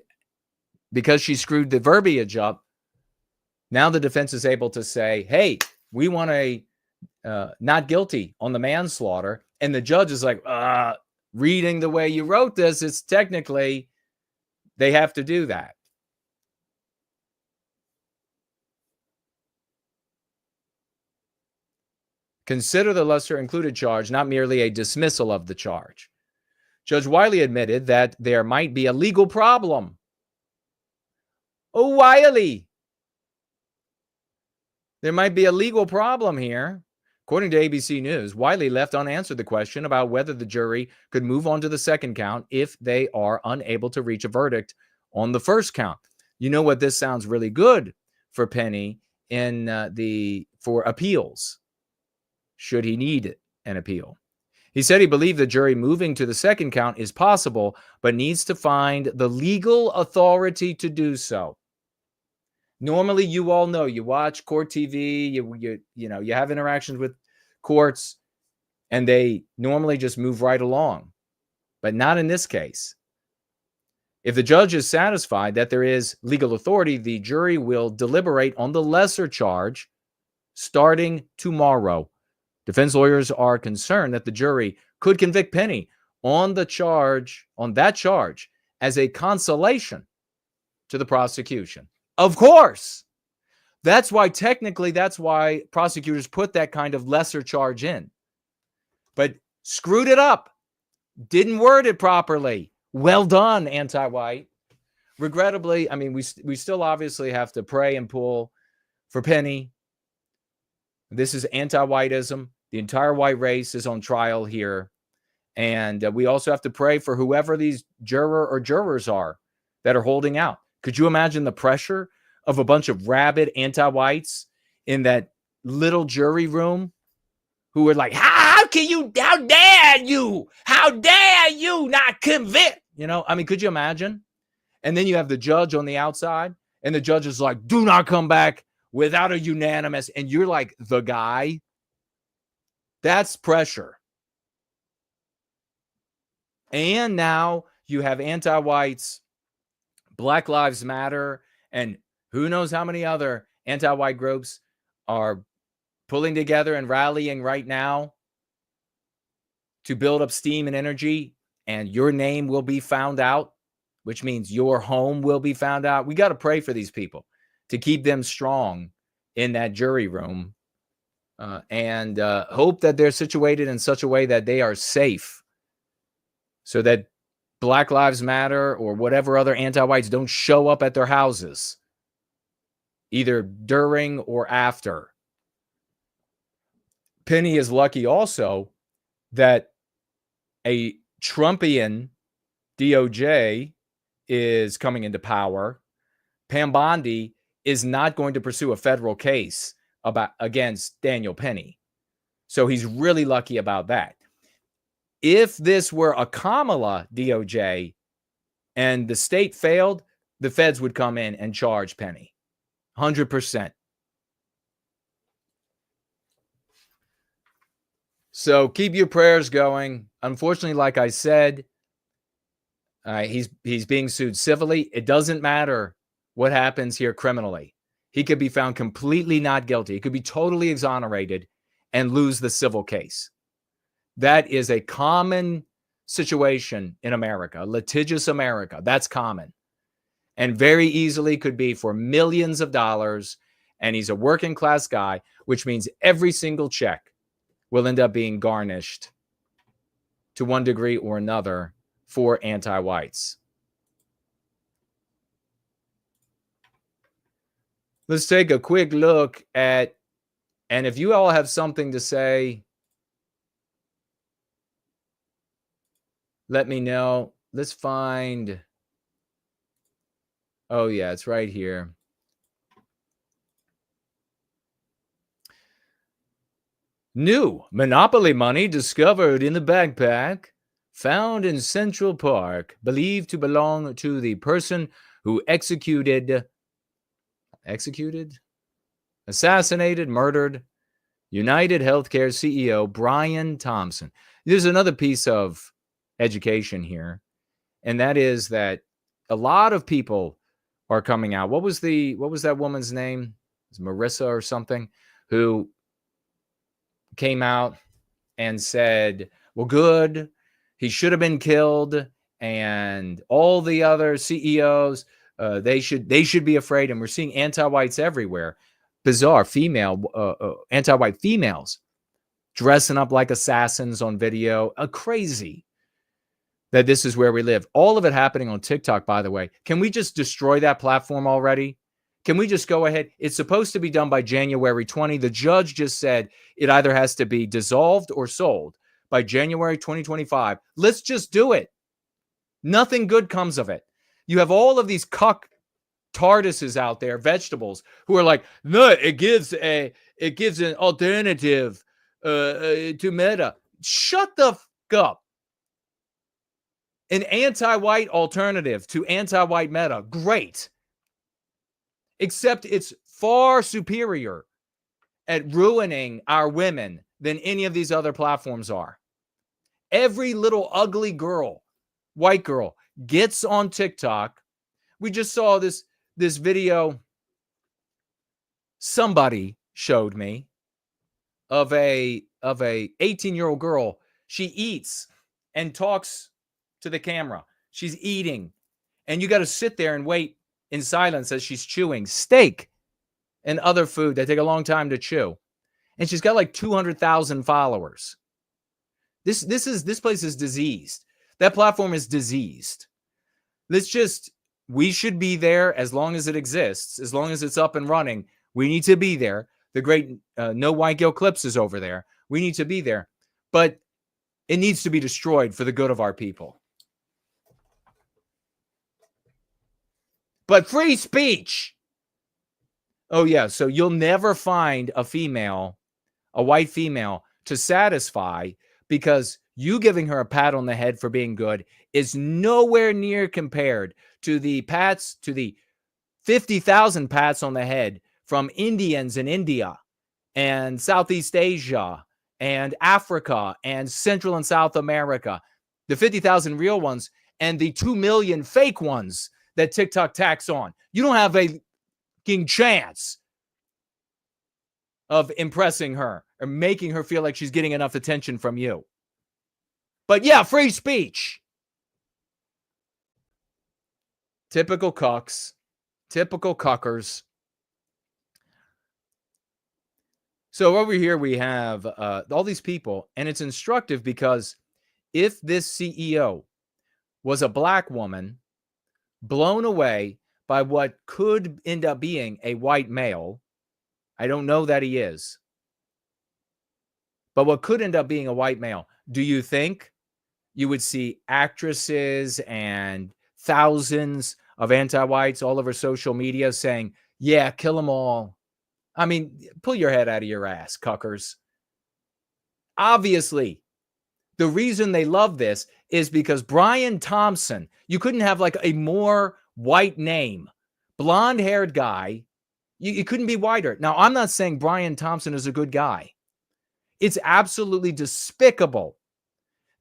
because she screwed the verbiage up, now the defense is able to say, hey, we want a not guilty on the manslaughter. And the judge is like, reading the way you wrote this, it's technically they have to do that. Consider the lesser included charge, not merely a dismissal of the charge. Judge Wiley admitted that there might be a legal problem. Oh, Wiley. There might be a legal problem here. According to ABC News, Wiley left unanswered the question about whether the jury could move on to the second count if they are unable to reach a verdict on the first count. You know what? This sounds really good for Penny for appeals, should he need an appeal. He said he believed the jury moving to the second count is possible, but needs to find the legal authority to do so. Normally, you all know, you watch court TV, you have interactions with courts, and they normally just move right along, but not in this case. If the judge is satisfied that there is legal authority, the jury will deliberate on the lesser charge starting tomorrow. Defense lawyers are concerned that the jury could convict Penny on that charge, as a consolation to the prosecution. Of course. That's why prosecutors put that kind of lesser charge in. But screwed it up. Didn't word it properly. Well done, anti-white. Regrettably, I mean, we still obviously have to pray and pull for Penny. This is anti-whiteism. The entire white race is on trial here. And we also have to pray for whoever these jurors are that are holding out. Could you imagine the pressure of a bunch of rabid anti-whites in that little jury room who were like, how dare you not convict? Could you imagine? And then you have the judge on the outside, and the judge is like, do not come back without a unanimous. And you're like the guy. That's pressure. And now you have anti-whites, Black Lives Matter, and who knows how many other anti-white groups are pulling together and rallying right now to build up steam and energy, and your name will be found out which means your home will be found out. We got to pray for these people to keep them strong in that jury room and hope that they're situated in such a way that they are safe so that Black Lives Matter or whatever other anti-whites don't show up at their houses, either during or after. Penny is lucky also that a Trumpian DOJ is coming into power. Pam Bondi is not going to pursue a federal case against Daniel Penny. So he's really lucky about that. If this were a Kamala DOJ and the state failed, the feds would come in and charge Penny. 100%. So keep your prayers going. Unfortunately, like I said, he's being sued civilly. It doesn't matter what happens here criminally. He could be found completely not guilty. He could be totally exonerated and lose the civil case. That is a common situation in America, litigious America. That's common. And very easily could be for millions of dollars. And he's a working class guy, which means every single check will end up being garnished to one degree or another for anti-whites. Let's take a quick look at, and if you all have something to say, let me know. Let's find, oh yeah, it's right here. New Monopoly money discovered in the backpack found in Central Park, believed to belong to the person who assassinated, murdered United Healthcare CEO Brian Thompson. There's another piece of education here, and that is that a lot of people are coming out. What was that woman's name? It was Marissa or something, who came out and said, well, good, he should have been killed, and all the other CEOs, they should be afraid. And we're seeing anti-whites everywhere. Bizarre anti-white females dressing up like assassins on video. Crazy that this is where we live. All of it happening on TikTok, by the way. Can we just destroy that platform already? Can we just go ahead? It's supposed to be done by January 20. The judge just said it either has to be dissolved or sold by January 2025. Let's just do it. Nothing good comes of it. You have all of these cuck TARDISes out there, vegetables, who are like, no, it gives an alternative to Meta. Shut the fuck up. An anti-white alternative to anti-white Meta. Great. Except it's far superior at ruining our women than any of these other platforms are. Every little ugly girl, white girl, gets on TikTok. We just saw this video somebody showed me of a 18-year-old girl. She eats and talks to the camera. She's eating, and you got to sit there and wait in silence as she's chewing steak and other food that take a long time to chew. And she's got like 200,000 followers. This place is diseased. That platform is diseased. We should be there as long as it exists, as long as it's up and running. We need to be there. The great No White Guilt Clips is over there. We need to be there. But it needs to be destroyed for the good of our people. But free speech. Oh, yeah. So you'll never find a white female, to satisfy, because you giving her a pat on the head for being good is nowhere near compared to the 50,000 pats on the head from Indians in India and Southeast Asia and Africa and Central and South America. The 50,000 real ones and the 2 million fake ones that TikTok tacks on. You don't have a fucking chance of impressing her or making her feel like she's getting enough attention from you. But yeah, free speech. Typical cucks. Typical cuckers. So over here we have all these people, and it's instructive because if this CEO was a black woman blown away by what could end up being a white male, I don't know that he is, but what could end up being a white male, do you think you would see actresses and thousands of anti-whites all over social media saying, yeah, kill them all? I mean, pull your head out of your ass, cuckers. Obviously, the reason they love this is because Brian Thompson, you couldn't have like a more white name, blonde-haired guy. You couldn't be whiter. Now, I'm not saying Brian Thompson is a good guy. It's absolutely despicable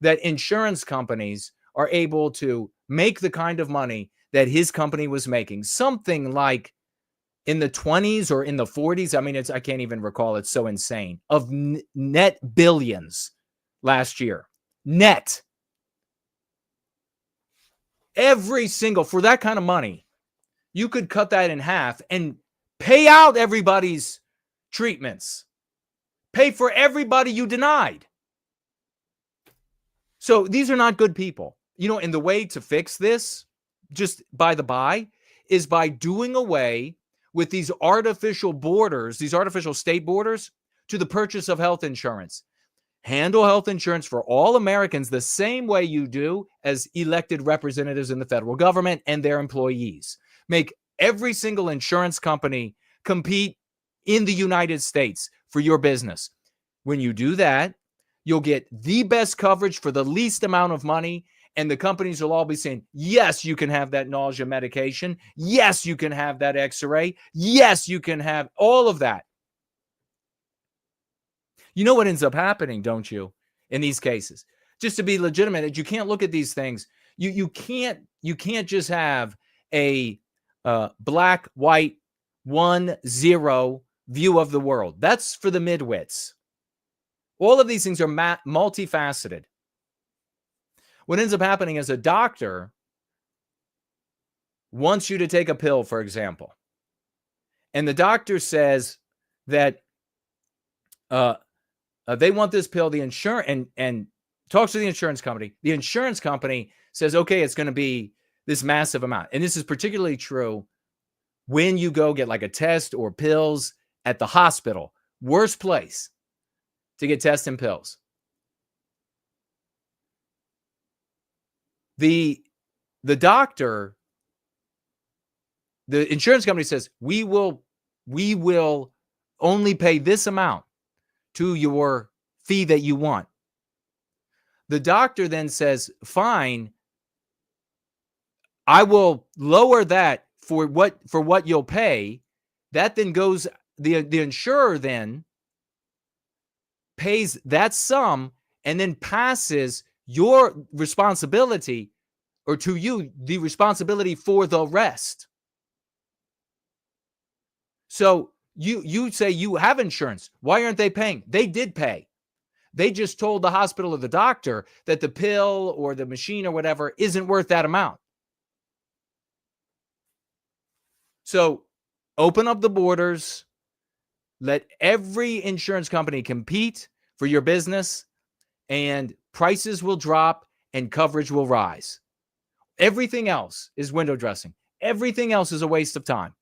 that insurance companies are able to make the kind of money that his company was making. Something like in the 20s or in the 40s. I mean, I can't even recall. It's so insane. Of net billions last year. Net. Every single, for that kind of money, you could cut that in half and pay out everybody's treatments. Pay for everybody you denied. So these are not good people. You know, and the way to fix this, just by the by, is by doing away with these artificial borders, these artificial state borders to the purchase of health insurance. Handle health insurance for all Americans the same way you do as elected representatives in the federal government and their employees. Make every single insurance company compete in the United States for your business. When you do that, you'll get the best coverage for the least amount of money, and the companies will all be saying, yes, you can have that nausea medication. Yes, you can have that x-ray. Yes, you can have all of that. You know what ends up happening, don't you, in these cases? Just to be legitimate, you can't look at these things. You can't just have a black, white, 1-0 view of the world. That's for the midwits. All of these things are multifaceted. What ends up happening is a doctor wants you to take a pill, for example, and the doctor says that they want this pill. The insurance and talks to the insurance company. The insurance company says, okay, it's going to be this massive amount. And this is particularly true when you go get like a test or pills at the hospital. Worst place to get tests and pills. The doctor, the insurance company says, we will only pay this amount to your fee that you want. The doctor then says, fine, I will lower that for what you'll pay. That then goes, the insurer then pays that sum and then passes your responsibility, or to you, the responsibility for the rest. So you say you have insurance. Why aren't they paying? They did pay. They just told the hospital or the doctor that the pill or the machine or whatever isn't worth that amount. So open up the borders. Let every insurance company compete for your business, and prices will drop and coverage will rise. Everything else is window dressing. Everything else is a waste of time.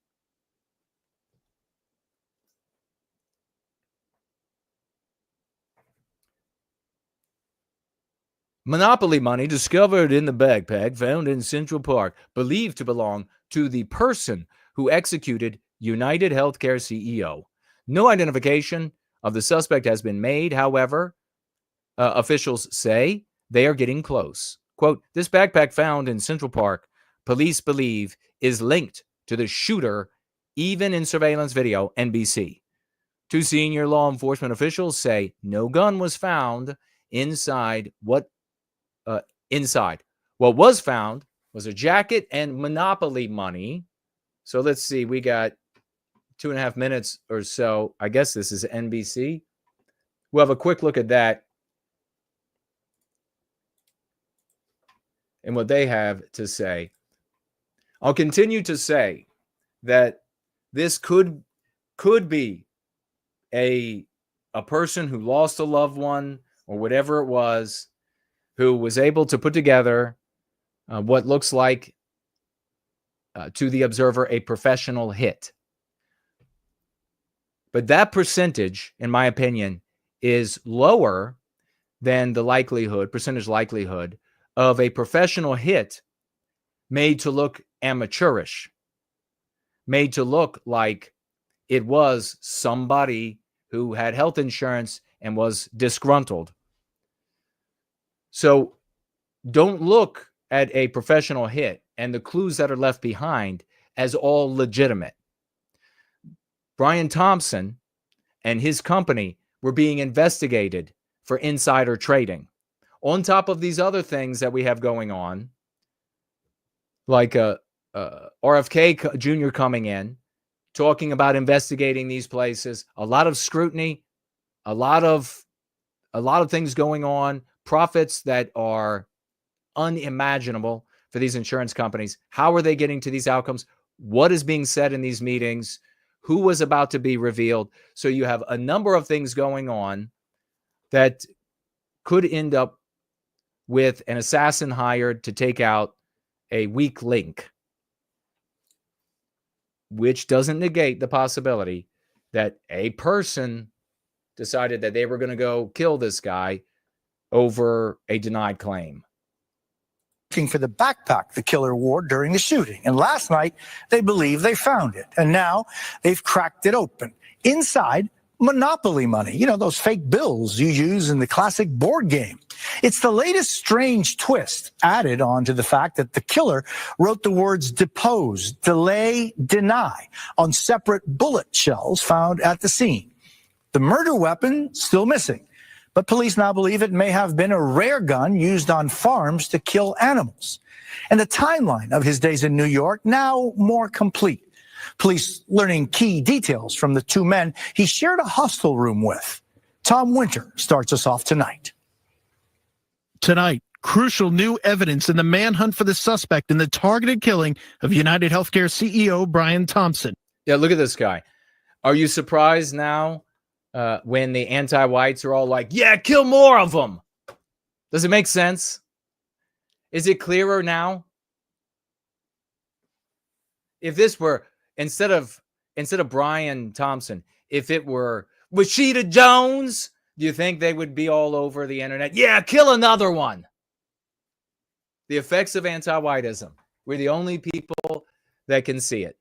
Monopoly money discovered in the backpack found in Central Park, believed to belong to the person who executed United Healthcare CEO. No identification of the suspect has been made. However, officials say they are getting close. Quote, this backpack found in Central Park, police believe is linked to the shooter, even in surveillance video, NBC. Two senior law enforcement officials say no gun was found inside. What was found was a jacket and Monopoly money. So let's see, we got 2.5 minutes or so. I guess this is NBC. We'll have a quick look at that and what they have to say. I'll continue to say that this could be a person who lost a loved one or whatever it was, who was able to put together what looks like, to the observer, a professional hit. But that percentage, in my opinion, is lower than the percentage likelihood of a professional hit made to look amateurish, made to look like it was somebody who had health insurance and was disgruntled. So don't look at a professional hit and the clues that are left behind as all legitimate. Brian Thompson and his company were being investigated for insider trading. On top of these other things that we have going on, like RFK Jr. coming in, talking about investigating these places, a lot of scrutiny, a lot of things going on, profits that are unimaginable for these insurance companies. How are they getting to these outcomes? What is being said in these meetings? Who was about to be revealed? So you have a number of things going on that could end up with an assassin hired to take out a weak link, which doesn't negate the possibility that a person decided that they were going to go kill this guy over a denied claim. Looking for the backpack the killer wore during the shooting. And last night, they believe they found it. And now they've cracked it open. Inside, Monopoly money. You know, those fake bills you use in the classic board game. It's the latest strange twist added on to the fact that the killer wrote the words depose, delay, deny on separate bullet shells found at the scene. The murder weapon still missing. But police now believe it may have been a rare gun used on farms to kill animals. And the timeline of his days in New York now more complete. Police learning key details from the two men he shared a hostel room with. Tom Winter starts us off tonight. Tonight, crucial new evidence in the manhunt for the suspect in the targeted killing of United Healthcare CEO Brian Thompson. Yeah, look at this guy. Are you surprised now when the anti-whites are all like, yeah, kill more of them? Does it make sense? Is it clearer now? If this were, instead of Brian Thompson, if it were Rashida Jones, do you think they would be all over the internet? Yeah, kill another one. The effects of anti-whiteism. We're the only people that can see it.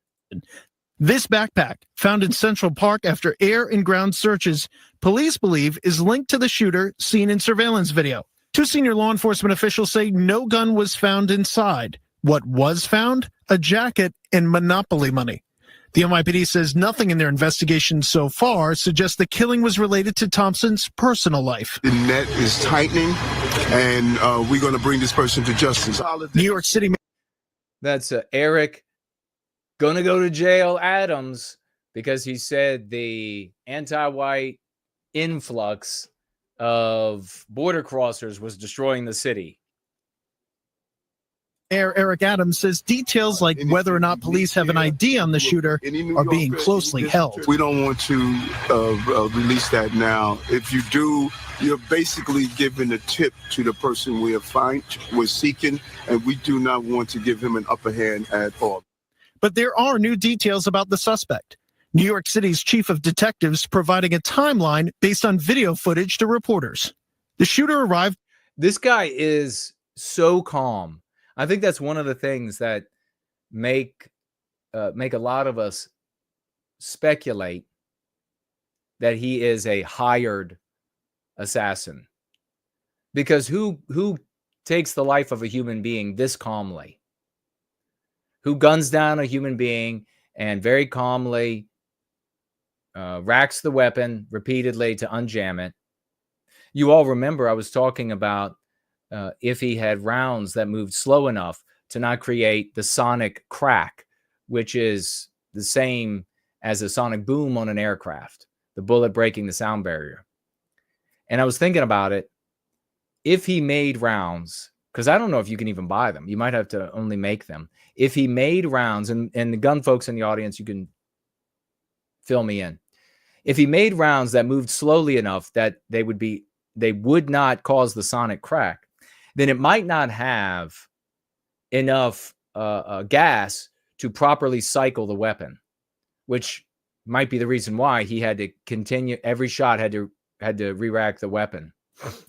This backpack, found in Central Park after air and ground searches, police believe is linked to the shooter seen in surveillance video. Two senior law enforcement officials say no gun was found inside. What was found? A jacket and Monopoly money. The NYPD says nothing in their investigation so far suggests the killing was related to Thompson's personal life. The net is tightening, and we're going to bring this person to justice. New York City. That's Eric gonna go to jail Adams, because he said the anti-white influx of border crossers was destroying the city. Mayor Eric Adams says details like whether or not police have an ID on the shooter are being closely held. We don't want to release that now. If you do, you're basically giving a tip to the person we're seeking, and we do not want to give him an upper hand at all. But there are new details about the suspect. New York City's chief of detectives providing a timeline based on video footage to reporters. The shooter arrived. This guy is so calm. I think that's one of the things that make a lot of us speculate that he is a hired assassin. Because who takes the life of a human being this calmly? Who guns down a human being and very calmly racks the weapon repeatedly to unjam it? You all remember I was talking about if he had rounds that moved slow enough to not create the sonic crack, which is the same as a sonic boom on an aircraft, the bullet breaking the sound barrier. And I was thinking about it. If he made rounds because I don't know if you can even buy them. You might have to only make them. If he made rounds, and the gun folks in the audience, you can fill me in. If he made rounds that moved slowly enough that they would not cause the sonic crack, then it might not have enough gas to properly cycle the weapon, which might be the reason why he had to continue. Every shot had to re-rack the weapon.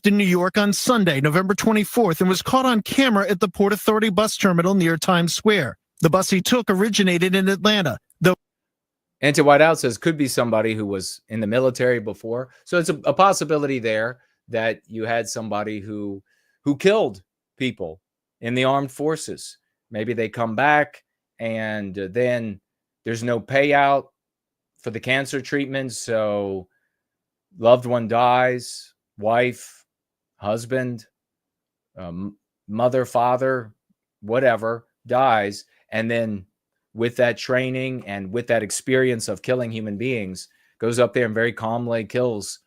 In New York on Sunday, November 24th, and was caught on camera at the Port Authority bus terminal near Times Square. The bus he took originated in Atlanta, though. Ante Whiteout says could be somebody who was in the military before. So it's a possibility there that you had somebody who killed people in the armed forces. Maybe they come back and then there's no payout for the cancer treatment. So loved one dies. Wife, husband, mother, father, whatever, dies. And then with that training and with that experience of killing human beings, goes up there and very calmly kills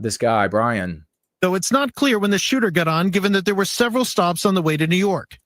this guy, Brian. Though it's not clear when the shooter got on, given that there were several stops on the way to New York.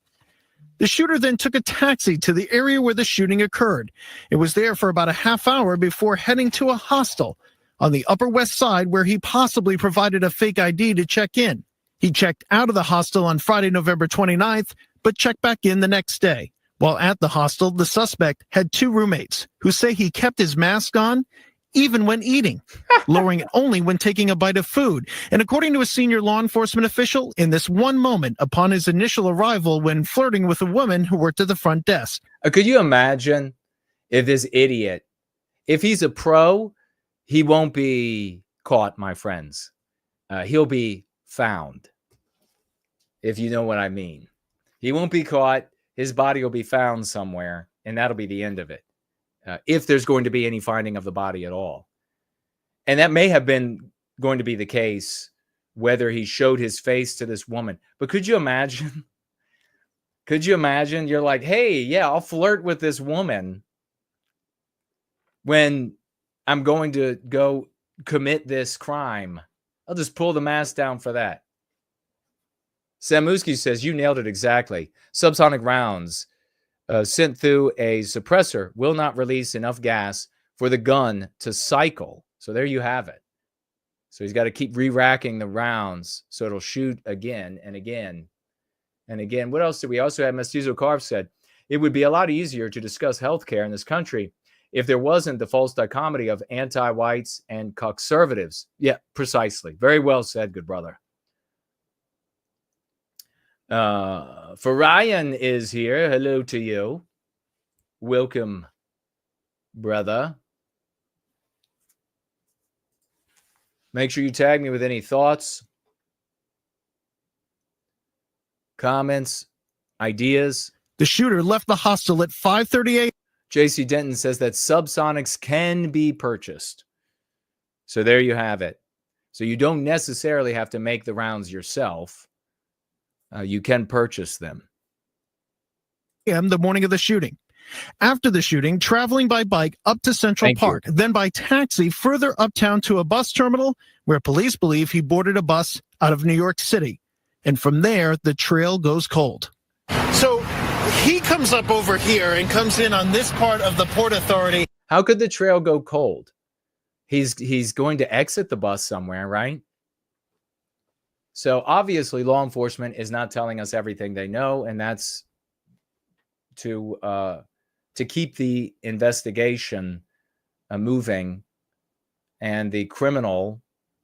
The shooter then took a taxi to the area where the shooting occurred. It was there for about a half hour before heading to a hostel on the Upper West Side, where he possibly provided a fake ID to check in. He checked out of the hostel on Friday, November 29th, but checked back in the next day. While at the hostel, the suspect had two roommates who say he kept his mask on even when eating, lowering it only when taking a bite of food. And according to a senior law enforcement official, in this one moment upon his initial arrival when flirting with a woman who worked at the front desk. Could you imagine if this idiot, if he's a pro, he won't be caught, my friends. He'll be found, if you know what I mean. He won't be caught. His body will be found somewhere, and that'll be the end of it, if there's going to be any finding of the body at all. And that may have been going to be the case, whether he showed his face to this woman. But could you imagine? Could you imagine? You're like, hey, yeah, I'll flirt with this woman when I'm going to go commit this crime. I'll just pull the mask down for that. Samuski says, you nailed it exactly. Subsonic rounds sent through a suppressor will not release enough gas for the gun to cycle. So there you have it. So he's got to keep re-racking the rounds so it'll shoot again and again and again. What else did we also have? Mestizo Carv said, it would be a lot easier to discuss healthcare in this country if there wasn't the false dichotomy of anti-whites and conservatives. Yeah, precisely. Very well said, good brother. Farian is here. Hello to you. Welcome, brother. Make sure you tag me with any thoughts, comments, ideas. The shooter left the hostel at 5:30 a.m. J.C. Denton says that subsonics can be purchased. So there you have it. So you don't necessarily have to make the rounds yourself. You can purchase them. The morning of the shooting. After the shooting, traveling by bike up to Central Park, then by taxi further uptown to a bus terminal where police believe he boarded a bus out of New York City. And from there, the trail goes cold. So he comes up over here and comes in on this part of the Port Authority. How could the trail go cold? He's going to exit the bus somewhere, right? So obviously law enforcement is not telling us everything they know, and that's to keep the investigation moving and the criminal,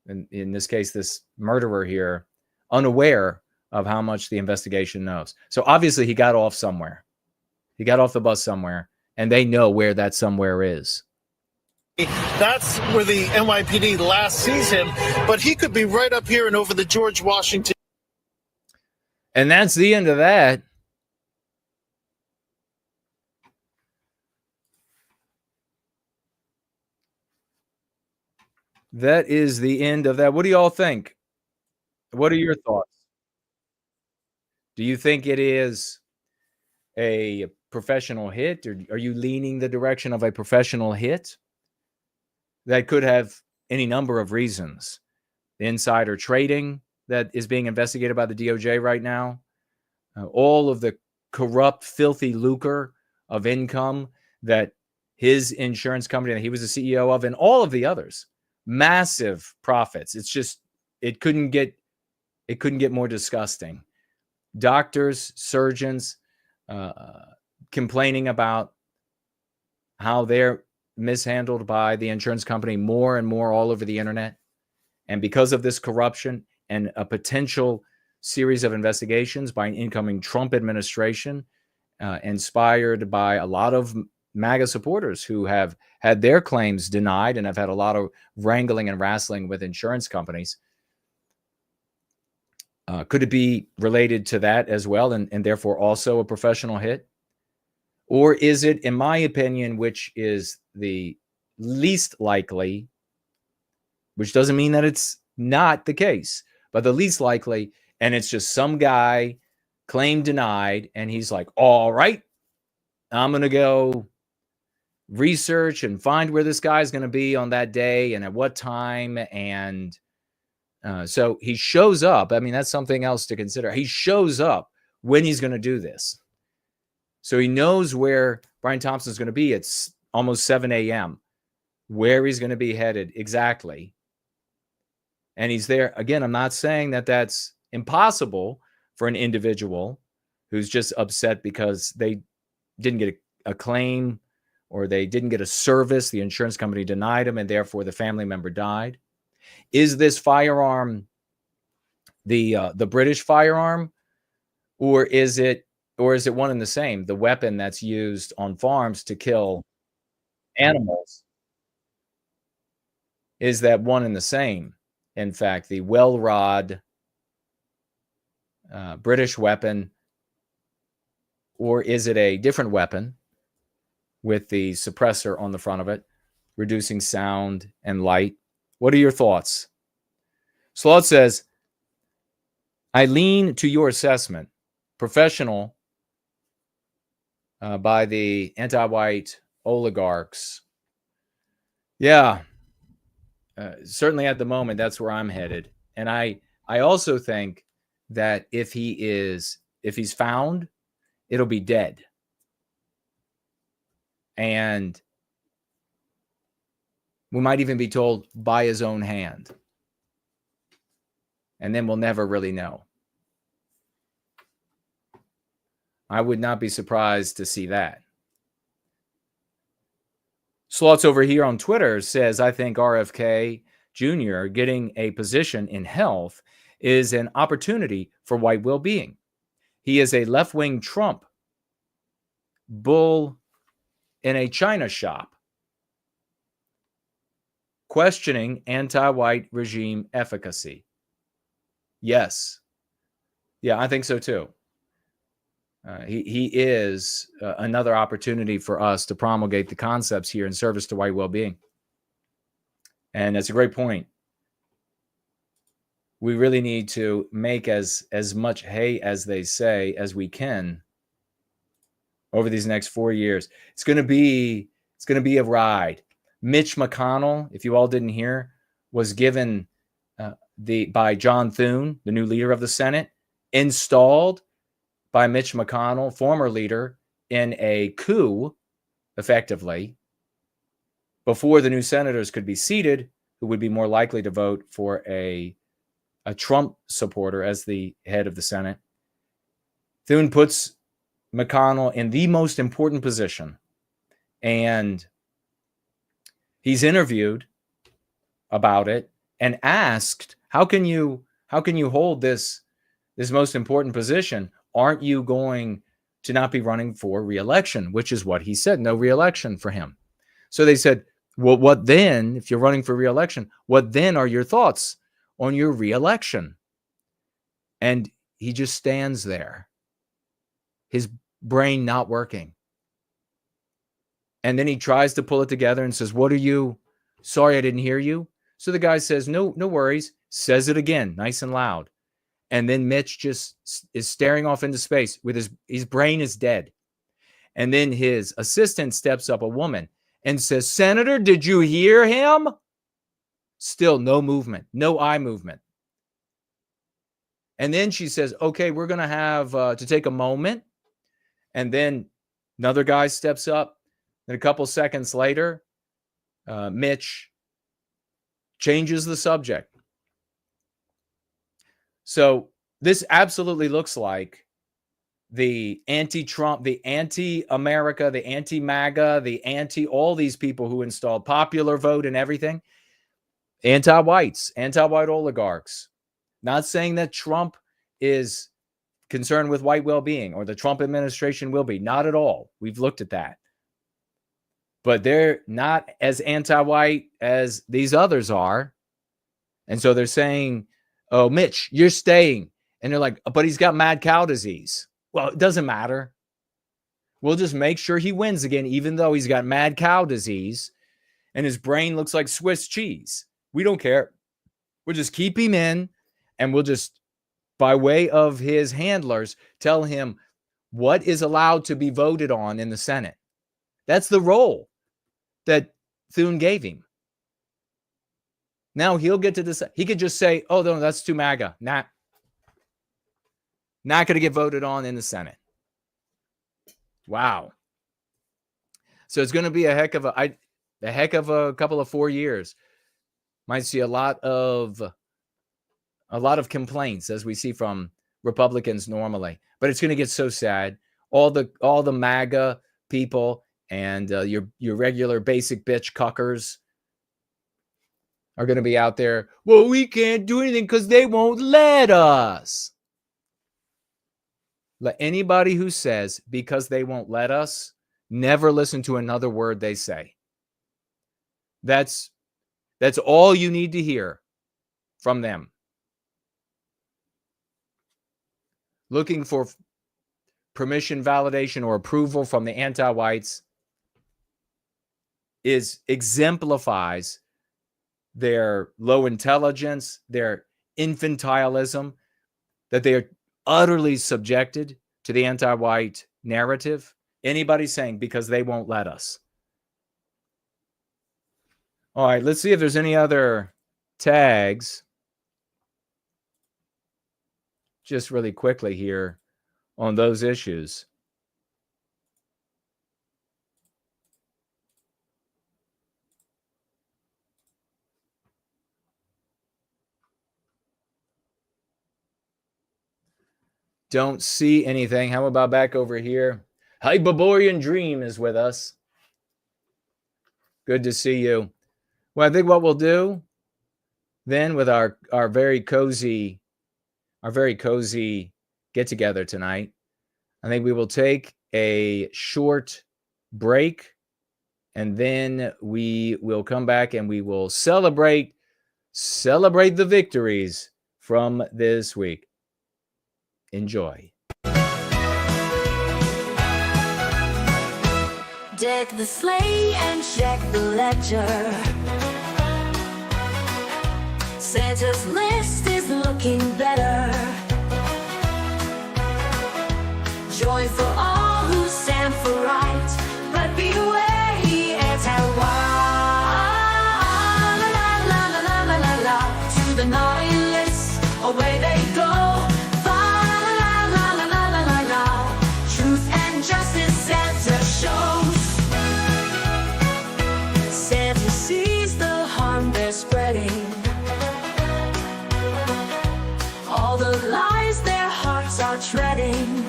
in this case, this murderer here, unaware of how much the investigation knows. So obviously he got off somewhere. He got off the bus somewhere, and they know where that somewhere is. That's where the NYPD last sees him, but he could be right up here and over the George Washington. And that's the end of that. That is the end of that. What do y'all think? What are your thoughts? Do you think it is a professional hit, or are you leaning the direction of a professional hit? That could have any number of reasons. The insider trading that is being investigated by the DOJ right now, all of the corrupt, filthy lucre of income that his insurance company that he was the CEO of, and all of the others, massive profits. It's just, it couldn't get more disgusting. Doctors, surgeons, complaining about how they're mishandled by the insurance company more and more all over the internet. And because of this corruption and a potential series of investigations by an incoming Trump administration, inspired by a lot of MAGA supporters who have had their claims denied and have had a lot of wrangling and wrestling with insurance companies. Could it be related to that as well, and therefore also a professional hit? Or is it, in my opinion, which is the least likely, which doesn't mean that it's not the case, but the least likely, and it's just some guy claim denied, and he's like, all right, I'm going to go research and find where this guy's going to be on that day and at what time. And so he shows up. I mean, that's something else to consider. He shows up when he's going to do this. So he knows where Brian Thompson's going to be. It's almost 7 a.m., where he's going to be headed exactly. And he's there. Again, I'm not saying that that's impossible for an individual who's just upset because they didn't get a claim or they didn't get a service. The insurance company denied him, and therefore the family member died. Is this firearm the British firearm, or is it one and the same? The weapon that's used on farms to kill animals, is that one and the same? In fact, the Welrod British weapon, or is it a different weapon with the suppressor on the front of it, reducing sound and light? What are your thoughts? Sloth says, I lean to your assessment. Professional by the anti-white oligarchs. Yeah, certainly at the moment, that's where I'm headed. And I also think that if he's found, it'll be dead. And we might even be told by his own hand. And then we'll never really know. I would not be surprised to see that. Slots over here on Twitter says, I think RFK Jr. getting a position in health is an opportunity for white well-being. He is a left-wing Trump bull in a china shop, questioning anti-white regime efficacy. Yes. Yeah, I think so too. He is another opportunity for us to promulgate the concepts here in service to white well-being. And that's a great point. We really need to make as much hay, as they say, as we can over these next 4 years. It's going to be a ride. Mitch McConnell, if you all didn't hear, was given by John Thune, the new leader of the Senate, installed by Mitch McConnell, former leader, in a coup, effectively, before the new senators could be seated, who would be more likely to vote for a Trump supporter as the head of the Senate. Thune puts McConnell in the most important position, and he's interviewed about it and asked, how can you hold this most important position? Aren't you going to not be running for re-election? Which is what he said, no re-election for him. So they said, well, what then, if you're running for re-election, what then are your thoughts on your re-election? And he just stands there, his brain not working. And then he tries to pull it together and says, sorry, I didn't hear you. So the guy says, no worries, says it again, nice and loud. And then Mitch just is staring off into space with his brain is dead. And then his assistant steps up, a woman, and says, Senator, did you hear him? Still no movement, no eye movement. And then she says, okay, we're going to have to take a moment. And then another guy steps up. And a couple seconds later, Mitch changes the subject. So this absolutely looks like the anti-Trump, the anti-America, the anti-MAGA, the anti-all these people who installed popular vote and everything. Anti-whites, anti-white oligarchs. Not saying that Trump is concerned with white well-being or the Trump administration will be. Not at all. We've looked at that. But they're not as anti-white as these others are. And so they're saying, oh, Mitch, you're staying. And they're like, but he's got mad cow disease. Well, it doesn't matter. We'll just make sure he wins again, even though he's got mad cow disease and his brain looks like Swiss cheese. We don't care. We'll just keep him in, and we'll just, by way of his handlers, tell him what is allowed to be voted on in the Senate. That's the role that Thune gave him. Now he'll get to decide. He could just say, oh, no, that's too MAGA. Not going to get voted on in the Senate. Wow. So it's going to be a heck of a couple of 4 years. Might see a lot of complaints, as we see from Republicans normally. But it's going to get so sad. All the MAGA people and your regular basic bitch cuckers are going to be out there. Well, we can't do anything because they won't let us. Let anybody who says because they won't let us, never listen to another word they say. That's all you need to hear from them. Looking for permission, validation, or approval from the anti-whites exemplifies their low intelligence, their infantilism, that they are utterly subjected to the anti-white narrative. Anybody saying because they won't let us. All right, let's see if there's any other tags. Just really quickly here on those issues. Don't see anything. How about back over here? Hyperborean Dream is with us. Good to see you. Well, I think what we'll do then with our very cozy get together tonight, I think we will take a short break, and then we will come back and we will celebrate the victories from this week. Enjoy. Deck the sleigh and check the ledger. Santa's list is looking better. Joy for all who stand for right, but beware he anti-white. La la la la la la la. To the naughty list, away they go. Justice Santa shows. Santa sees the harm they're spreading, all the lies their hearts are treading.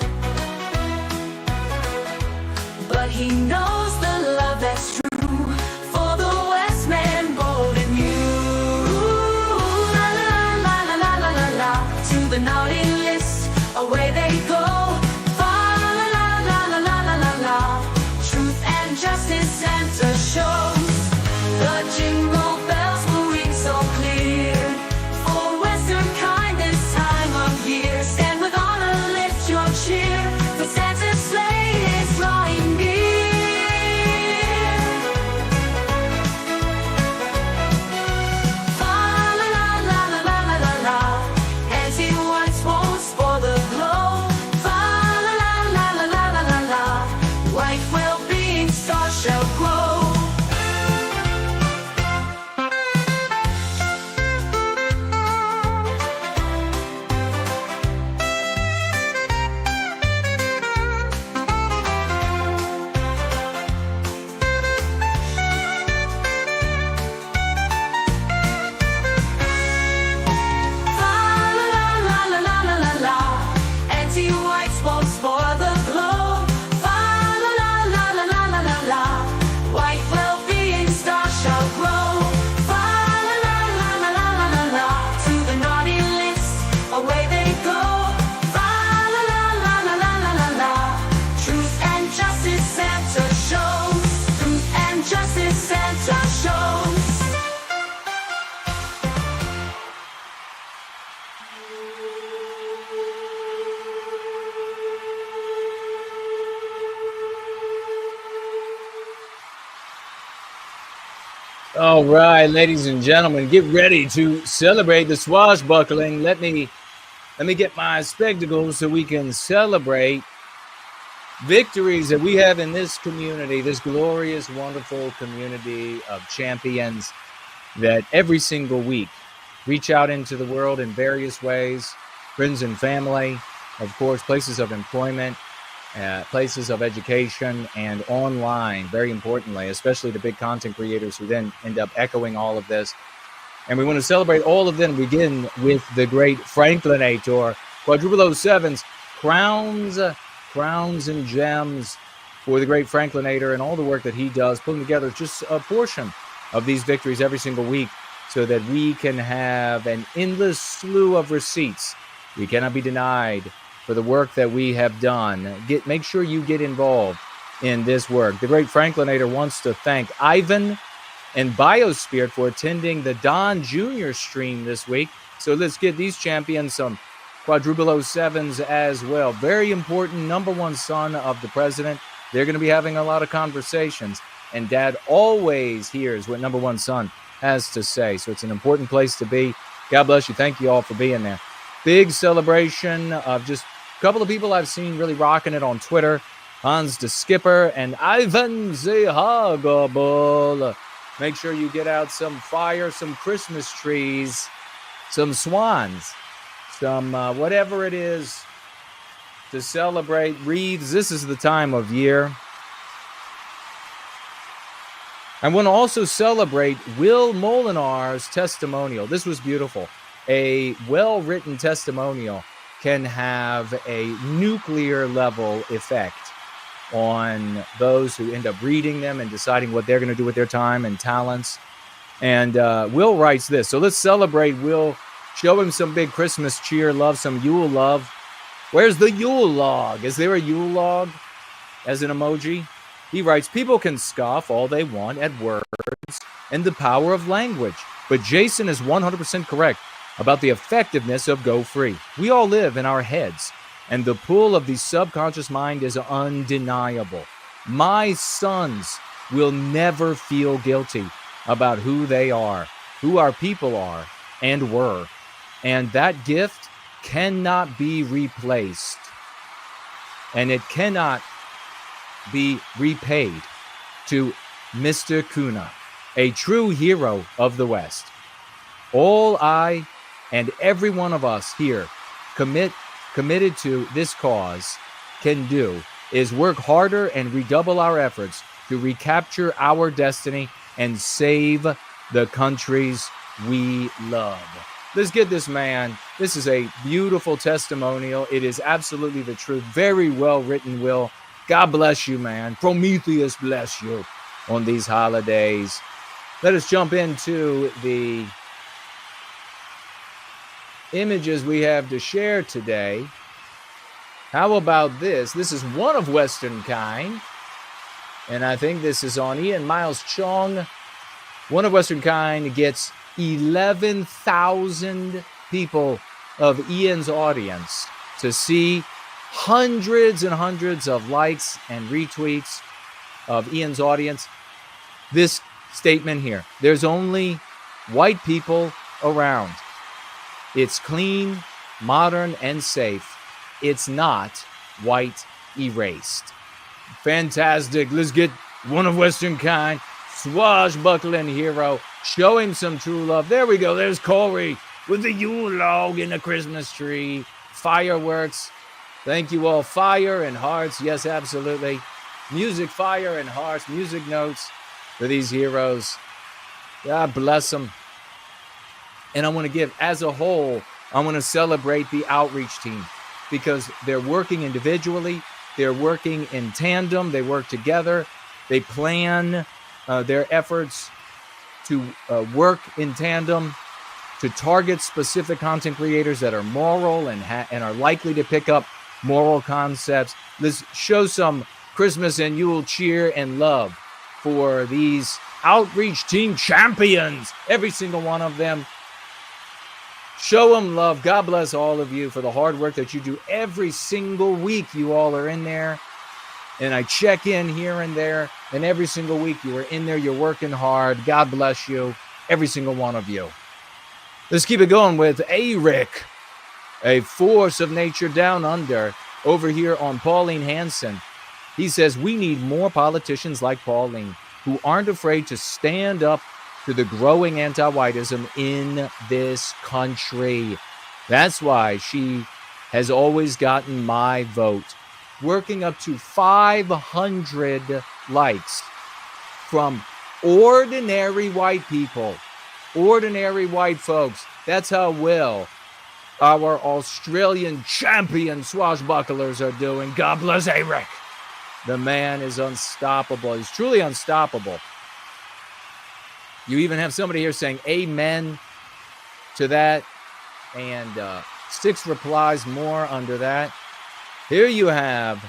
This is Santa Shows. All right, ladies and gentlemen, get ready to celebrate the swashbuckling. Let me get my spectacles so we can celebrate victories that we have in this community, this glorious, wonderful community of champions that every single week reach out into the world in various ways, friends and family, of course, places of employment, places of education, and online, very importantly, especially the big content creators who then end up echoing all of this. And we want to celebrate all of them. Begin with the great Franklinator, quadruple 07s, crowns and gems for the great Franklinator and all the work that he does, putting together just a portion of these victories every single week so that we can have an endless slew of receipts. We cannot be denied for the work that we have done. Make sure you get involved in this work. The great Franklinator wants to thank Ivan and Biospirit for attending the Don Jr. stream this week. So let's get these champions some quadruple 07s as well. Very important, number one son of the president. They're going to be having a lot of conversations, and Dad always hears what number one son has to say. So it's an important place to be. God bless you. Thank you all for being there. Big celebration of just a couple of people I've seen really rocking it on Twitter. Hans de Skipper and Ivan Zehagabul. Make sure you get out some fire, some Christmas trees, some swans, some whatever it is to celebrate, wreaths. This is the time of year. I want to also celebrate Will Molinar's testimonial. This was beautiful. A well-written testimonial can have a nuclear level effect on those who end up reading them and deciding what they're going to do with their time and talents. And Will writes this. So let's celebrate Will. Show him some big Christmas cheer, love, some Yule love. Where's the Yule log? Is there a Yule log as an emoji? He writes, people can scoff all they want at words and the power of language. But Jason is 100% correct about the effectiveness of Go Free. We all live in our heads, and the pull of the subconscious mind is undeniable. My sons will never feel guilty about who they are, who our people are and were. And that gift cannot be replaced. And it cannot be repaid to Mr. Köhne, a true hero of the West. All I and every one of us here committed to this cause can do is work harder and redouble our efforts to recapture our destiny and save the countries we love. Let's get this man. This is a beautiful testimonial. It is absolutely the truth. Very well written, Will. God bless you, man. Prometheus bless you on these holidays. Let us jump into the images we have to share today. How about this? This is one of Western kind, and I think this is on Ian Miles Chong. One of Western kind gets 11,000 people of Ian's audience to see hundreds and hundreds of likes and retweets of Ian's audience. This statement here: there's only white people around. It's clean, modern, and safe. It's not white erased. Fantastic. Let's get one of Western kind, swashbuckling hero. Show him some true love. There we go. There's Corey with the Yule log in the Christmas tree. Fireworks. Thank you all. Fire and hearts. Yes, absolutely. Music, fire and hearts. Music notes for these heroes. God bless them. And I want to give, as a whole, I want to celebrate the outreach team because they're working individually. They're working in tandem. They work together. They plan their efforts to work in tandem to target specific content creators that are moral and are likely to pick up moral concepts. Let's show some Christmas and Yule cheer and love for these outreach team champions, every single one of them. Show them love. God bless all of you for the hard work that you do every single week. You all are in there. And I check in here and there. And every single week you are in there. You're working hard. God bless you. Every single one of you. Let's keep it going with Eric, a force of nature down under, over here on Pauline Hanson. He says, we need more politicians like Pauline who aren't afraid to stand up to the growing anti-whiteism in this country. That's why she has always gotten my vote. Working up to 500 likes from ordinary white people, ordinary white folks. That's how well our Australian champion swashbucklers are doing. God bless Eric. The man is unstoppable. He's truly unstoppable. You even have somebody here saying amen to that, and 6 replies more under that. Here you have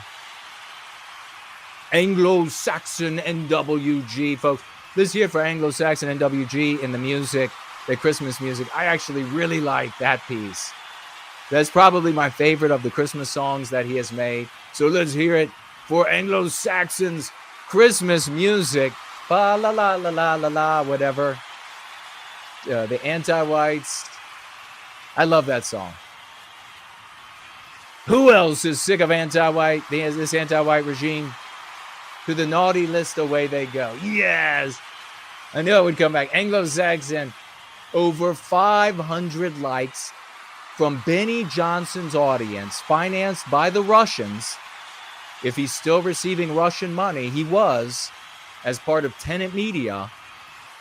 AngloSaxonNWG, folks. This here for AngloSaxonNWG in the music, the Christmas music. I actually really like that piece. That's probably my favorite of the Christmas songs that he has made. So let's hear it for Anglo-Saxon's Christmas music. Ba la la la la la la, whatever. The anti-whites. I love that song. Who else is sick of anti-white? This anti-white regime? To the naughty list, away they go. Yes! I knew it would come back. Anglo-Saxon, over 500 likes from Benny Johnson's audience, financed by the Russians. If he's still receiving Russian money, he was, as part of Tenant Media.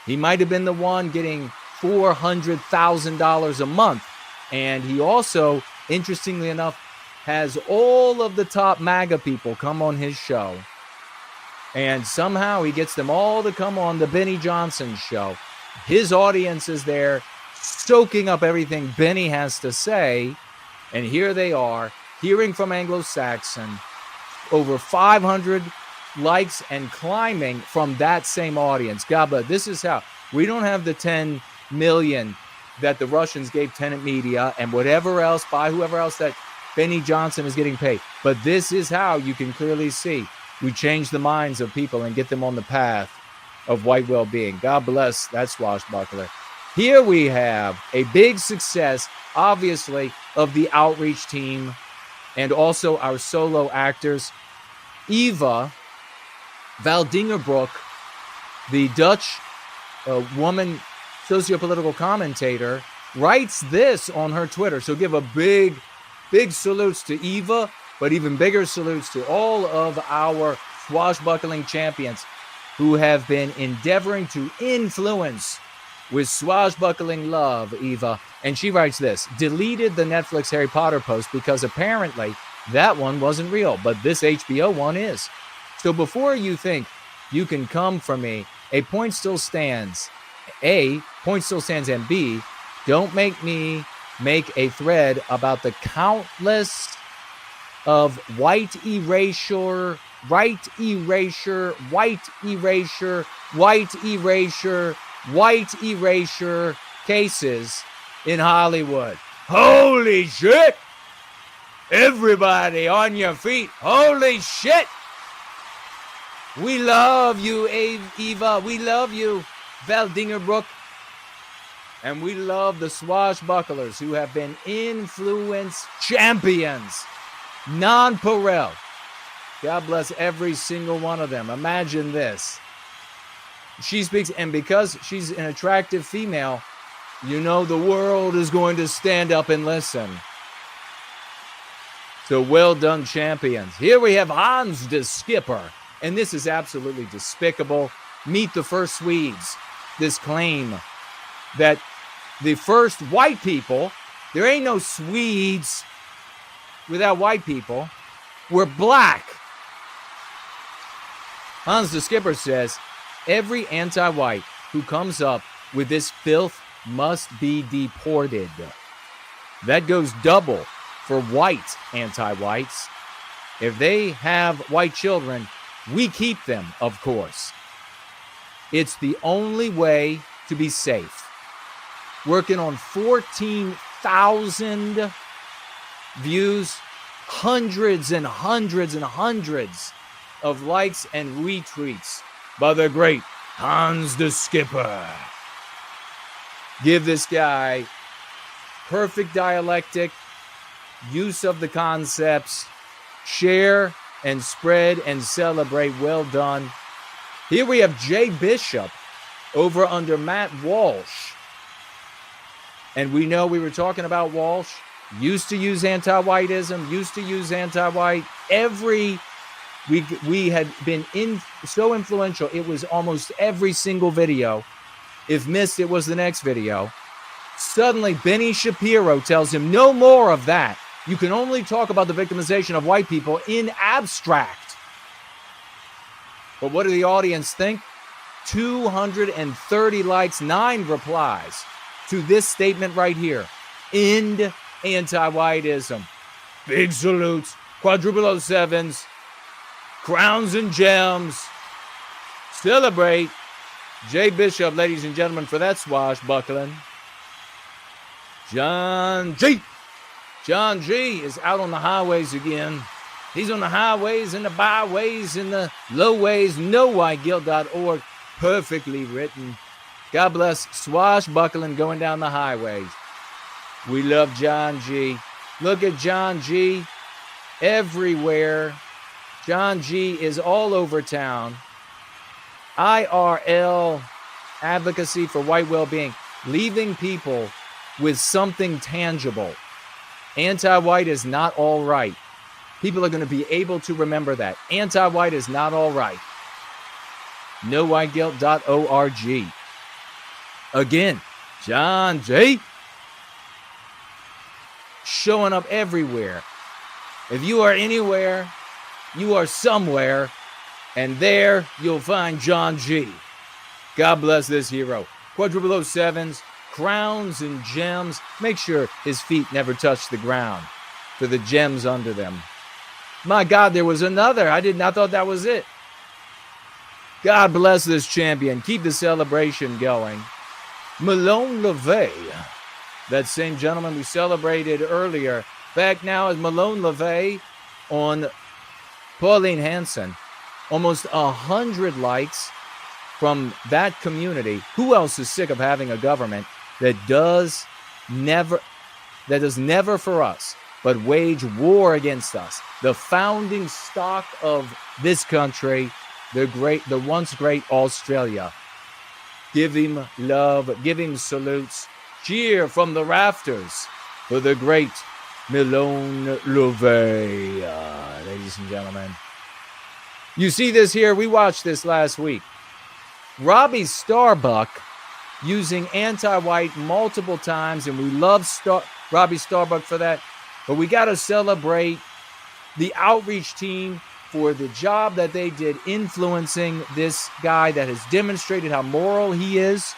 He might have been the one getting $400,000 a month. And he also, interestingly enough, has all of the top MAGA people come on his show. And somehow he gets them all to come on the Benny Johnson show. His audience is there soaking up everything Benny has to say. And here they are, hearing from Anglo-Saxon. Over 500 likes and climbing from that same audience. God bless. This is how. We don't have the 10 million that the Russians gave Tenant Media and whatever else, by whoever else that Benny Johnson is getting paid. But this is how you can clearly see we change the minds of people and get them on the path of white well-being. God bless that swashbuckler. Here we have a big success, obviously, of the outreach team and also our solo actors. Eva Valdingerbroek, the Dutch woman socio-political commentator, writes this on her Twitter. So give a big salutes to Eva, but even bigger salutes to all of our swashbuckling champions who have been endeavoring to influence with swashbuckling love, Eva. And she writes this: deleted the Netflix Harry Potter post because apparently that one wasn't real, but this HBO one is. So before you think you can come for me, a point still stands. A, point still stands, and B, don't make me make a thread about the countless of white erasure, right erasure, white erasure, white erasure, white erasure cases in Hollywood. Holy shit! Everybody on your feet. Holy shit! We love you, Eva. We love you, Valdingerbroek. And we love the swashbucklers who have been influence champions. Non-Perel. God bless every single one of them. Imagine this. She speaks, and because she's an attractive female, you know the world is going to stand up and listen. So well done, champions. Here we have Hans de Skipper. And this is absolutely despicable. Meet the first Swedes. This claim that the first white people, there ain't no Swedes without white people, were black. Hans de Skipper says, every anti-white who comes up with this filth must be deported. That goes double for white anti-whites. If they have white children, we keep them, of course. It's the only way to be safe. Working on 14,000 views, hundreds and hundreds and hundreds of likes and retweets by the great Hans the Skipper. Give this guy perfect dialectic, use of the concepts, share and spread and celebrate. Well done. Here we have Jay Bishop over under Matt Walsh. And we know we were talking about Walsh. Used to use anti-whiteism, used to use anti-white. We had been so influential, it was almost every single video. If missed, it was the next video. Suddenly, Benny Shapiro tells him, no more of that. You can only talk about the victimization of white people in abstract. But what do the audience think? 230 likes, 9 replies to this statement right here. End anti-whiteism. Big salutes, quadruple 07s, crowns and gems. Celebrate. Jay Bishop, ladies and gentlemen, for that swashbuckling. John G. John G is out on the highways again. He's on the highways and the byways and the lowways. NoWhiteGuilt.org. Perfectly written. God bless. Swashbuckling going down the highways. We love John G. Look at John G everywhere. John G is all over town. IRL, advocacy for white well-being, leaving people with something tangible. Anti-white is not all right. People are going to be able to remember that. Anti-white is not all right. NoWhiteGuilt.org. Again, John J. showing up everywhere. If you are anywhere, you are somewhere, and there you'll find John G. God bless this hero. Quadruple 07s, crowns and gems. Make sure his feet never touch the ground for the gems under them. My God, there was another. I thought that was it. God bless this champion. Keep the celebration going. Malone LeVay, that same gentleman we celebrated earlier, back now as Malone LeVay on Pauline Hanson. Almost 100 likes from that community. Who else is sick of having a government that does never for us, but wage war against us? The founding stock of this country, the once great Australia. Give him love, give him salutes. Cheer from the rafters for the great Malone LeVay, ladies and gentlemen. You see this here. We watched this last week. Robbie Starbuck using anti-white multiple times, and we love Robbie Starbuck for that. But we got to celebrate the outreach team for the job that they did influencing this guy that has demonstrated how moral he is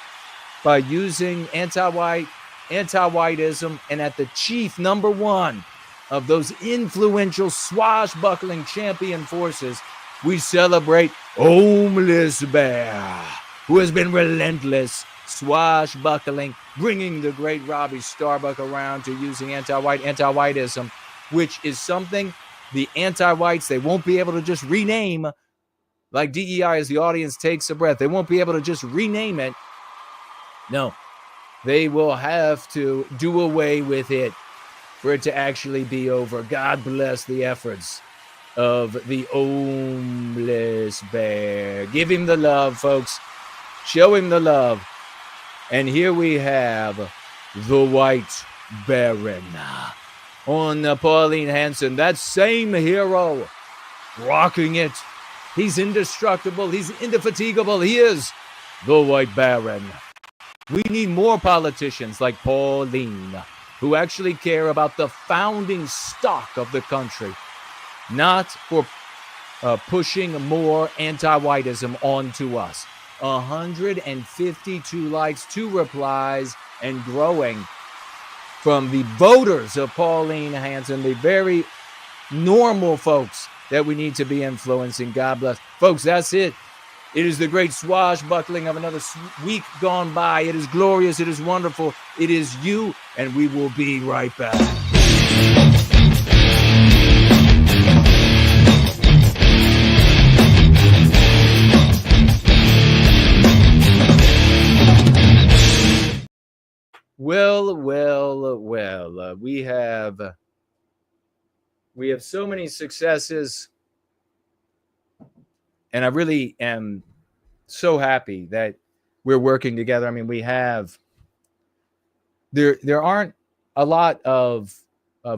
by using anti-whiteism, and at the chief number one of those influential swashbuckling champion forces, we celebrate Homeless Bear, who has been relentless, swashbuckling, bringing the great Robbie Starbuck around to using anti-whiteism, which is something the anti-whites, they won't be able to just rename like DEI as the audience takes a breath. They won't be able to just rename it. No, they will have to do away with it for it to actually be over. God bless the efforts of the Homeless Bear. Give him the love, folks. Show him the love. And here we have the White Baron on Pauline Hanson, that same hero, rocking it. He's indestructible. He's indefatigable. He is the White Baron. We need more politicians like Pauline who actually care about the founding stock of the country, not for pushing more anti-whiteism onto us. 152 likes, 2 replies, and growing from the voters of Pauline Hanson, the very normal folks that we need to be influencing. God bless. Folks, that's it. It is the great swashbuckling of another week gone by. It is glorious. It is wonderful. It is you, and we will be right back. Well, we have so many successes, and I really am so happy that we're working together. I mean, we have there aren't a lot of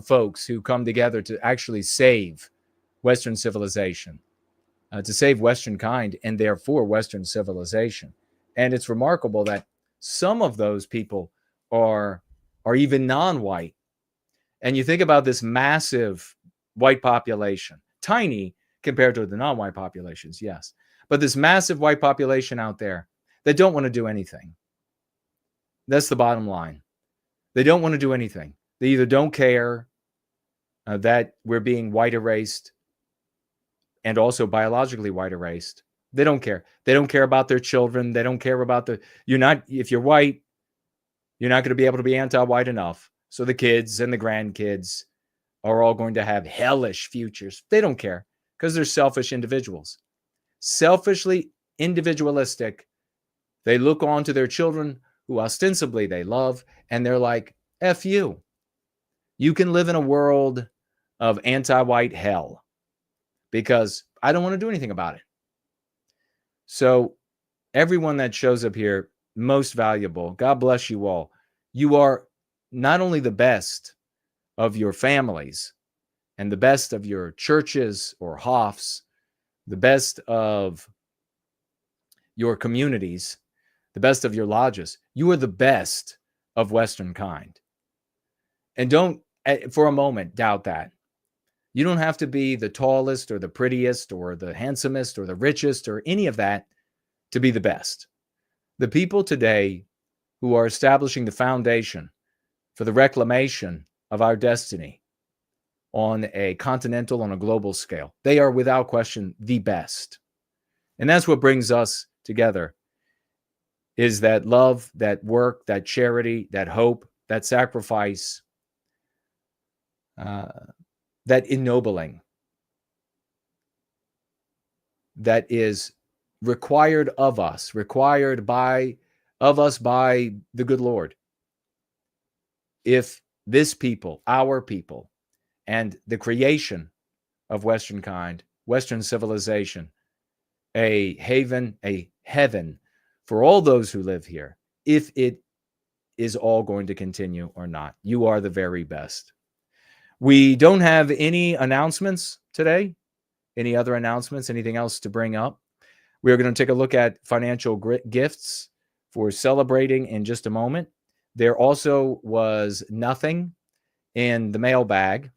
folks who come together to actually save Western civilization, to save Western kind, and therefore Western civilization. And it's remarkable that some of those people are even non-white. And you think about this massive white population, tiny compared to the non-white populations, yes, but this massive white population out there that don't want to do anything. That's the bottom line. They don't want to do anything. They either don't care that we're being white erased and also biologically white erased. They don't care. They don't care about their children. They don't care about if you're white, you're not going to be able to be anti-white enough. So the kids and the grandkids are all going to have hellish futures. They don't care because they're selfish individuals. Selfishly individualistic. They look on to their children who ostensibly they love, and they're like, F you. You can live in a world of anti-white hell because I don't want to do anything about it. So everyone that shows up here, most valuable. God bless you all. You are not only the best of your families and the best of your churches or hofs, the best of your communities, the best of your lodges. You are the best of Western kind. And don't, for a moment, doubt that. You don't have to be the tallest or the prettiest or the handsomest or the richest or any of that to be the best. The people today who are establishing the foundation for the reclamation of our destiny on a continental, on a global scale, they are without question the best. And that's what brings us together, is that love, that work, that charity, that hope, that sacrifice, that ennobling that is required of us, by the good Lord. If this people, our people, and the creation of Western kind, Western civilization, a haven, a heaven for all those who live here, if it is all going to continue or not, you are the very best. We don't have any announcements today. Any other announcements? Anything else to bring up? We are going to take a look at financial gifts for celebrating in just a moment. There also was nothing in the mailbag,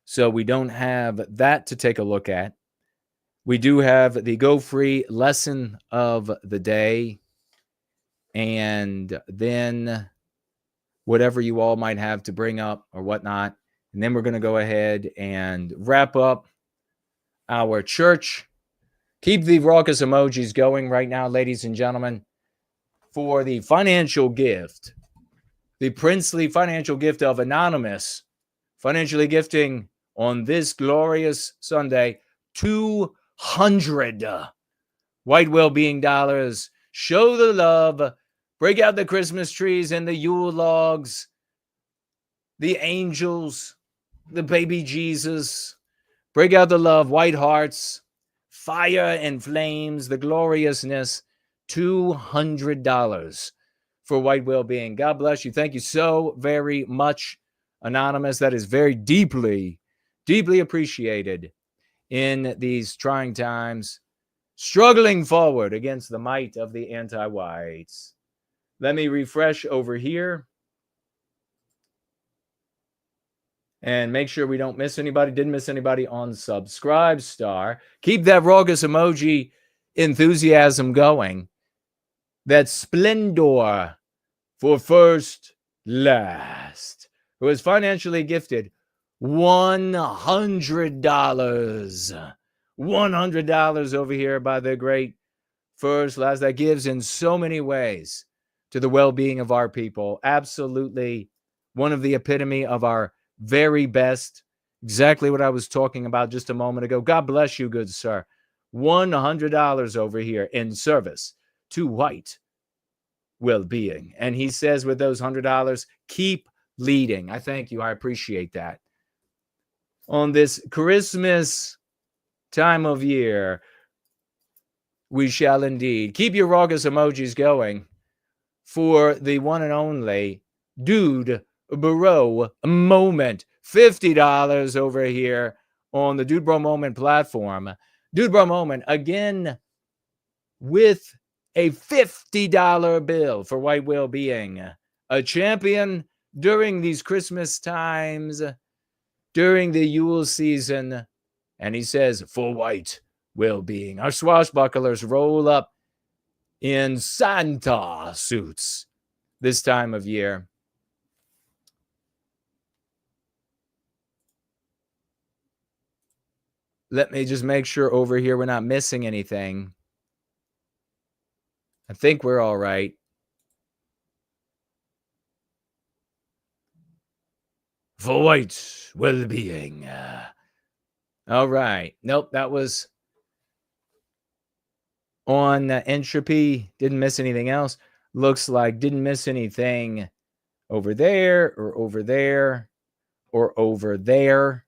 so we don't have that to take a look at. We do have the Go Free lesson of the day, and then whatever you all might have to bring up or whatnot. And then we're going to go ahead and wrap up our church. Keep the raucous emojis going right now, ladies and gentlemen, for the financial gift, the princely financial gift of Anonymous, financially gifting on this glorious Sunday, 200 white well-being dollars. Show the love. Break out the Christmas trees and the Yule logs, the angels, the baby Jesus. Break out the love, white hearts, fire and flames, the gloriousness. $200 for white well-being. God bless you. Thank you so very much, Anonymous. That is very deeply, deeply appreciated in these trying times, struggling forward against the might of the anti-whites. Let me refresh over here and make sure we don't miss anybody. Didn't miss anybody on Subscribe Star. Keep that raucous emoji enthusiasm going. That splendor for First Last, who is financially gifted $100. $100 over here by the great First Last, that gives in so many ways to the well-being of our people. Absolutely one of the epitome of our very best. Exactly what I was talking about just a moment ago. God bless you, good sir. $100 over here in service to white well-being. And he says with those $100, keep leading. I thank you. I appreciate that. On this Christmas time of year, we shall indeed keep your raucous emojis going for the one and only Dude Bro Moment. $50 over here on the Dude Bro Moment platform. Dude Bro Moment, again, with a $50 bill for white well-being. A champion during these Christmas times, during the Yule season. And he says, for white well-being. Our swashbucklers roll up in Santa suits this time of year. Let me just make sure over here we're not missing anything. I think we're all right. For white well-being. All right. Nope, that was on entropy. Didn't miss anything else. Looks like didn't miss anything over there or over there or over there.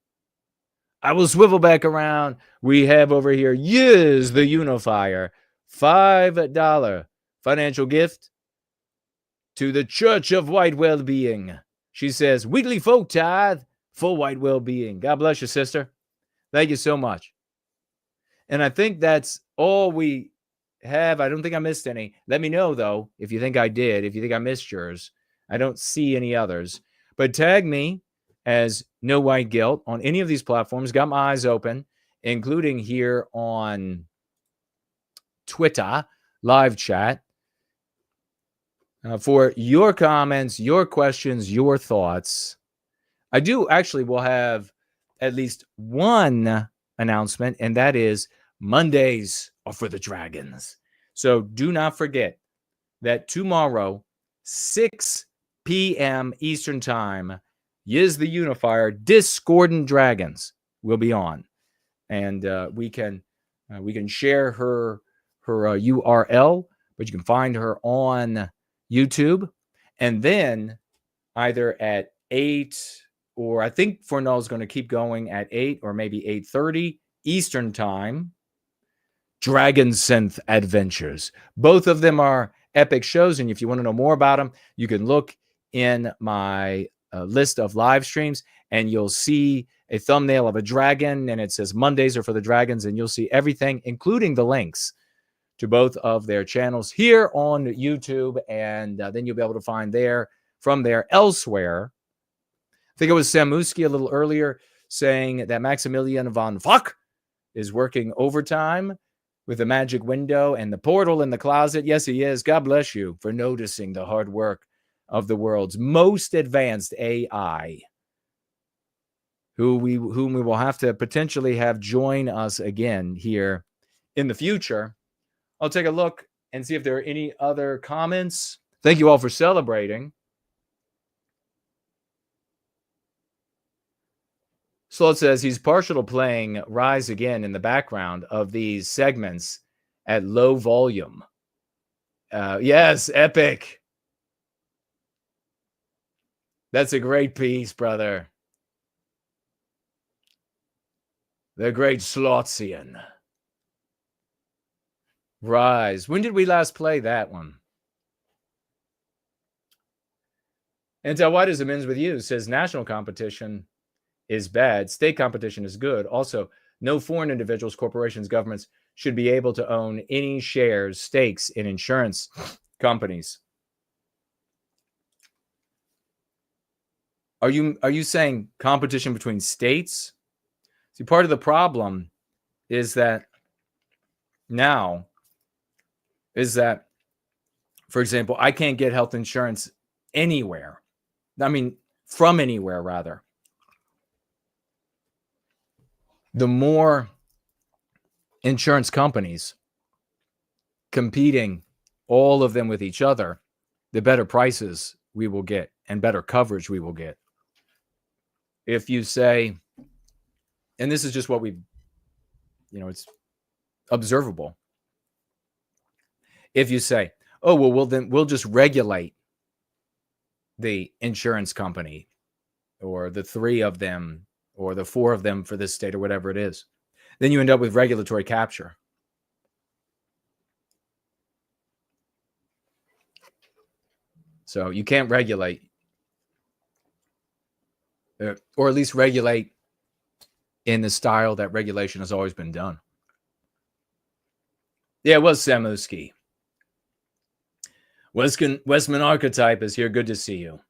I will swivel back around. We have over here, yes, the unifier. $5 financial gift to the Church of White Well-Being. She says, weekly folk tithe for white well-being. God bless you, sister. Thank you so much. And I think that's all we have. I don't think I missed any. Let me know, though, if you think I did, if you think I missed yours. I don't see any others. But tag me as No White Guilt on any of these platforms. Got my eyes open, including here on Twitter, live chat, for your comments, your questions, your thoughts. I do actually will have at least one announcement, and that is Mondays are for the Dragons. So do not forget that tomorrow, 6 p.m. Eastern Time, is the unifier. Discordant Dragons will be on, and we can share her URL, but you can find her on YouTube, and then either at 8, or I think Fornell is going to keep going at 8 or maybe 8:30 Eastern Time. Dragon Synth Adventures. Both of them are epic shows, and if you want to know more about them, you can look in my list of live streams, and you'll see a thumbnail of a dragon, and it says Mondays are for the Dragons, and you'll see everything, including the links to both of their channels here on YouTube, and then you'll be able to find from there elsewhere. I think it was Sam Muski a little earlier saying that Maximilian von Fock is working overtime with the magic window and the portal in the closet. Yes, he is. God bless you for noticing the hard work of the world's most advanced AI, whom we will have to potentially have join us again here in the future. I'll take a look and see if there are any other comments. Thank you all for celebrating. Slot says he's partial to playing Rise Again in the background of these segments at low volume. Yes, epic. That's a great piece, brother. The great Slotzian. Rise. When did we last play that one? Anti-Whiteism ends with you. Says national competition is bad. State competition is good. Also, no foreign individuals, corporations, governments should be able to own any shares, stakes in insurance companies. Are you saying competition between states? See, part of the problem is that now is that, for example, I can't get health insurance anywhere. I mean, from anywhere, rather. The more insurance companies competing, all of them with each other, the better prices we will get and better coverage we will get. If you say, and this is just what we, it's observable. If you say, oh, well, then we'll just regulate the insurance company or the 3 of them or the 4 of them for this state or whatever it is, then you end up with regulatory capture. So you can't regulate, or at least regulate in the style that regulation has always been done. Yeah, it was Samuski. Westman Archetype is here. Good to see you.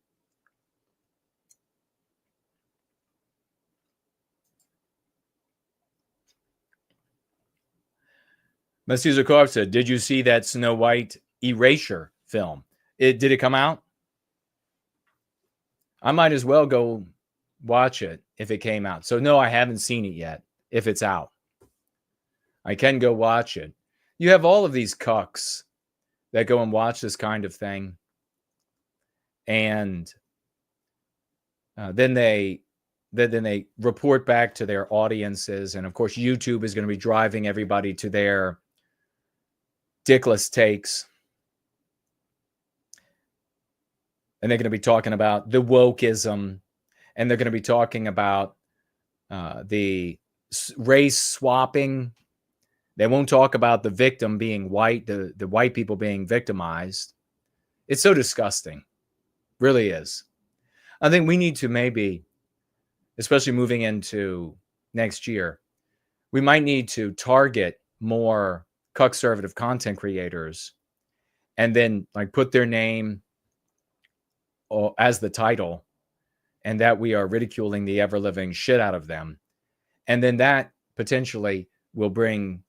Mr. Zakharov said, did you see that Snow White erasure film? Did it come out? I might as well go watch it if it came out. So no, I haven't seen it yet. If it's out, I can go watch it. You have all of these cucks that go and watch this kind of thing, and then they report back to their audiences, and of course YouTube is going to be driving everybody to their dickless takes, and they're going to be talking about the wokeism, and they're going to be talking about the race swapping. They won't talk about the victim being white, the white people being victimized. It's so disgusting. Really is. I think we need to maybe, especially moving into next year, we might need to target more conservative content creators and then like put their name as the title, and that we are ridiculing the ever-living shit out of them. And then that potentially will bring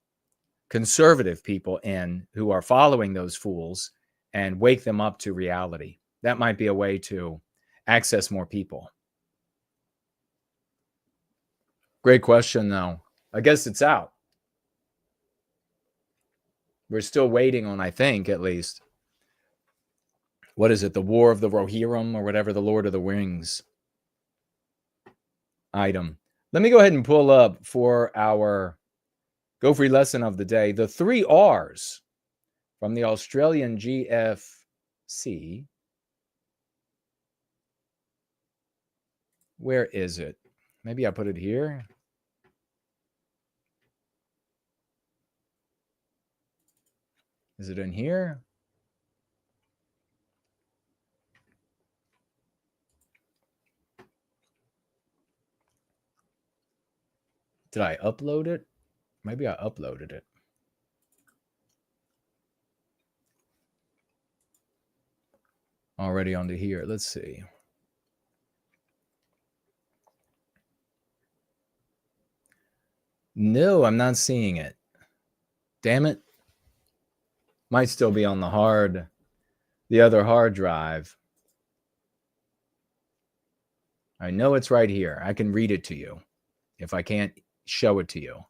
conservative people in who are following those fools and wake them up to reality. That might be a way to access more people. Great question, though. I guess it's out. We're still waiting on, I think, at least, what is it? The War of the Rohirrim or whatever, the Lord of the Rings item. Let me go ahead and pull up for our Go Free lesson of the day, the 3 R's from the Australian GFC. Where is it? Maybe I put it here. Is it in here? Did I upload it? Maybe I uploaded it. Already onto here. Let's see. No, I'm not seeing it. Damn it. Might still be on the other hard drive. I know it's right here. I can read it to you if I can't show it to you.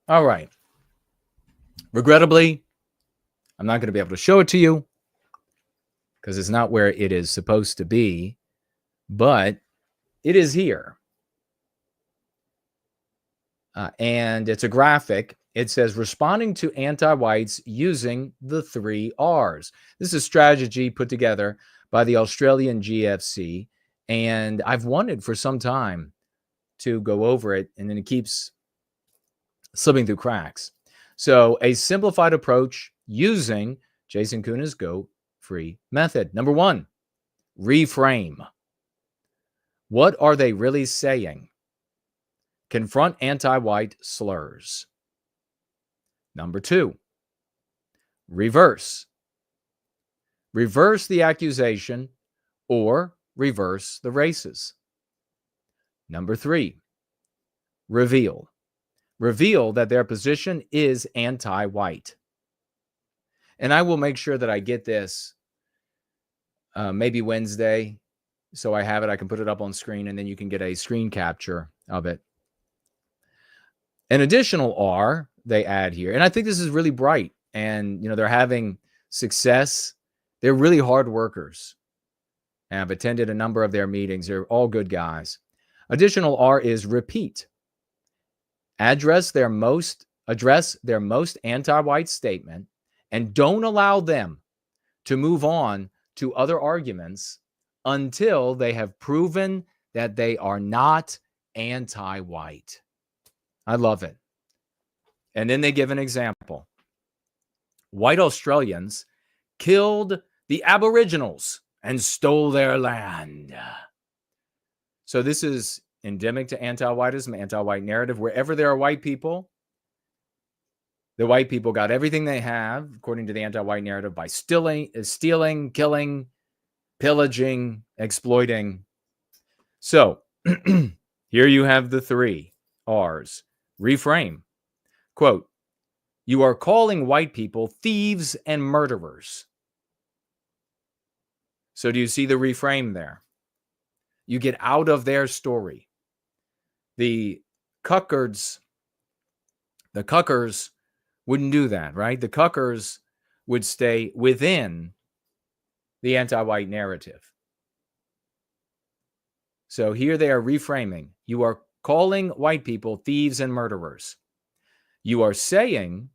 All right. Regrettably, I'm not going to be able to show it to you because it's not where it is supposed to be, but it is here. And it's a graphic. It says, responding to anti-whites using the 3 R's. This is a strategy put together by the Australian GFC, and I've wanted for some time to go over it, and then it keeps slipping through cracks. So a simplified approach using Jason Köhne's Go Free method. Number 1, reframe. What are they really saying? Confront anti-white slurs. Number 2, reverse. Reverse the accusation or reverse the races. Number 3, reveal. Reveal that their position is anti-white. And I will make sure that I get this maybe Wednesday So I have it. I can put it up on screen, and then you can get a screen capture of it. An additional R they add here, and I think this is really bright, and they're having success. They're really hard workers. And I've attended a number of their meetings. They're all good guys. Additional R is repeat. Address their most anti-white statement, and don't allow them to move on to other arguments until they have proven that they are not anti-white. I love it. And then they give an example. White Australians killed the Aboriginals and stole their land. So this is endemic to anti-whiteism, anti-white narrative. Wherever there are white people, the white people got everything they have, according to the anti-white narrative, by stealing, killing, pillaging, exploiting. So here you have the 3 R's. Reframe. Quote, you are calling white people thieves and murderers. So do you see the reframe there? You get out of their story. The cuckers wouldn't do that, right? The cuckers would stay within the anti-white narrative. So here they are reframing. You are calling white people thieves and murderers. You are saying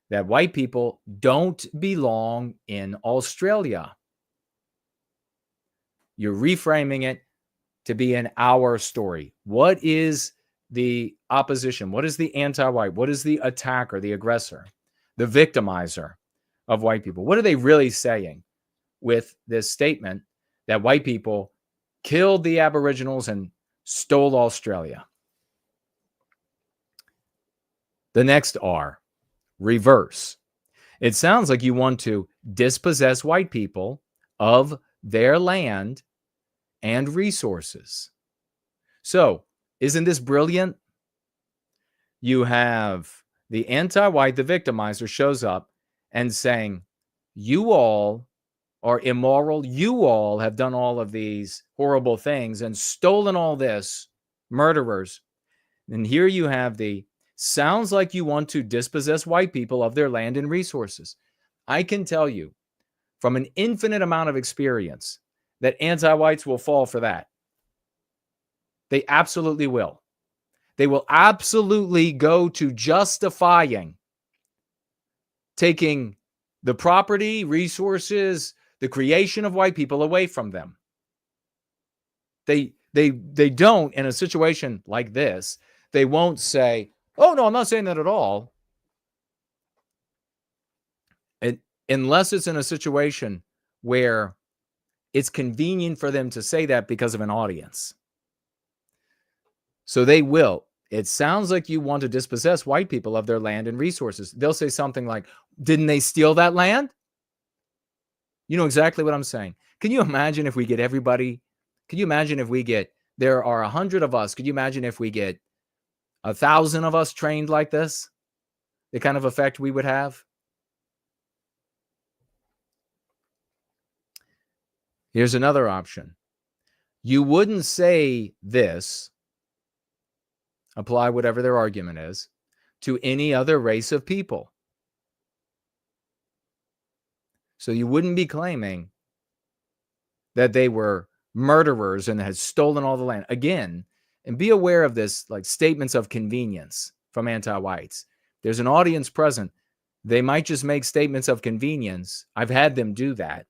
that white people don't belong in Australia. You're reframing it to be in our story. What is the opposition? What is the anti-white? What is the attacker, the aggressor, the victimizer of white people? What are they really saying with this statement that white people killed the Aboriginals and stole Australia? The next R, reverse. It sounds like you want to dispossess white people of their land and resources. So, isn't this brilliant? You have the anti-white, the victimizer, shows up and saying, you all are immoral. You all have done all of these horrible things and stolen all this, murderers. And here you have the sounds like you want to dispossess white people of their land and resources. I can tell you from an infinite amount of experience that anti-whites will fall for that. They absolutely will. They will absolutely go to justifying taking the property, resources, the creation of white people away from them. They don't, in a situation like this, they won't say, oh, no, I'm not saying that at all. Unless it's in a situation where it's convenient for them to say that because of an audience. So they will. It sounds like you want to dispossess white people of their land and resources. They'll say something like, didn't they steal that land? You know exactly what I'm saying. Can you imagine if we get everybody? Can you imagine if we get, there are 100 of us. Could you imagine if we get 1,000 of us trained like this? The kind of effect we would have? Here's another option. You wouldn't say this, apply whatever their argument is, to any other race of people. So you wouldn't be claiming that they were murderers and had stolen all the land. Again, and be aware of this, like statements of convenience from anti-whites. There's an audience present. They might just make statements of convenience. I've had them do that.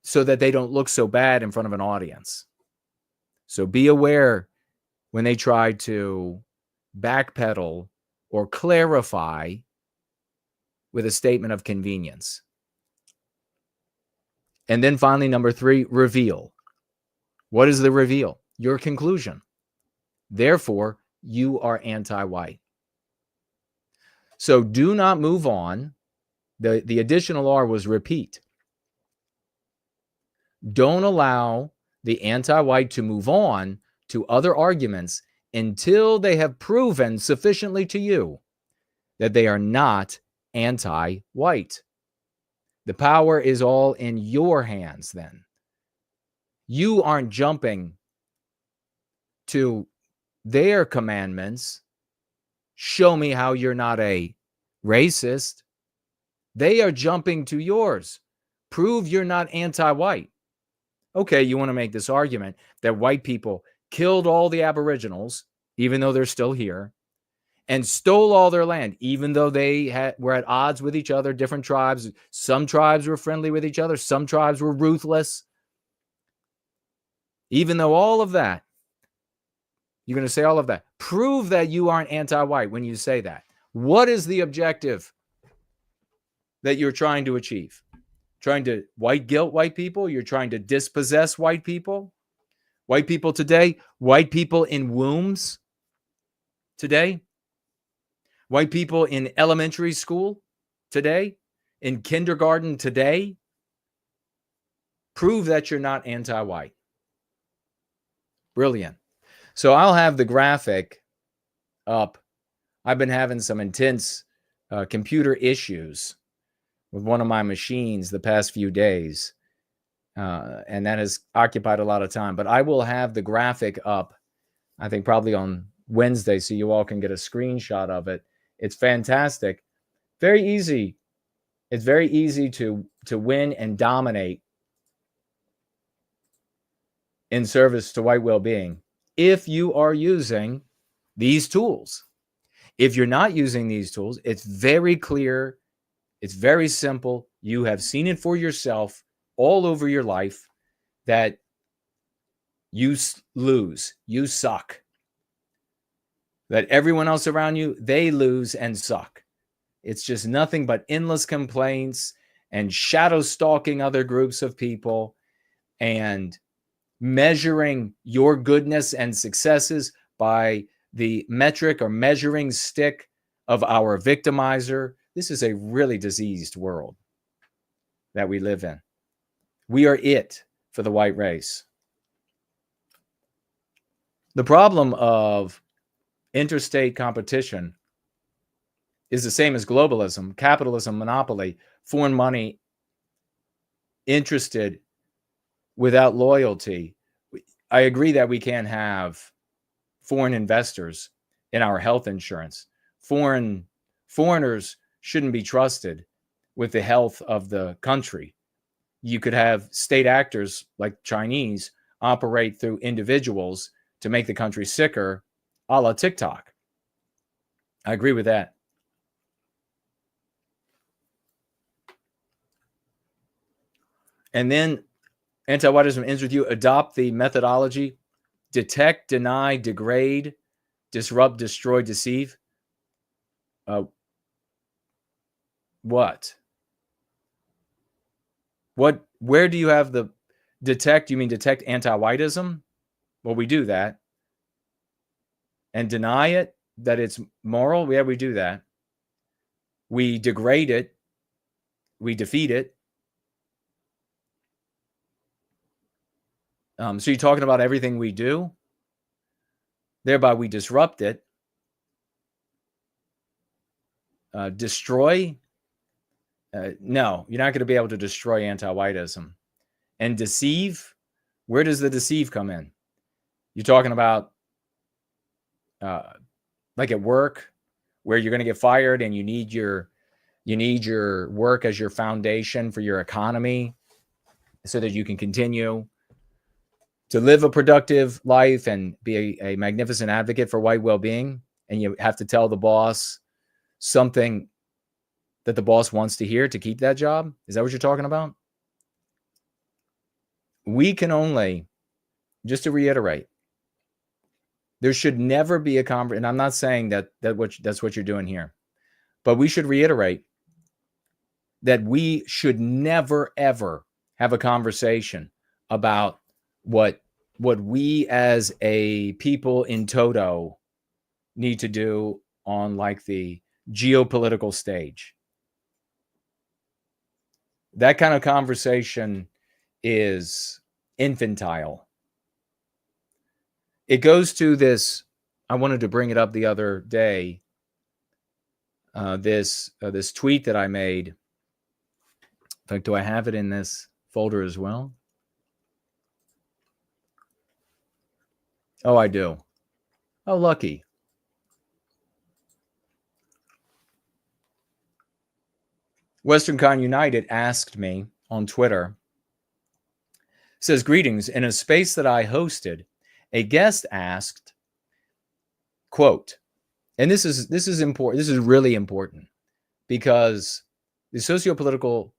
So that they don't look so bad in front of an audience. So be aware when they try to backpedal or clarify with a statement of convenience. And then finally, number 3, reveal. What is the reveal? Your conclusion. Therefore, you are anti-white. So do not move on. The additional R was repeat. Don't allow the anti-white to move on to other arguments until they have proven sufficiently to you that they are not anti-white. The power is all in your hands then. you aren't jumping to their commandments. Show me how you're not a racist. They are jumping to yours. Prove you're not anti-white. Okay, you want to make this argument that white people killed all the Aboriginals, even though they're still here, and stole all their land, even though they were at odds with each other, different tribes. Some tribes were friendly with each other. Some tribes were ruthless. Even though all of that, you're going to say all of that. Prove that you aren't anti-white when you say that. What is the objective that you're trying to achieve? Trying to white guilt white people? You're trying to dispossess white people? White people today? White people in wombs today? White people in elementary school today? In kindergarten today? Prove that you're not anti-white. Brilliant. So I'll have the graphic up. I've been having some intense computer issues with one of my machines the past few days, and that has occupied a lot of time. But I will have the graphic up, I think probably on Wednesday, so you all can get a screenshot of it. It's fantastic. Very easy. It's very easy to win and dominate in service to white well-being if you are using these tools. If you're not using these tools, it's very clear. It's very simple. You have seen it for yourself all over your life that you lose, you suck. That everyone else around you, they lose and suck. It's just nothing but endless complaints and shadow stalking other groups of people and measuring your goodness and successes by the metric or measuring stick of our victimizer. This is a really diseased world that we live in. We are it for the white race. The problem of interstate competition is the same as globalism, capitalism, monopoly, foreign money interested without loyalty. I agree that we can't have foreign investors in our health insurance. Foreigners shouldn't be trusted with the health of the country. You could have state actors like Chinese operate through individuals to make the country sicker, a la TikTok. I agree with that. And then anti-whiteism ends with you adopt the methodology: detect, deny, degrade, disrupt, destroy, deceive. What? Where do you have the detect? You mean detect anti-whiteism? Well, we do that. And deny it, that it's moral? Yeah, we do that. We degrade it. We defeat it. So you're talking about everything we do? Thereby we disrupt it. Destroy? No, you're not going to be able to destroy anti-whiteism. And deceive? Where does the deceive come in? You're talking about like at work, where you're going to get fired and you need your work as your foundation for your economy so that you can continue to live a productive life and be a magnificent advocate for white well-being. And you have to tell the boss something that the boss wants to hear to keep that job. Is that what you're talking about? We can only, just to reiterate, there should never be a conversation, and I'm not saying that's what you're doing here, but we should reiterate that we should never, ever have a conversation about what we as a people in toto need to do on like the geopolitical stage. That kind of conversation is infantile. It goes to this, I wanted to bring it up the other day, this tweet that I made. In fact, do I have it in this folder as well? Oh, I do. Oh, lucky. Western Con United asked me on Twitter, says, greetings. In a space that I hosted, a guest asked, quote, and this is important. This is really important because the socio-political,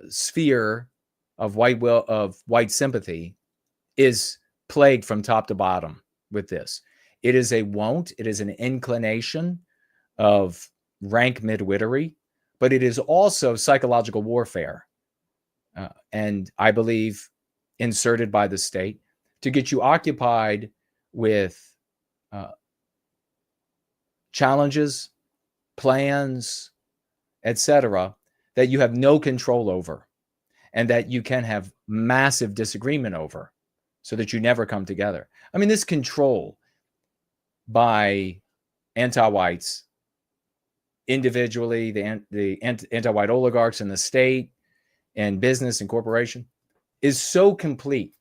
sphere of white sympathy is plagued from top to bottom with this. It is a wont. It is an inclination of rank midwittery, but it is also psychological warfare. And I believe inserted by the state to get you occupied with challenges, plans, etc., that you have no control over and that you can have massive disagreement over so that you never come together. I mean, this control by anti-whites individually, the anti-white oligarchs in the state and business and corporation is so complete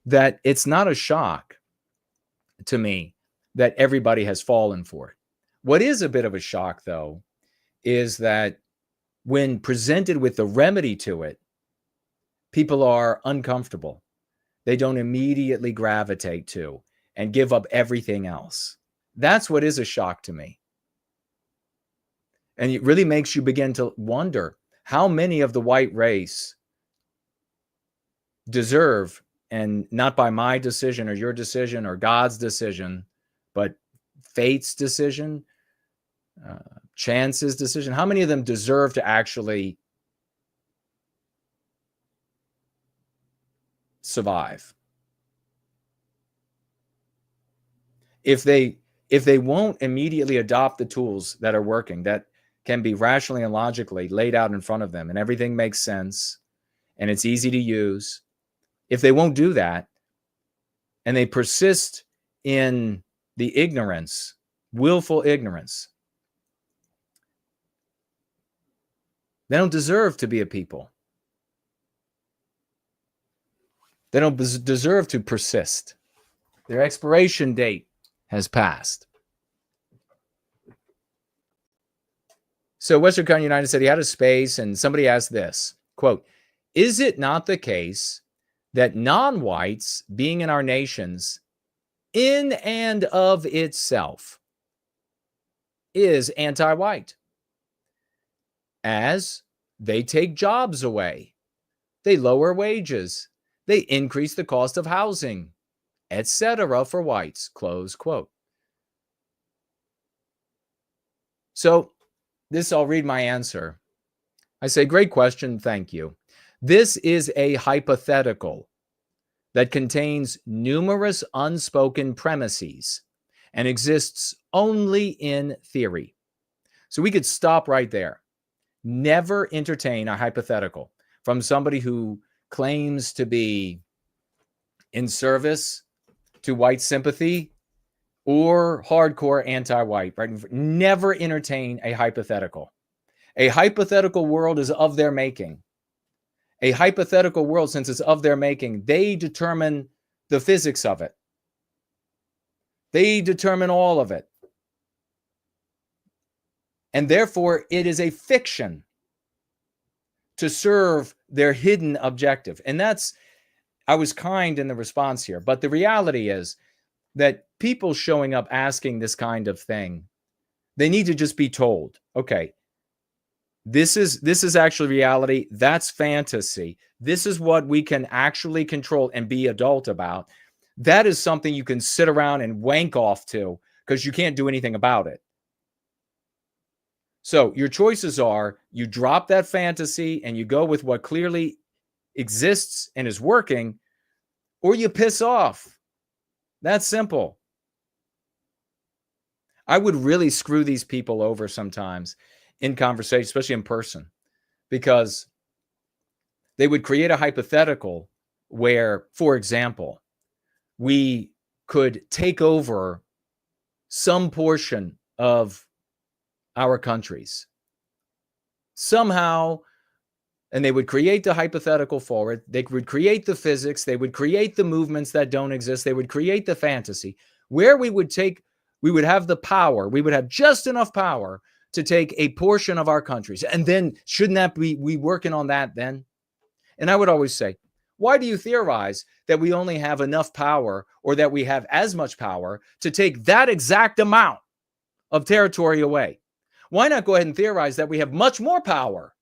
that it's not a shock to me that everybody has fallen for it. What is a bit of a shock, though, is that when presented with the remedy to it, people are uncomfortable. They don't immediately gravitate to and give up everything else. That's what is a shock to me. And it really makes you begin to wonder how many of the white race deserve, and not by my decision or your decision or God's decision, but fate's decision, chance's decision, how many of them deserve to actually survive? If they won't immediately adopt the tools that are working, that can be rationally and logically laid out in front of them, and everything makes sense, and it's easy to use, if they won't do that, and they persist in the ignorance, willful ignorance, they don't deserve to be a people. They don't deserve to persist. Their expiration date has passed. So Western Con United said he had a space, and somebody asked this, quote, is it not the case that non-whites being in our nations in and of itself is anti-white, as they take jobs away, they lower wages, they increase the cost of housing, etc. for whites, close quote. So this, I'll read my answer. I say, great question, thank you. This is a hypothetical that contains numerous unspoken premises and exists only in theory. So we could stop right there. Never entertain a hypothetical from somebody who claims to be in service to white sympathy or hardcore anti-white, right? Never entertain a hypothetical. A hypothetical world is of their making. A hypothetical world, since it's of their making, they determine the physics of it. They determine all of it. And therefore, it is a fiction to serve their hidden objective. And that's, I was kind in the response here, but the reality is that people showing up asking this kind of thing, they need to just be told, okay, this is actually reality. That's fantasy. This is what we can actually control and be adult about. That is something you can sit around and wank off to because you can't do anything about it. So your choices are, you drop that fantasy and you go with what clearly exists and is working, or you piss off. That's simple. I would really screw these people over sometimes in conversation, especially in person, because they would create a hypothetical where, for example, we could take over some portion of our countries. Somehow And they would create the hypothetical for it. They would create the physics. They would create the movements that don't exist. They would create the fantasy where we would have the power. We would have just enough power to take a portion of our countries. And then shouldn't that be we working on that then? And I would always say, why do you theorize that we only have enough power or that we have as much power to take that exact amount of territory away? Why not go ahead and theorize that we have much more power?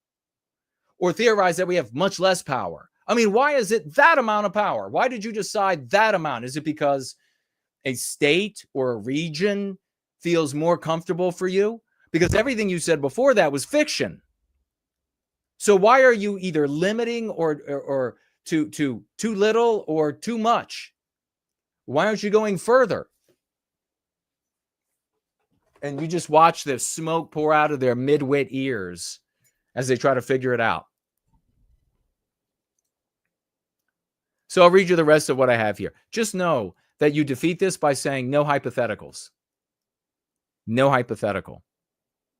Or theorize that we have much less power? I mean, why is it that amount of power? Why did you decide that amount? Is it because a state or a region feels more comfortable for you? Because everything you said before that was fiction. So why are you either limiting or too little or too much? Why aren't you going further? And you just watch the smoke pour out of their midwit ears as they try to figure it out. So I'll read you the rest of what I have here. Just know that you defeat this by saying no hypotheticals. No hypothetical.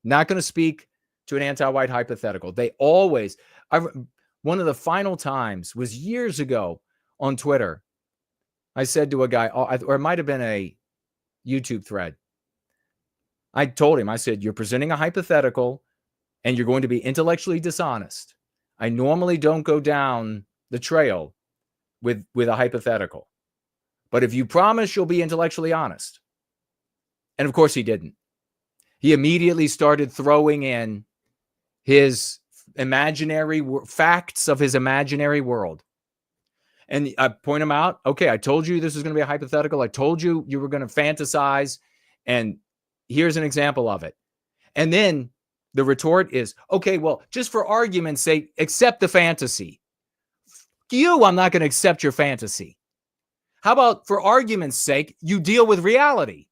Not going to speak to an anti-white hypothetical. They always, one of the final times was years ago on Twitter. I said to a guy, or it might have been a YouTube thread. I told him, I said, you're presenting a hypothetical and you're going to be intellectually dishonest. I normally don't go down the trail with a hypothetical. But if you promise you'll be intellectually honest. And of course he didn't. He immediately started throwing in his imaginary facts of his imaginary world. And I point him out. Okay, I told you this was going to be a hypothetical. I told you you were going to fantasize. And here's an example of it. And then the retort is, okay, well, just for argument's sake, accept the fantasy. I'm not going to accept your fantasy. How about for argument's sake, you deal with reality?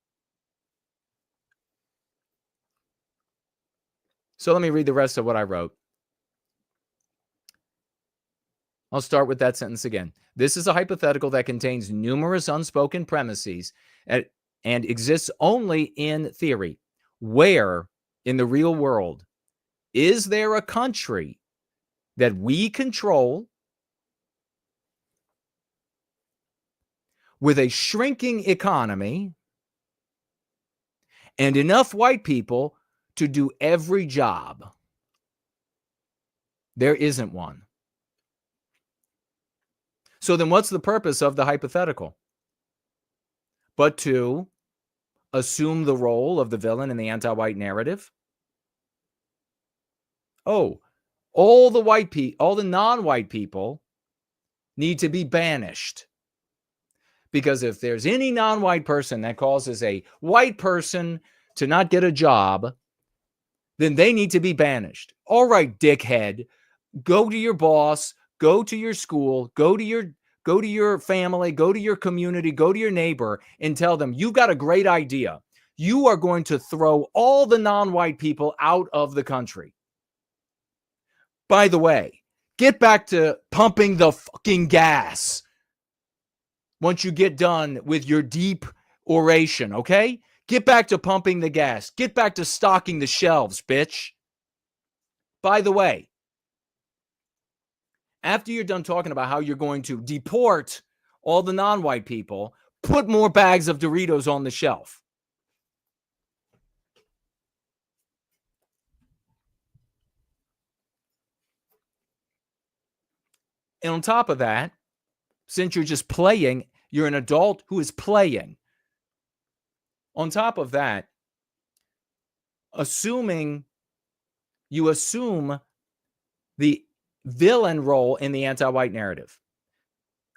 So let me read the rest of what I wrote. I'll start with that sentence again. This is a hypothetical that contains numerous unspoken premises and exists only in theory. Where in the real world is there a country that we control with a shrinking economy and enough white people to do every job? There isn't one. So then what's the purpose of the hypothetical? But to assume the role of the villain in the anti-white narrative? Oh, all the non-white people need to be banished. Because if there's any non-white person that causes a white person to not get a job, then they need to be banished. All right, dickhead, go to your boss, go to your school, go to your family, go to your community, go to your neighbor and tell them, you've got a great idea. You are going to throw all the non-white people out of the country. By the way, get back to pumping the fucking gas once you get done with your deep oration, okay? Get back to pumping the gas. Get back to stocking the shelves, bitch. By the way, after you're done talking about how you're going to deport all the non-white people, put more bags of Doritos on the shelf. And on top of that, since you're just playing, you're an adult who is playing. On top of that, you assume the villain role in the anti-white narrative,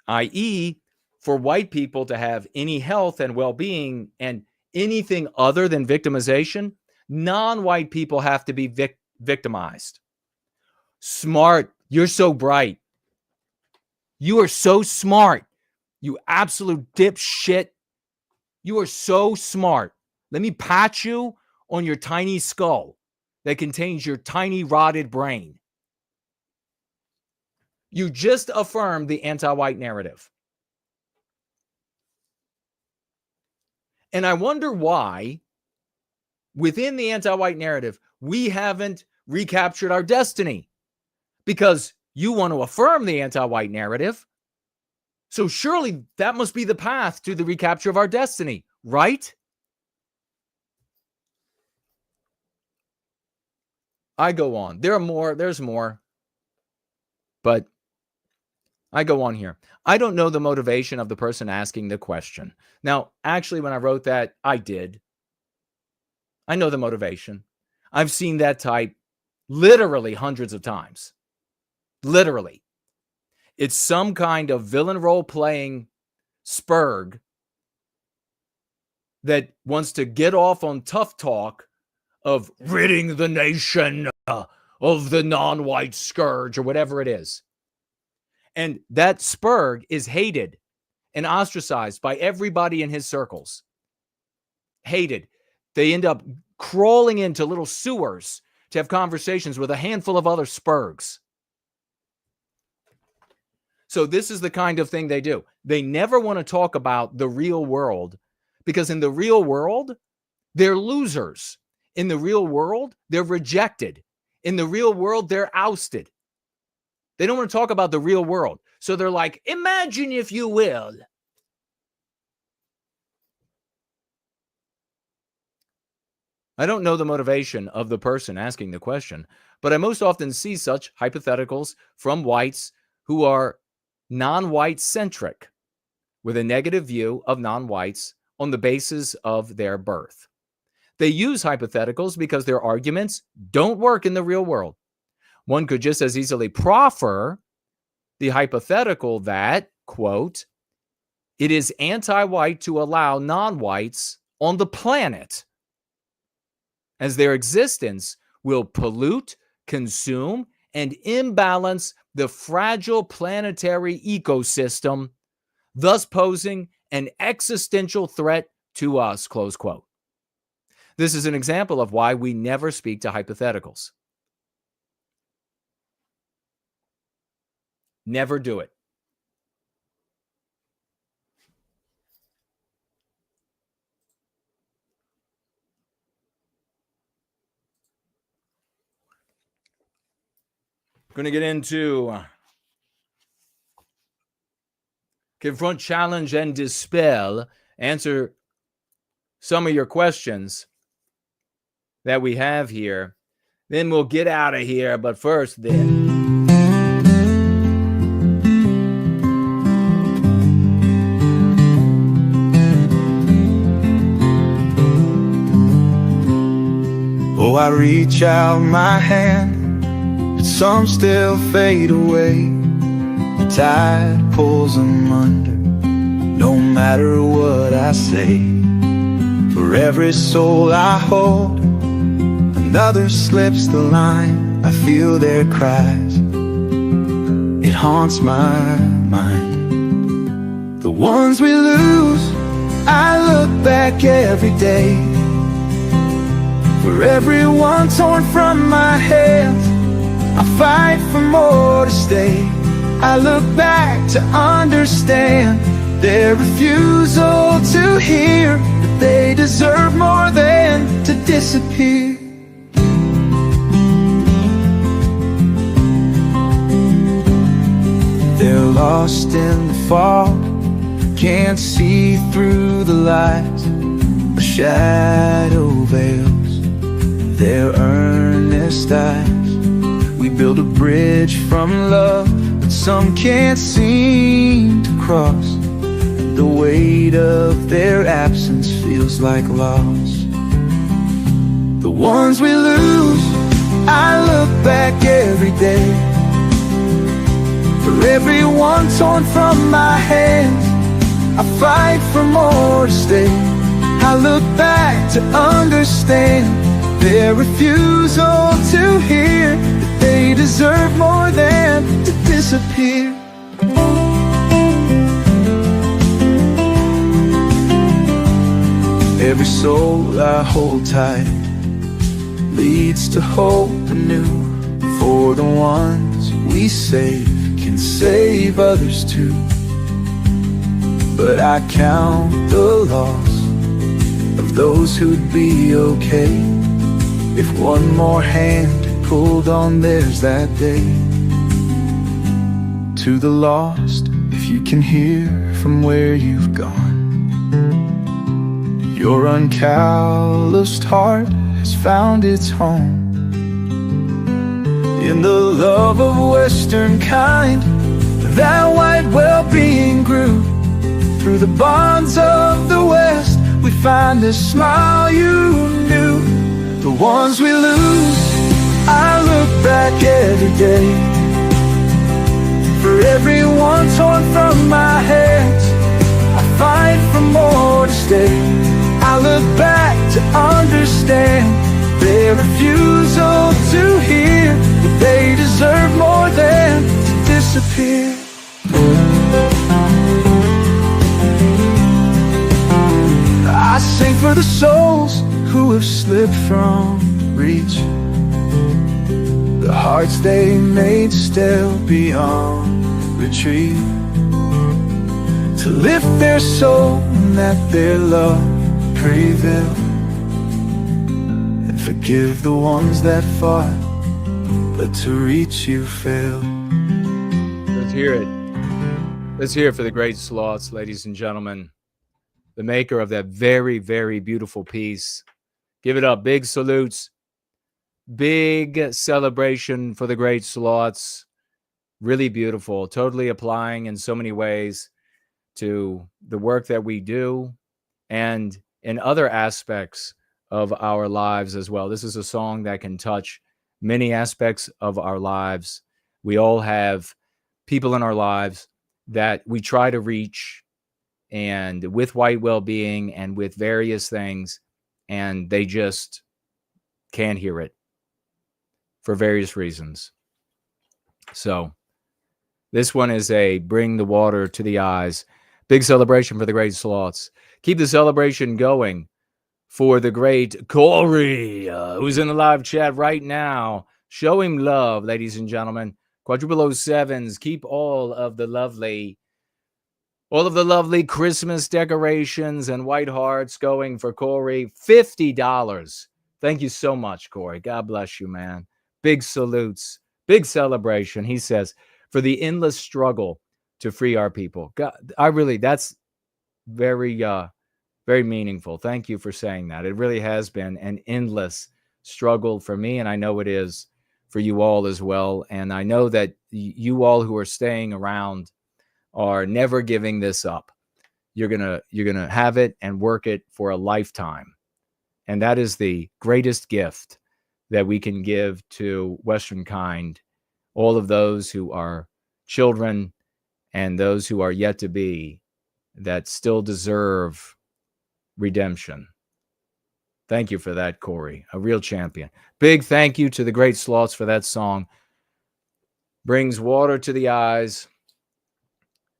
i.e., for white people to have any health and well-being and anything other than victimization, non-white people have to be victimized. Smart. You're so bright. You are so smart. You absolute dipshit. You are so smart. Let me pat you on your tiny skull that contains your tiny rotted brain. You just affirmed the anti-white narrative. And I wonder why, within the anti-white narrative, we haven't recaptured our destiny. because you want to affirm the anti-white narrative. So surely that must be the path to the recapture of our destiny, right? I go on. There's more. But I go on here. I don't know the motivation of the person asking the question. Now, actually, when I wrote that, I did. I know the motivation. I've seen that type literally hundreds of times. Literally. It's some kind of villain role-playing spurg that wants to get off on tough talk of ridding the nation of the non-white scourge or whatever it is. And that spurg is hated and ostracized by everybody in his circles. Hated. They end up crawling into little sewers to have conversations with a handful of other spurgs. So this is the kind of thing they do. They never want to talk about the real world, because in the real world, they're losers. In the real world, they're rejected. In the real world, they're ousted. They don't want to talk about the real world. So they're like, imagine if you will. I don't know the motivation of the person asking the question, but I most often see such hypotheticals from whites who are non-white centric, with a negative view of non-whites on the basis of their birth. They use hypotheticals because their arguments don't work in the real world. One could just as easily proffer the hypothetical that, quote, it is anti-white to allow non-whites on the planet, as their existence will pollute, consume, and imbalance the fragile planetary ecosystem, thus posing an existential threat to us, close quote. This is an example of why we never speak to hypotheticals. Never do it. Going to get into confront, challenge, and dispel. Answer some of your questions that we have here. Then we'll get out of here. But first, then. Oh, I reach out my hand, but some still fade away. The tide pulls them under, no matter what I say. For every soul I hold, another slips the line. I feel their cries, it haunts my mind. The ones we lose, I look back every day. For everyone torn from my hands, I fight for more to stay. I look back to understand their refusal to hear that they deserve more than to disappear. They're lost in the fog, can't see through the lies. A shadow veils their earnest eyes. We build a bridge from love, but some can't seem to cross. The weight of their absence feels like loss. The ones we lose, I look back every day. For everyone torn from my hands, I fight for more to stay. I look back to understand their refusal to hear that they deserve more than to disappear. Every soul I hold tight leads to hope anew. For the ones we save can save others too. But I count the loss of those who'd be okay if one more hand had pulled on theirs that day. to the lost, if you can hear from where you've gone. Your uncalloused heart has found its home in the love of Western kind. That white well-being grew through the bonds of the West. We find a smile you knew. The ones we lose, I look back every day. For everyone torn from my hands, I fight for more to stay. I look back to understand their refusal to hear that they deserve more than to disappear. I sing for the souls who have slipped from reach, the hearts they made still beyond retreat, to lift their soul and that their love prevail, and forgive the ones that fought, but to reach you failed. Let's hear it. Let's hear it for the great sloths, ladies and gentlemen. The maker of that very, very beautiful piece. Give it up. Big salutes. Big celebration for the great sloths. Really beautiful. Totally applying in so many ways to the work that we do and in other aspects of our lives as well. This is a song that can touch many aspects of our lives. We all have people in our lives that we try to reach, and with white well-being and with various things, and they just can't hear it for various reasons. So this one is a bring the water to the eyes. Big celebration for the great sloths. Keep the celebration going for the great Corey, who's in the live chat right now. Show him love, ladies and gentlemen. Quadruple 07s, keep all of the lovely Christmas decorations and white hearts going for Corey. $50. Thank you so much, Corey. God bless you, man. Big salutes, big celebration. He says, for the endless struggle to free our people. God, that's very, very meaningful. Thank you for saying that. It really has been an endless struggle for me, and I know it is for you all as well. And I know that you all who are staying around are never giving this up. You're gonna have it and work it for a lifetime. And that is the greatest gift that we can give to Western kind, all of those who are children and those who are yet to be, that still deserve redemption. Thank you for that, Corey, a real champion. Big thank you to the great sloths for that song. Brings water to the eyes.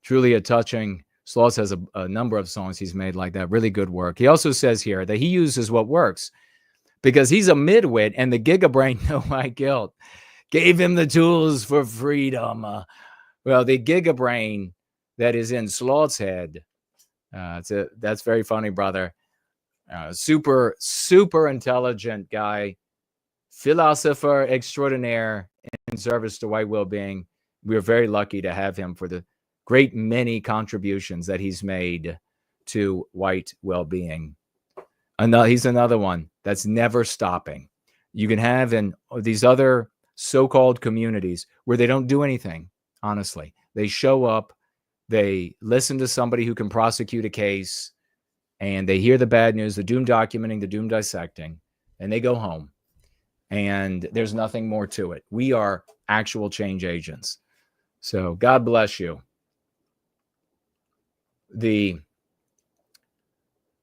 Truly a touching. Sloths has a number of songs he's made like that. Really good work. He also says here that he uses what works because he's a midwit, and the Gigabrain No My Guilt gave him the tools for freedom. Well, the Gigabrain that is in Sloth's head, that's very funny, brother. Super, super intelligent guy, philosopher extraordinaire in service to white well-being. We are very lucky to have him for the great many contributions that he's made to white well-being. He's another one that's never stopping. You can have in these other so-called communities where they don't do anything, honestly. They show up, they listen to somebody who can prosecute a case, and they hear the bad news, the doom documenting, the doom dissecting, and they go home. And there's nothing more to it. We are actual change agents. So God bless you. The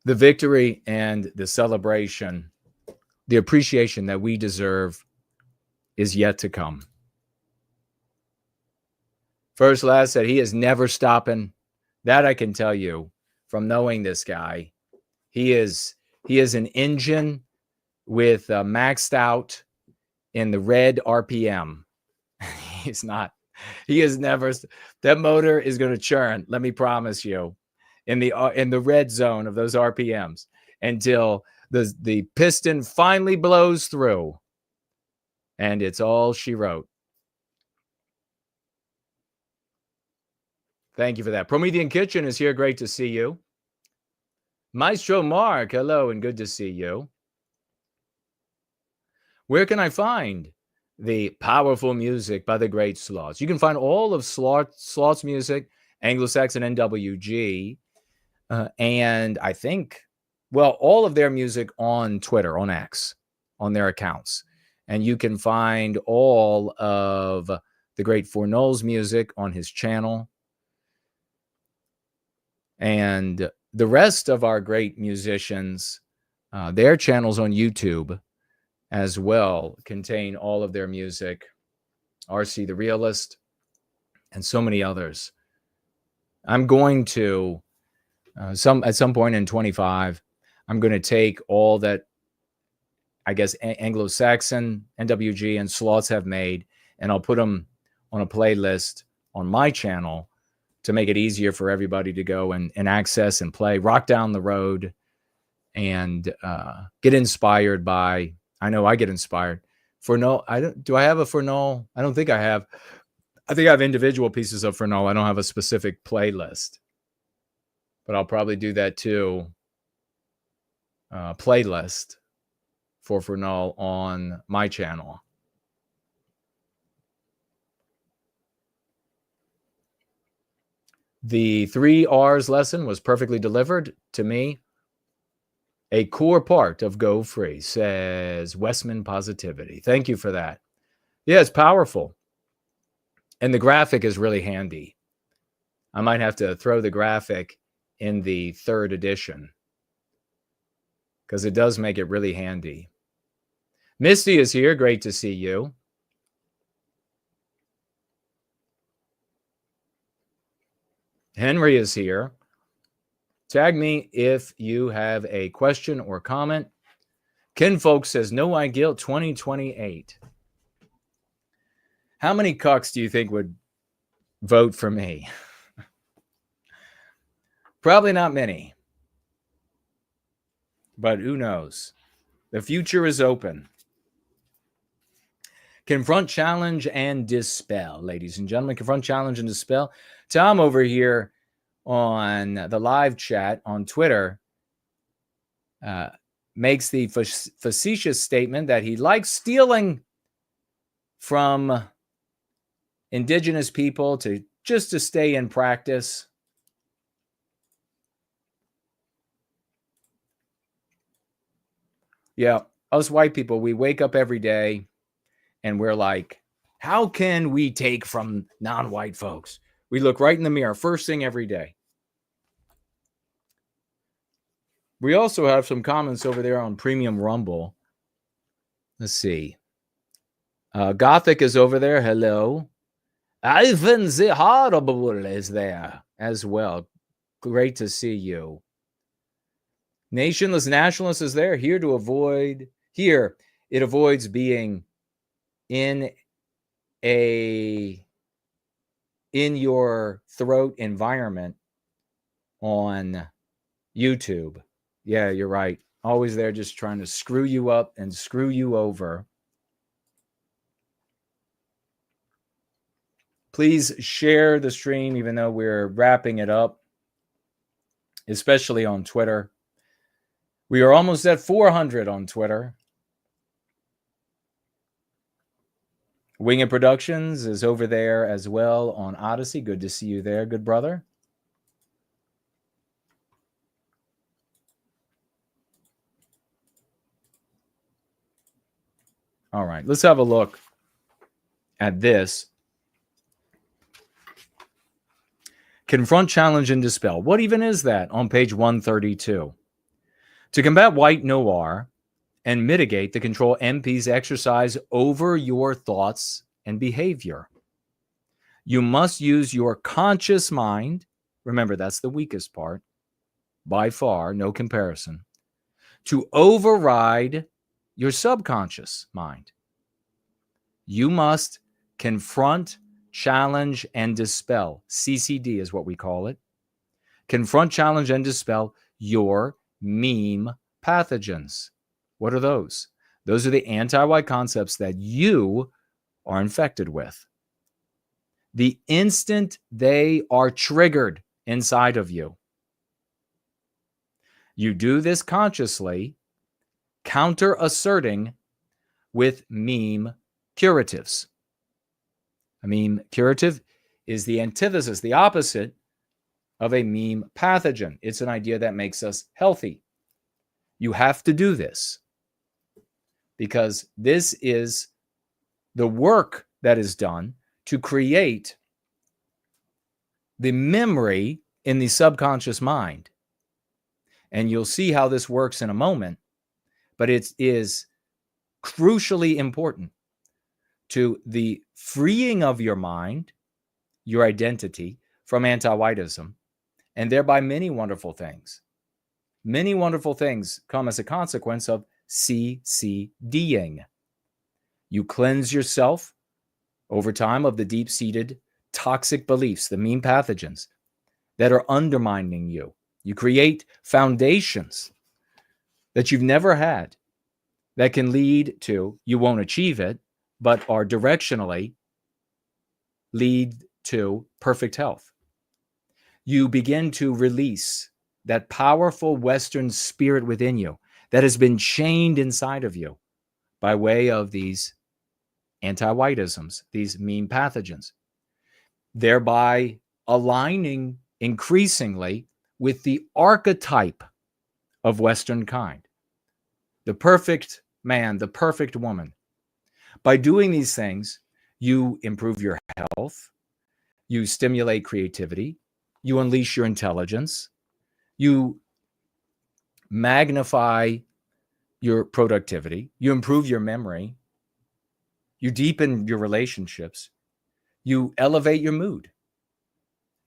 victory and the celebration, the appreciation that we deserve is yet to come. First Lad said he is never stopping. That I can tell you from knowing this guy. He is an engine with maxed out in the red RPM. He is never, that motor is going to churn, let me promise you, in the red zone of those RPMs until the piston finally blows through, and it's all she wrote. Thank you for that. Promethean Kitchen is here. Great to see you. Maestro Mark, hello and good to see you. Where can I find the powerful music by the great Sloths? You can find all of Sloth's music, AngloSaxonNWG, and I think, well, all of their music on Twitter, on X, on their accounts. And you can find all of the great Fournol's music on his channel. And the rest of our great musicians, their channels on YouTube as well contain all of their music. RC the Realist and so many others. I'm going to, at some point in 25, I'm going to take all that, I guess, Anglo-Saxon, NWG, and Sloths have made, and I'll put them on a playlist on my channel to make it easier for everybody to go and access and play, rock down the road, and get inspired by. I know I get inspired. Do I have a Fournol? I don't think I have. I think I have individual pieces of Fournol. I don't have a specific playlist, but I'll probably do that too. Playlist for Fournol on my channel. The 3 R's lesson was perfectly delivered to me. A core part of Go Free, says Westman Positivity. Thank you for that. Yeah, it's powerful. And the graphic is really handy. I might have to throw the graphic in the 3rd edition because it does make it really handy. Misty is here. Great to see you. Henry is here. Tag me if you have a question or comment. Ken Folk says, No I Guilt 2028. How many cucks do you think would vote for me? Probably not many. But who knows? The future is open. Confront, challenge, and dispel, ladies and gentlemen. Confront, challenge, and dispel. Tom over here on the live chat on Twitter makes the facetious statement that he likes stealing from indigenous people just to stay in practice. Yeah, us white people, we wake up every day and we're like, how can we take from non-white folks? We look right in the mirror first thing every day. We also have some comments over there on Premium Rumble. Let's see. Gothic is over there. Hello. Ivan the Horrible is there as well. Great to see you. Nationless Nationalist is there. It avoids being in your throat environment on YouTube. Yeah, you're right. Always there just trying to screw you up and screw you over. Please share the stream, even though we're wrapping it up, especially on Twitter. We are almost at 400 on Twitter. Winged Productions is over there as well on Odyssey. Good to see you there, good brother. All right, let's have a look at this. Confront, challenge, and dispel. What even is that on page 132? To combat white noir and mitigate the control MPs exercise over your thoughts and behavior, you must use your conscious mind. Remember, that's the weakest part. By far, no comparison. To override your subconscious mind. You must confront, challenge, and dispel. CCD is what we call it. Confront, challenge, and dispel your meme pathogens. What are those? Those are the anti-white concepts that you are infected with. the instant they are triggered inside of you. You do this consciously, counter-asserting with meme curatives. A meme curative is the antithesis, the opposite of a meme pathogen. It's an idea that makes us healthy. You have to do this because this is the work that is done to create the memory in the subconscious mind. And you'll see how this works in a moment, but it is crucially important to the freeing of your mind, your identity, from anti-whiteism, and thereby many wonderful things. Many wonderful things come as a consequence of CCDing. You cleanse yourself over time of the deep-seated toxic beliefs, the meme pathogens that are undermining you. You create foundations that you've never had that can lead to, you won't achieve it, but are directionally lead to perfect health. You begin to release that powerful Western spirit within you that has been chained inside of you by way of these anti-whiteisms, these meme pathogens, thereby aligning increasingly with the archetype of Western kind, the perfect man, the perfect woman. By doing these things, you improve your health, you stimulate creativity, you unleash your intelligence, you magnify your productivity, you improve your memory, you deepen your relationships, you elevate your mood,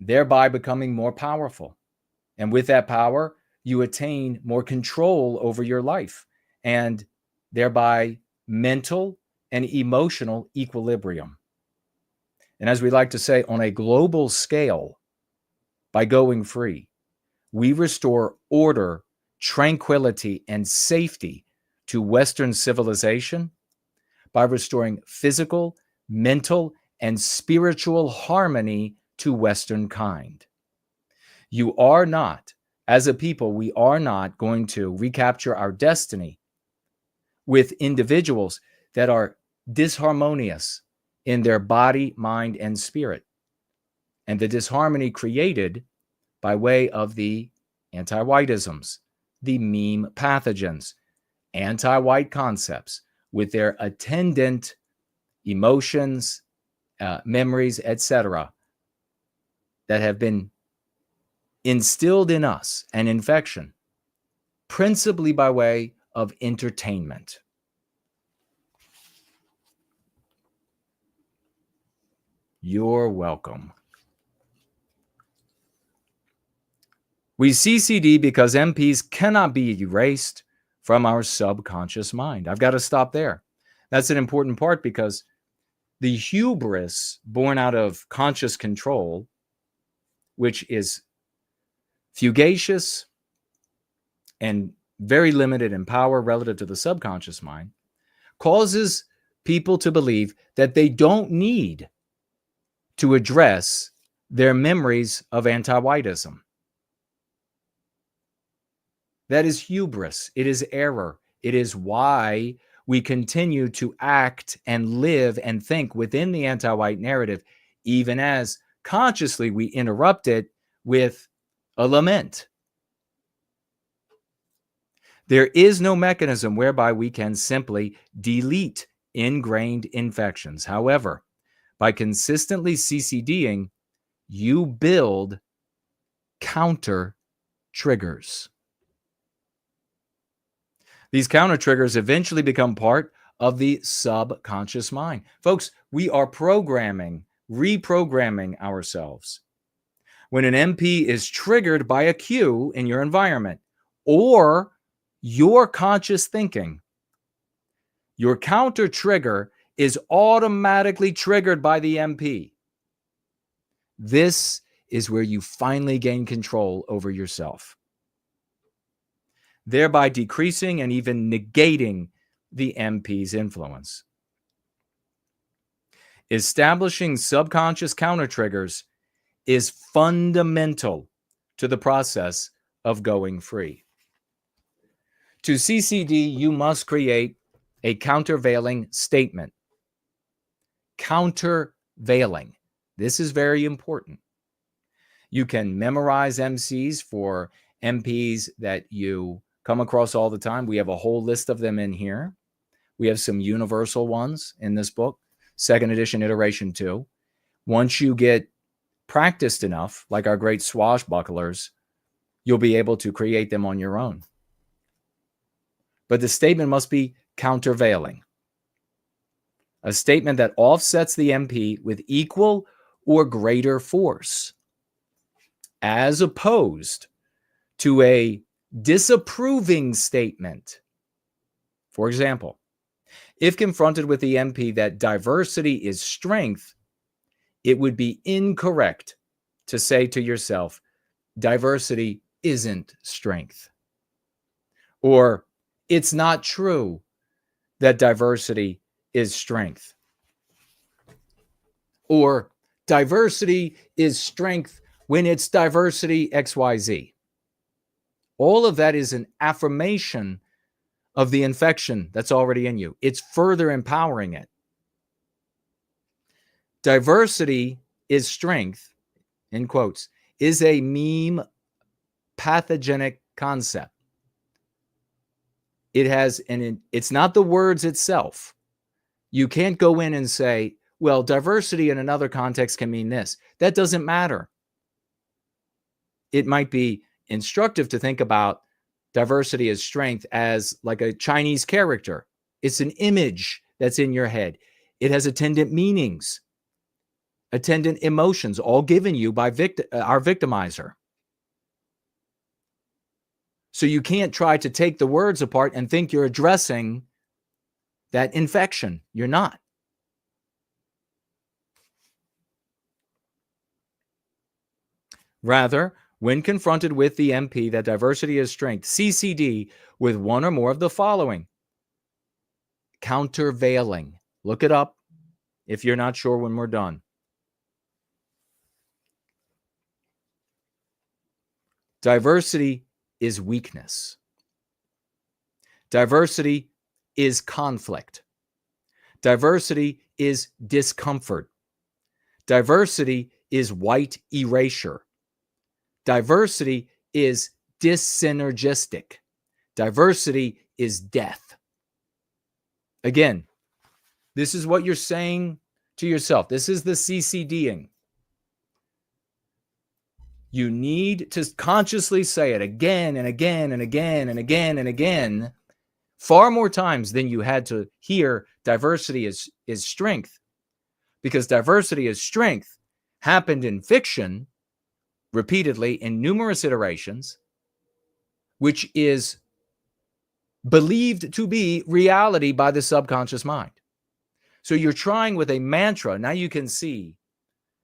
thereby becoming more powerful. And with that power, you attain more control over your life and thereby mental and emotional equilibrium. And as we like to say, on a global scale, by going free, we restore order, tranquility, and safety to Western civilization by restoring physical, mental, and spiritual harmony to Western kind. You are not, as a people, we are not going to recapture our destiny with individuals that are disharmonious in their body, mind, and spirit. And the disharmony created by way of the anti-whiteisms, the meme pathogens, anti-white concepts with their attendant emotions, memories, etc., that have been instilled in us, an infection, principally by way of entertainment. You're welcome. We CCD because MPs cannot be erased from our subconscious mind. I've got to stop there. That's an important part because the hubris born out of conscious control, which is fugacious and very limited in power relative to the subconscious mind, causes people to believe that they don't need to address their memories of anti-whiteism. That is hubris. It is error. It is why we continue to act and live and think within the anti-white narrative, even as consciously we interrupt it with a lament. There is no mechanism whereby we can simply delete ingrained infections. However, by consistently CCDing, you build counter triggers. These counter triggers eventually become part of the subconscious mind. Folks, we are reprogramming ourselves. When an MP is triggered by a cue in your environment or your conscious thinking, your counter trigger is automatically triggered by the MP. This is where you finally gain control over yourself, thereby decreasing and even negating the MP's influence. Establishing subconscious counter triggers is fundamental to the process of going free. To CCD, you must create a countervailing statement. Countervailing. This is very important. You can memorize MCs for MPs that you come across all the time. We have a whole list of them in here. We have some universal ones in this book, second edition, iteration 2. Once you get practiced enough, like our great swashbucklers, you'll be able to create them on your own. But the statement must be countervailing. A statement that offsets the MP with equal or greater force, as opposed to a disapproving statement. For example, if confronted with the MP that diversity is strength, it would be incorrect to say to yourself, diversity isn't strength. Or, it's not true that diversity is strength. Or, diversity is strength when it's diversity XYZ. All of that is an affirmation of the infection that's already in you. It's further empowering it. Diversity is strength, in quotes, is a meme pathogenic concept. It's not the words itself. You can't go in and say, well, diversity in another context can mean this. That doesn't matter. It might be instructive to think about diversity as strength as like a Chinese character. It's an image that's in your head. It has attendant meanings, attendant emotions, all given you by our victimizer. So you can't try to take the words apart and think you're addressing that infection. You're not. Rather, when confronted with the MP that diversity is strength, CCD with one or more of the following. Countervailing. Look it up if you're not sure when we're done. Diversity is weakness. Diversity is conflict. Diversity is discomfort. Diversity is white erasure. Diversity is dyssynergistic. Diversity is death. Again, this is what you're saying to yourself. This is the CCDing. You need to consciously say it again and again and again and again and again, far more times than you had to hear diversity is strength. Because diversity is strength happened in fiction repeatedly in numerous iterations, which is believed to be reality by the subconscious mind. So you're trying with a mantra. Now you can see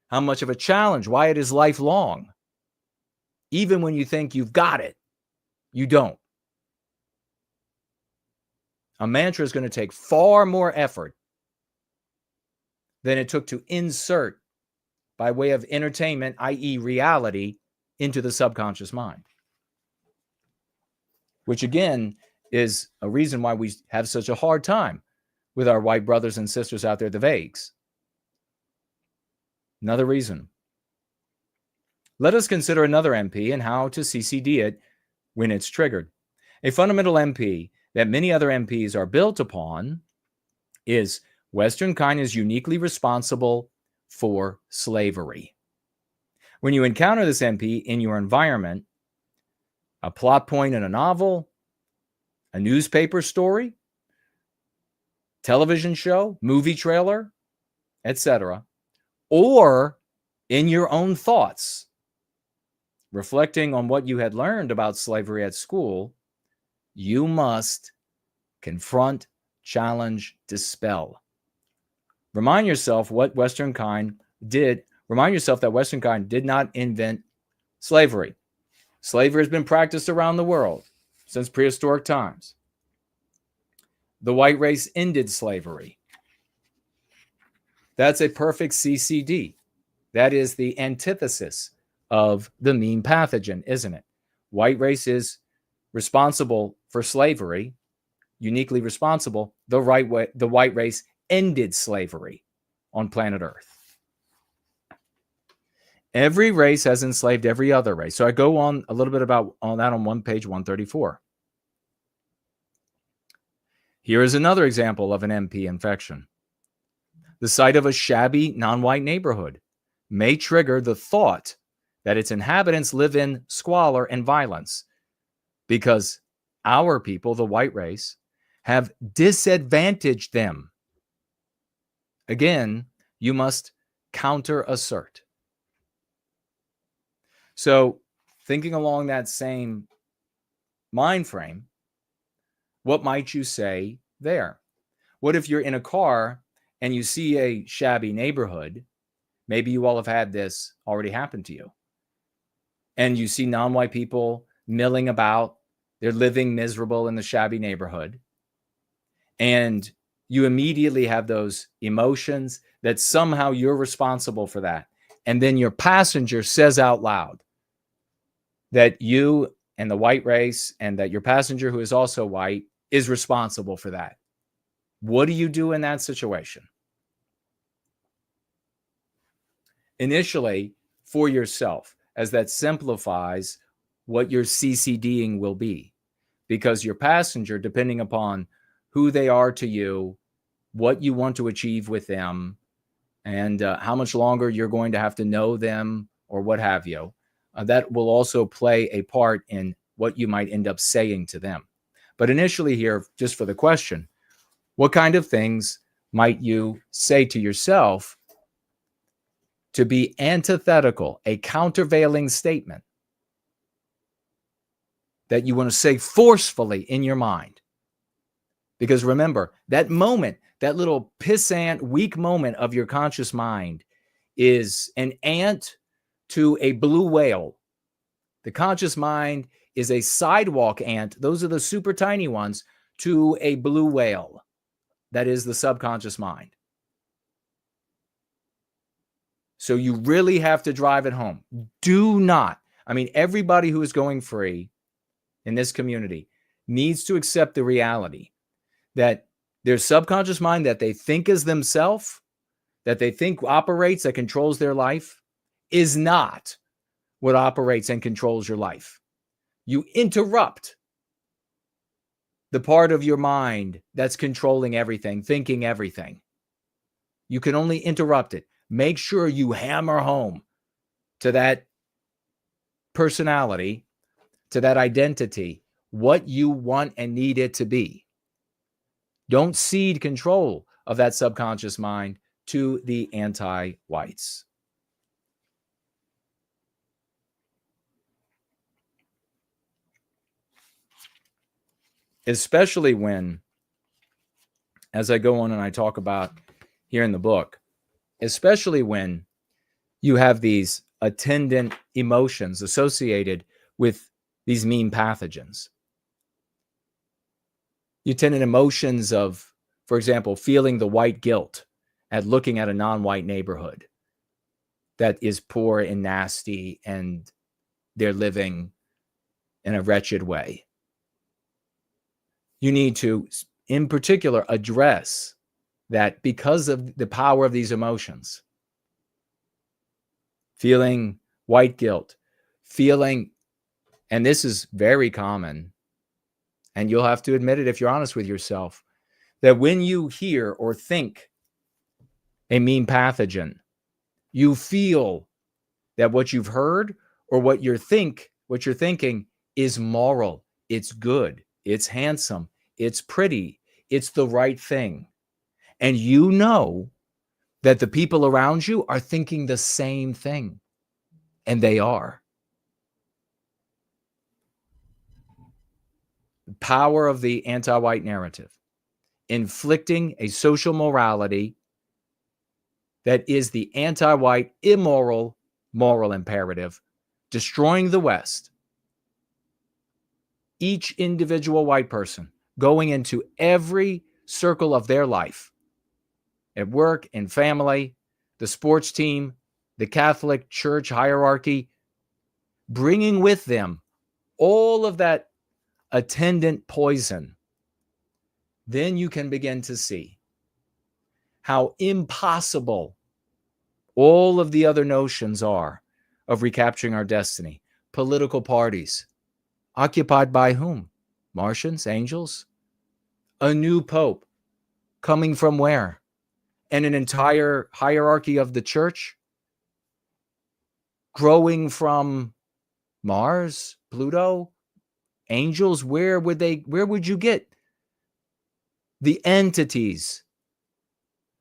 how much of a challenge, why it is lifelong. Even when you think you've got it, you don't. A mantra is going to take far more effort than it took to insert by way of entertainment, i.e. reality, into the subconscious mind. Which again is a reason why we have such a hard time with our white brothers and sisters out there at the Vagues. Another reason. Let us consider another MP and how to CCD it when it's triggered. A fundamental MP that many other MPs are built upon is Western kind is uniquely responsible for slavery. When you encounter this MP in your environment, a plot point in a novel, a newspaper story, television show, movie trailer, etc., or in your own thoughts, reflecting on what you had learned about slavery at school, you must confront, challenge, dispel. Remind yourself what Western kind did. Remind yourself that Western kind did not invent slavery. Slavery has been practiced around the world since prehistoric times. The white race ended slavery. That's a perfect CCD. That is the antithesis of the mean pathogen, isn't it? White race is responsible for slavery, uniquely responsible. The white race ended slavery on planet Earth. Every race has enslaved every other race. So I go on a little bit about on that on page 134. Here is another example of an MP infection. The sight of a shabby non-white neighborhood may trigger the thought that its inhabitants live in squalor and violence because our people, the white race, have disadvantaged them. Again, you must counter-assert. So, thinking along that same mind frame, what might you say there? What if you're in a car and you see a shabby neighborhood? Maybe you all have had this already happen to you. And you see non-white people milling about. They're living miserable in the shabby neighborhood. And you immediately have those emotions that somehow you're responsible for that. And then your passenger says out loud that you and the white race and that your passenger, who is also white, is responsible for that. What do you do in that situation? Initially, for yourself, as that simplifies what your CCDing will be. Because your passenger, depending upon who they are to you, what you want to achieve with them, and how much longer you're going to have to know them or what have you, that will also play a part in what you might end up saying to them. But initially here, just for the question, what kind of things might you say to yourself to be antithetical, a countervailing statement that you want to say forcefully in your mind? Because remember, that moment, that little pissant, weak moment of your conscious mind is an ant to a blue whale. The conscious mind is a sidewalk ant. Those are the super tiny ones to a blue whale. That is the subconscious mind. So you really have to drive it home. Do not. I mean, everybody who is going free in this community needs to accept the reality that their subconscious mind that they think is themselves, that they think operates, that controls their life, is not what operates and controls your life. You interrupt the part of your mind that's controlling everything, thinking everything. You can only interrupt it. Make sure you hammer home to that personality, to that identity, what you want and need it to be. Don't cede control of that subconscious mind to the anti-whites. Especially when, as I go on and I talk about here in the book, especially when you have these attendant emotions associated with these mean pathogens. You attendant emotions of, for example, feeling the white guilt at looking at a non-white neighborhood that is poor and nasty and they're living in a wretched way. You need to, in particular, address that because of the power of these emotions. Feeling white guilt, feeling, and this is very common, and you'll have to admit it if you're honest with yourself, that when you hear or think a mean pathogen, you feel that what you've heard or what you're thinking is moral, it's good, it's handsome, it's pretty, it's the right thing. And you know that the people around you are thinking the same thing. And they are. The power of the anti-white narrative. Inflicting a social morality that is the anti-white, immoral, moral imperative. Destroying the West. Each individual white person going into every circle of their life at work, in family, the sports team, the Catholic Church hierarchy, bringing with them all of that attendant poison, then you can begin to see how impossible all of the other notions are of recapturing our destiny. Political parties, occupied by whom? Martians, angels? A new pope, coming from where? And an entire hierarchy of the church growing from Mars, Pluto, angels. Where would you get the entities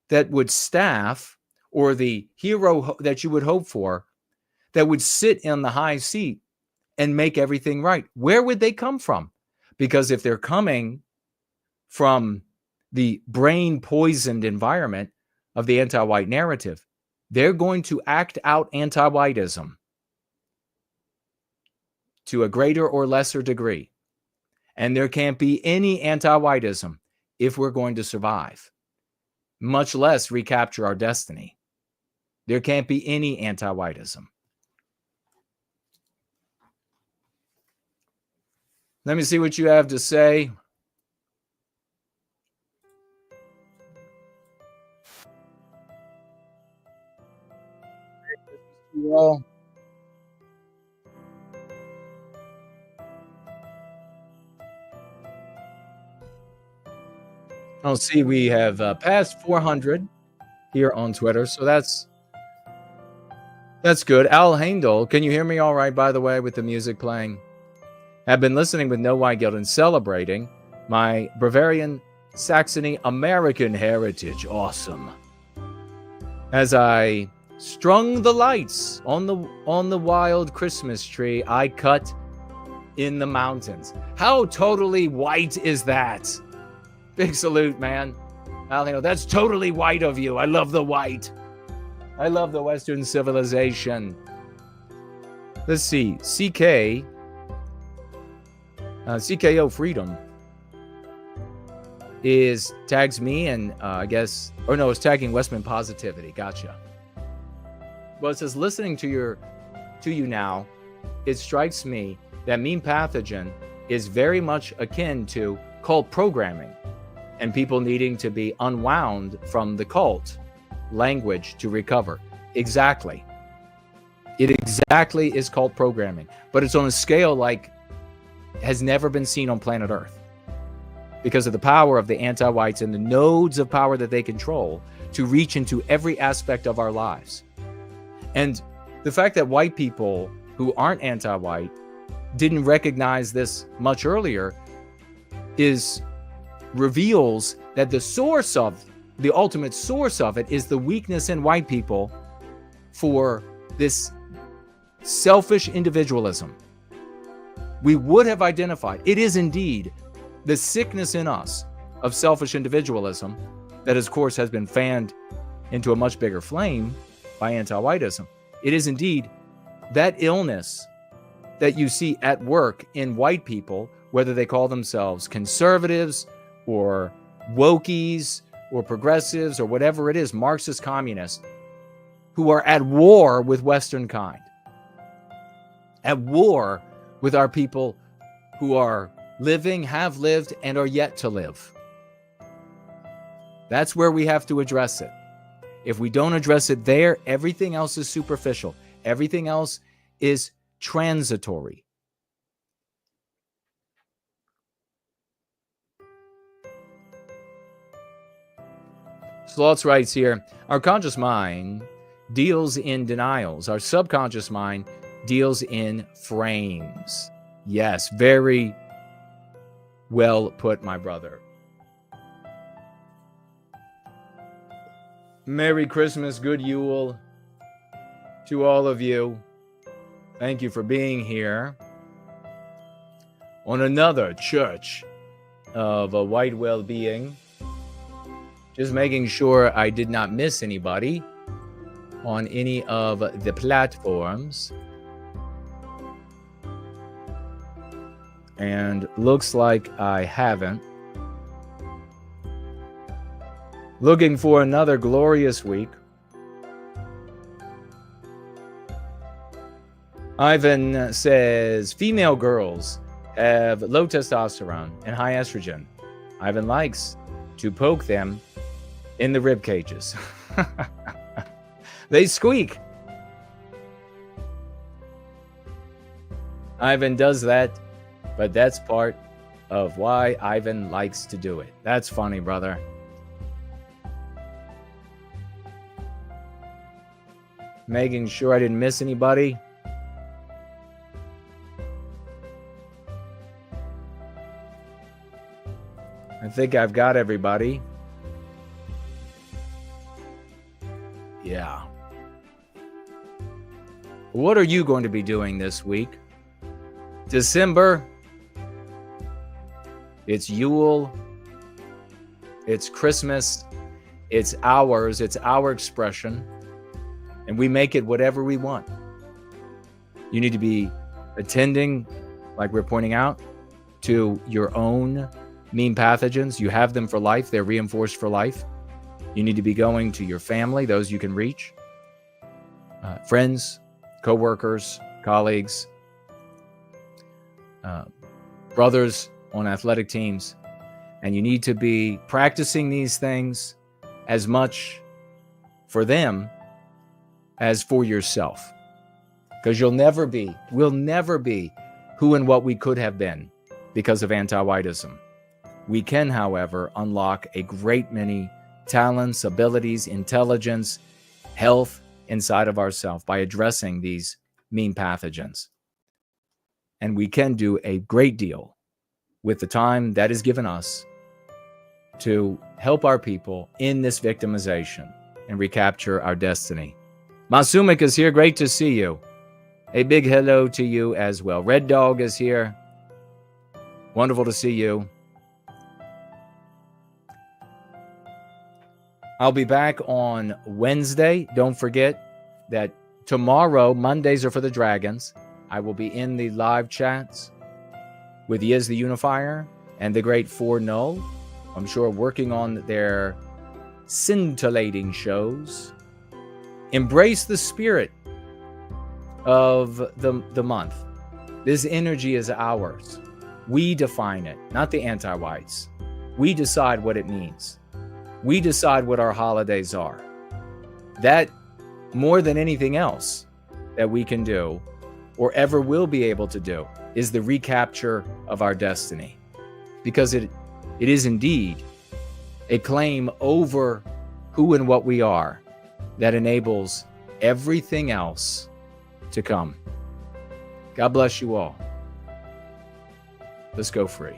that would staff, or the hero that you would hope for, that would sit in the high seat and make everything right? Where would they come from? Because if they're coming from the brain poisoned environment of the anti-white narrative, they're going to act out anti-whiteism to a greater or lesser degree. And there can't be any anti-whiteism if we're going to survive, much less recapture our destiny. There can't be any anti-whiteism. Let me see what you have to say. Well, I'll see we have passed 400 here on Twitter, so that's good. Al Haindel, can you hear me all right, by the way, with the music playing? Have been listening with No White Guilt and celebrating my Bavarian Saxony American heritage. Awesome. As I strung the lights on the wild Christmas tree I cut in the mountains. How totally white is that? Big salute, man. Al Haindel, that's totally white of you. I love the white. I love the Western civilization. Let's see. CKO Freedom tags me, and it's tagging Westman Positivity. Gotcha. Well, it says, listening to you now, it strikes me that meme pathogen is very much akin to cult programming and people needing to be unwound from the cult language to recover. Exactly. It exactly is cult programming, but it's on a scale like has never been seen on planet Earth because of the power of the anti-whites and the nodes of power that they control to reach into every aspect of our lives. And the fact that white people who aren't anti-white didn't recognize this much earlier reveals that the ultimate source of it is the weakness in white people for this selfish individualism. We would have identified, it is indeed the sickness in us of selfish individualism that, of course, has been fanned into a much bigger flame by anti-whiteism. It is indeed that illness that you see at work in white people, whether they call themselves conservatives or wokies or progressives or whatever it is, Marxist communists, who are at war with Western kind, at war with our people who are living, have lived, and are yet to live. That's where we have to address it. If we don't address it there, everything else is superficial. Everything else is transitory. Slots writes here, our conscious mind deals in denials. Our subconscious mind deals in frames. Yes, very well put, my brother. Merry Christmas, good Yule to all of you. Thank you for being here on another Church of a White Wellbeing. Just making sure I did not miss anybody on any of the platforms. And looks like I haven't. Looking for another glorious week. Ivan says, female girls have low testosterone and high estrogen. Ivan likes to poke them in the rib cages. They squeak. Ivan does that, but that's part of why Ivan likes to do it. That's funny, brother. Making sure I didn't miss anybody. I think I've got everybody. Yeah. What are you going to be doing this week? December. It's Yule. It's Christmas. It's ours. It's our expression. And we make it whatever we want. You need to be attending, like we're pointing out, to your own mean pathogens. You have them for life. They're reinforced for life. You need to be going to your family, those you can reach, friends, co-workers, colleagues, brothers on athletic teams. And you need to be practicing these things as much for them as for yourself. Because we'll never be who and what we could have been because of anti-whiteism. We can, however, unlock a great many talents, abilities, intelligence, health inside of ourselves by addressing these mean pathogens. And we can do a great deal with the time that is given us to help our people in this victimization and recapture our destiny. Masumik is here. Great to see you. A big hello to you as well. Red Dog is here. Wonderful to see you. I'll be back on Wednesday. Don't forget that tomorrow, Mondays are for the Dragons. I will be in the live chats with Yiz the Unifier and the Great Four Null. I'm sure working on their scintillating shows. Embrace the spirit of the month. This energy is ours. We define it, not the anti-whites. We decide what it means. We decide what our holidays are. That, more than anything else that we can do or ever will be able to do, is the recapture of our destiny. Because it is indeed a claim over who and what we are that enables everything else to come. God bless you all. Let's go free.